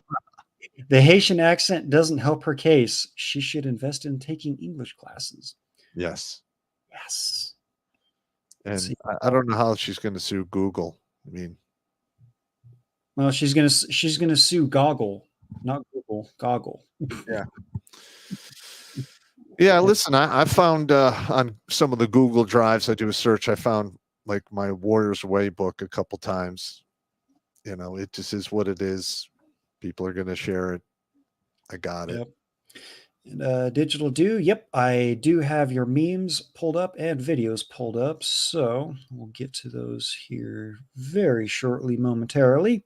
Speaker 2: the Haitian accent doesn't help her case. She should invest in taking English classes.
Speaker 1: Yes.
Speaker 2: Yes.
Speaker 1: And I don't know how she's going to sue Google. I mean,
Speaker 2: well, she's gonna sue Goggle, not Google. Goggle.
Speaker 1: Yeah. Yeah. Listen, I found on some of the Google Drives, I do a search. I found like my Warriors Way book a couple times. You know, it just is what it is. People are going to share it. I got it.
Speaker 2: Yep. And digital do. Yep, I do have your memes pulled up and videos pulled up. So we'll get to those here very shortly, momentarily.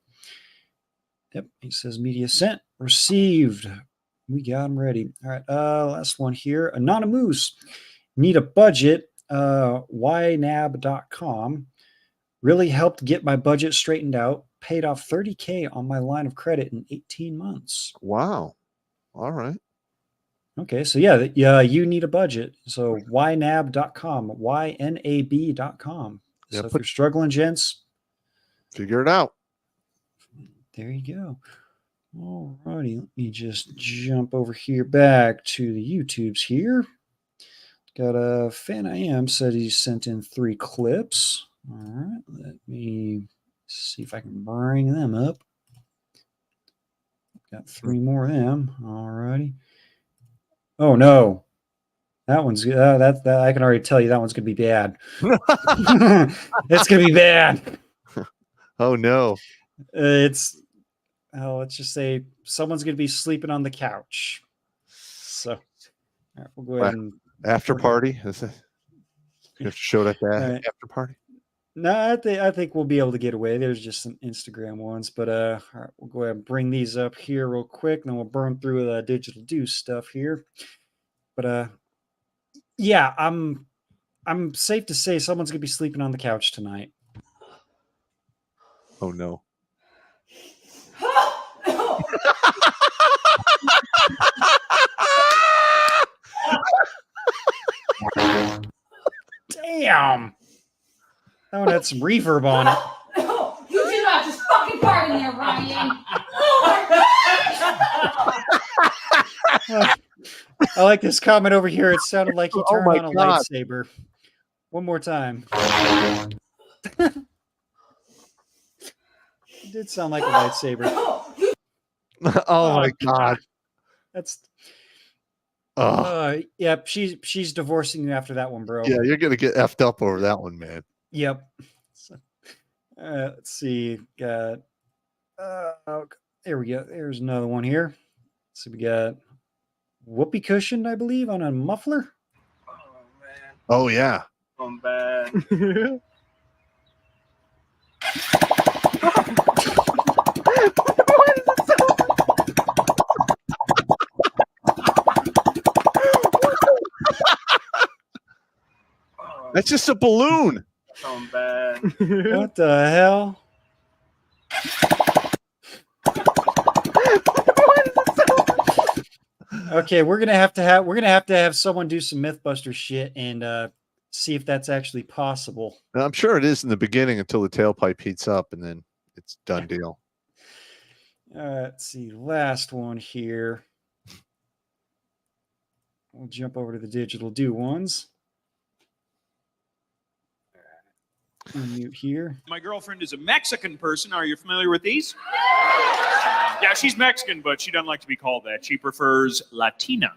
Speaker 2: Yep, he says media sent, received. We got them ready. All right, last one here. Anonymous. Need a budget. ynab.com. Really helped get my budget straightened out. Paid off $30K on my line of credit in 18 months.
Speaker 1: Wow. All right.
Speaker 2: Okay, so yeah, you need a budget. So ynab.com, ynab.com.
Speaker 1: Yeah,
Speaker 2: So if you're struggling, gents,
Speaker 1: figure it out.
Speaker 2: there you go. All righty, let me just jump over here back to the YouTubes here. Got a fan I am said he sent in 3 clips. All right, let me see if I can bring them up. Got 3 more of them. All righty. Oh no, that one's that I can already tell you that one's gonna be bad. It's gonna be bad.
Speaker 1: Oh no.
Speaker 2: Let's just say someone's gonna be sleeping on the couch. So all right, we'll go ahead and
Speaker 1: After party? Is it? You have to show that
Speaker 2: right.
Speaker 1: after party.
Speaker 2: No, I think we'll be able to get away. There's just some Instagram ones, but all right, we'll go ahead and bring these up here real quick, and then we'll burn through the digital do stuff here. But yeah, I'm safe to say someone's gonna be sleeping on the couch tonight.
Speaker 1: Oh no.
Speaker 2: Damn. That one had some reverb on it.
Speaker 5: You do not just fucking fart in there, Ryan.
Speaker 2: I like this comment over here. It sounded like he turned
Speaker 1: my
Speaker 2: on a
Speaker 1: God.
Speaker 2: lightsaber. One more time. It did sound like a lightsaber.
Speaker 1: Oh my God.
Speaker 2: That's
Speaker 1: Oh.
Speaker 2: yep, she's divorcing you after that one, bro.
Speaker 1: Yeah, you're gonna get effed up over that one, man.
Speaker 2: Yep. So, let's see. Got there we go. There's another one here. So we got whoopee cushion, I believe, on a muffler.
Speaker 3: Oh man,
Speaker 1: Oh yeah.
Speaker 3: I'm bad.
Speaker 1: That's just a balloon.
Speaker 3: I'm bad.
Speaker 2: What the hell? Okay, we're gonna have to have someone do some MythBuster shit and see if that's actually possible.
Speaker 1: I'm sure it is in the beginning until the tailpipe heats up, and then it's done deal.
Speaker 2: Let's see, last one here. We'll jump over to the digital do ones. Mute here.
Speaker 9: My girlfriend is a Mexican person. Are you familiar with these? Yeah, she's Mexican, but she doesn't like to be called that. She prefers Latina.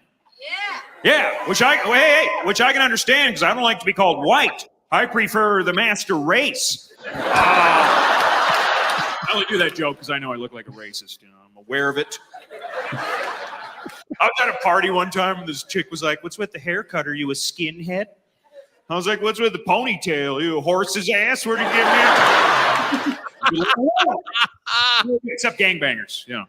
Speaker 9: Yeah, which I can understand because I don't like to be called white. I prefer the master race. I only do that joke because I know I look like a racist. You know, I'm aware of it. I was at a party one time and this chick was like, "What's with the haircut? Are you a skinhead?" I was like, "What's with the ponytail? Are you a horse's ass? Where'd you get me?" Except gangbangers, you know.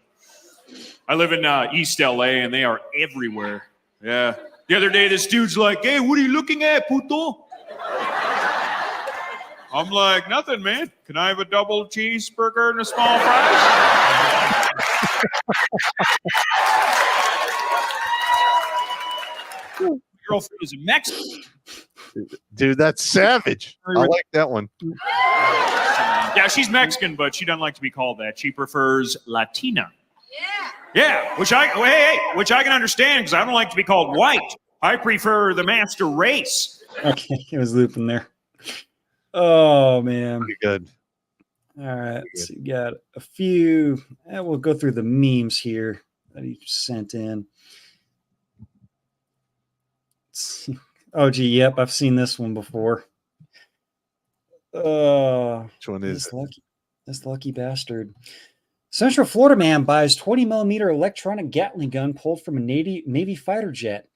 Speaker 9: I live in East LA and they are everywhere. Yeah. The other day, this dude's like, "Hey, what are you looking at, puto?" I'm like, "Nothing, man. Can I have a double cheeseburger and a small fries?" Girlfriend is a Mexican.
Speaker 1: Dude, that's savage. I like that one.
Speaker 9: Yeah, she's Mexican, but she doesn't like to be called that. She prefers Latina. Yeah, which I can understand because I don't like to be called white. I prefer the master race.
Speaker 2: Okay, it was looping there. Oh man,
Speaker 1: Pretty good.
Speaker 2: all right, so you got a few. We'll go through the memes here that he sent in. Let's see. Oh gee, yep, I've seen this one before.
Speaker 1: Which one is it?
Speaker 2: This lucky bastard. Central Florida man buys 20 millimeter electronic Gatling gun pulled from a Navy fighter jet.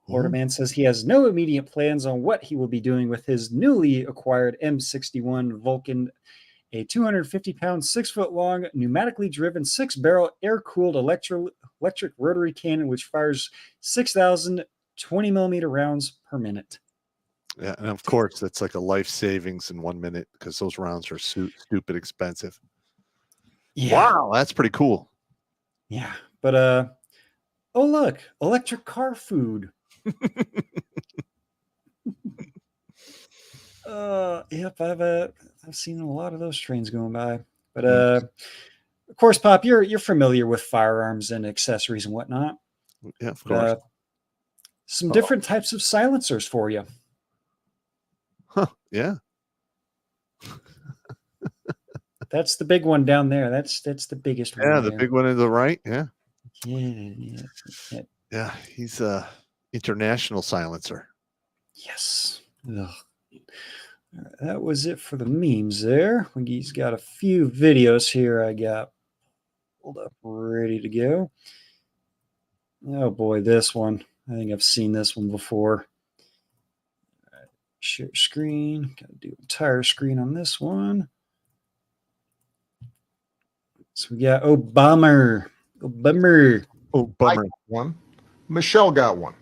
Speaker 2: Florida man says he has no immediate plans on what he will be doing with his newly acquired M61 Vulcan, a 250-pound, 6-foot-long, pneumatically driven, 6-barrel, air-cooled electric rotary cannon which fires 6,000 20 millimeter rounds per minute.
Speaker 1: Yeah, and of course, that's like a life savings in 1 minute because those rounds are stupid expensive.
Speaker 2: Yeah.
Speaker 1: Wow, that's pretty cool.
Speaker 2: Yeah, but oh look, electric car food. Yep, I've seen a lot of those trains going by. But of course, Pop, you're familiar with firearms and accessories and whatnot.
Speaker 1: Yeah, of course.
Speaker 2: Some different types of silencers for you.
Speaker 1: Huh, yeah.
Speaker 2: That's the big one down there. That's the biggest one.
Speaker 1: Yeah, the
Speaker 2: there.
Speaker 1: big one to the right. Yeah.
Speaker 2: Yeah.
Speaker 1: Yeah, he's a international silencer.
Speaker 2: Yes. Ugh. All right, that was it for the memes there. He's got a few videos here I got pulled up ready to go. Oh boy, this one. I think I've seen this one before. All right, share screen. Got to do entire screen on this one. So we got Obama.
Speaker 1: Oh, bummer.
Speaker 10: I got one. Michelle got one.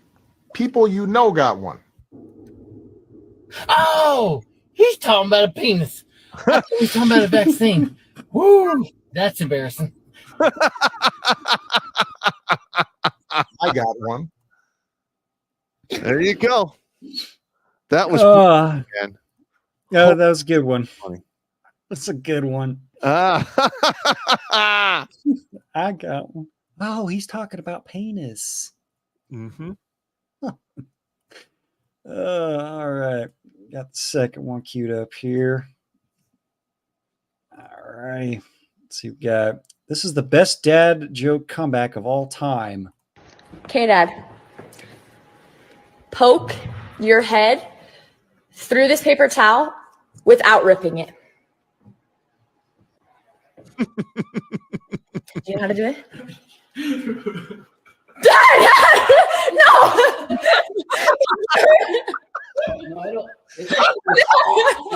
Speaker 10: People you know got one.
Speaker 11: Oh, he's talking about a penis. I thought he was talking about a vaccine. Woo, that's embarrassing.
Speaker 10: I got one.
Speaker 1: There you go. That was man.
Speaker 2: Yeah, that was a good one.
Speaker 1: Funny.
Speaker 2: That's a good one.
Speaker 1: I
Speaker 2: got one. Oh, he's talking about penis.
Speaker 1: Mm-hmm.
Speaker 2: All right. Got the second one queued up here. All right. Let's see. We got this is the best dad joke comeback of all time.
Speaker 5: Okay, Dad. Poke your head through this paper towel without ripping it. Do you know how to do it? Dad! No!
Speaker 11: No, I don't. It's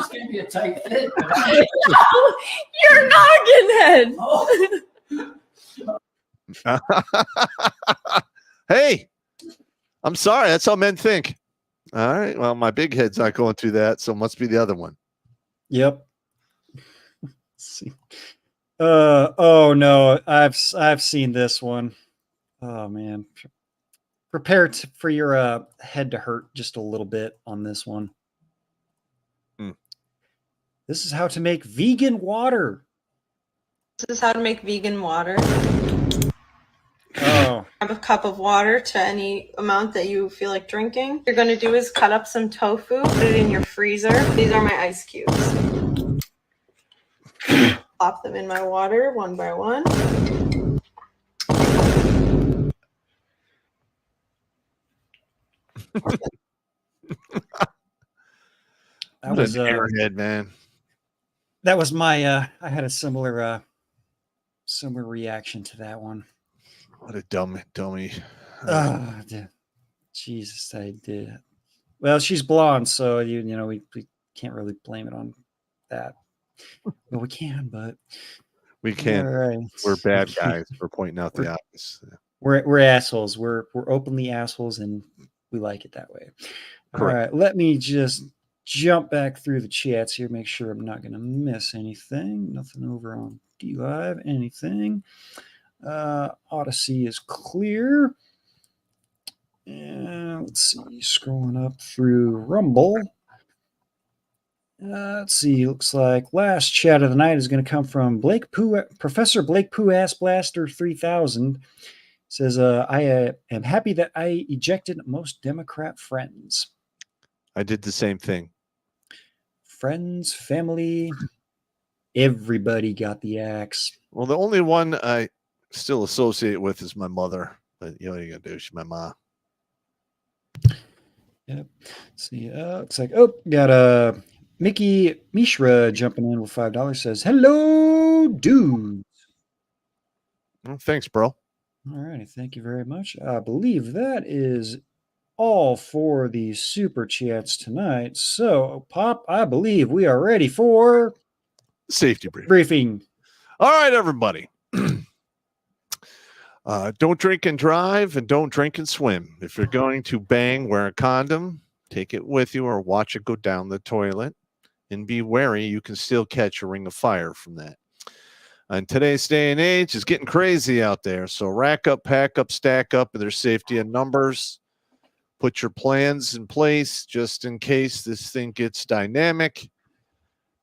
Speaker 11: going to be a tight fit.
Speaker 5: No! You're noggin head!
Speaker 1: Hey, I'm sorry. That's how men think. All right. Well, my big head's not going through that, so it must be the other one.
Speaker 2: Yep. Let's see. Oh no, I've seen this one. Oh man. Prepare for your head to hurt just a little bit on this one. This is how to make vegan water.
Speaker 12: This is how to make vegan water.
Speaker 2: Oh.
Speaker 12: Grab a cup of water to any amount that you feel like drinking. What you're going to do is cut up some tofu, put it in your freezer. These are my ice cubes. Plop them in my water one by one.
Speaker 2: That was
Speaker 1: an airhead, man.
Speaker 2: That was my I had a similar reaction to that one.
Speaker 1: What a dummy.
Speaker 2: Oh, Jesus, I did. Well, she's blonde, so you know we can't really blame it on that. Well, we can, but
Speaker 1: we can't.
Speaker 2: Right.
Speaker 1: We're bad guys for pointing out the obvious.
Speaker 2: We're assholes. We're openly assholes, and we like it that way.
Speaker 1: Correct.
Speaker 2: All right, let me just jump back through the chats here, make sure I'm not going to miss anything. Nothing over on DLive, anything. Odyssey is clear. And let's see, scrolling up through Rumble. Let's see, looks like last chat of the night is going to come from Professor Blake Pooh Ass Blaster 3000. Says, I am happy that I ejected most Democrat friends.
Speaker 1: I did the same thing.
Speaker 2: Friends, family, everybody got the axe.
Speaker 1: Well, the only one I still associate with is my mother. But you know what are you gonna do? She's my mom.
Speaker 2: Yep. Let's see. Looks like got Mickey Mishra jumping in with $5. Says, hello, dudes.
Speaker 1: Well, thanks, bro.
Speaker 2: All righty, thank you very much. I believe that is all for the super chats tonight. So, Popp, I believe we are ready for
Speaker 1: safety
Speaker 2: briefing.
Speaker 1: All right, everybody. Don't drink and drive, and don't drink and swim. If you're going to bang, wear a condom, take it with you, or watch it go down the toilet. And be wary, you can still catch a ring of fire from that. In today's day and age, it's getting crazy out there. So rack up, pack up, stack up, and there's safety in numbers. Put your plans in place just in case this thing gets dynamic.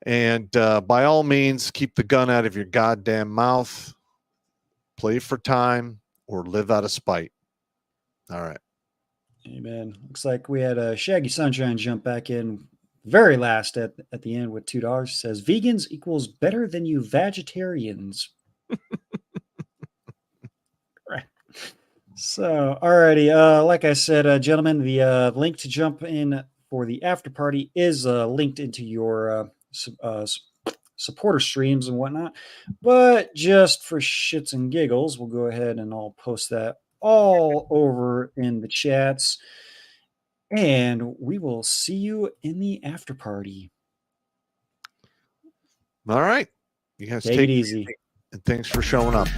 Speaker 1: And by all means, keep the gun out of your goddamn mouth. Play for time or live out of spite. All right.
Speaker 2: Amen. Looks like we had Shaggy Sunshine jump back in very last at the end with $2. Says vegans equals better than you vegetarians. Right. So, alrighty. Like I said, gentlemen, the link to jump in for the after party is linked into your supporter streams and whatnot. But just for shits and giggles, we'll go ahead and I'll post that all over in the chats. And we will see you in the after party.
Speaker 1: All right. You guys
Speaker 2: take it easy.
Speaker 1: And thanks for showing up.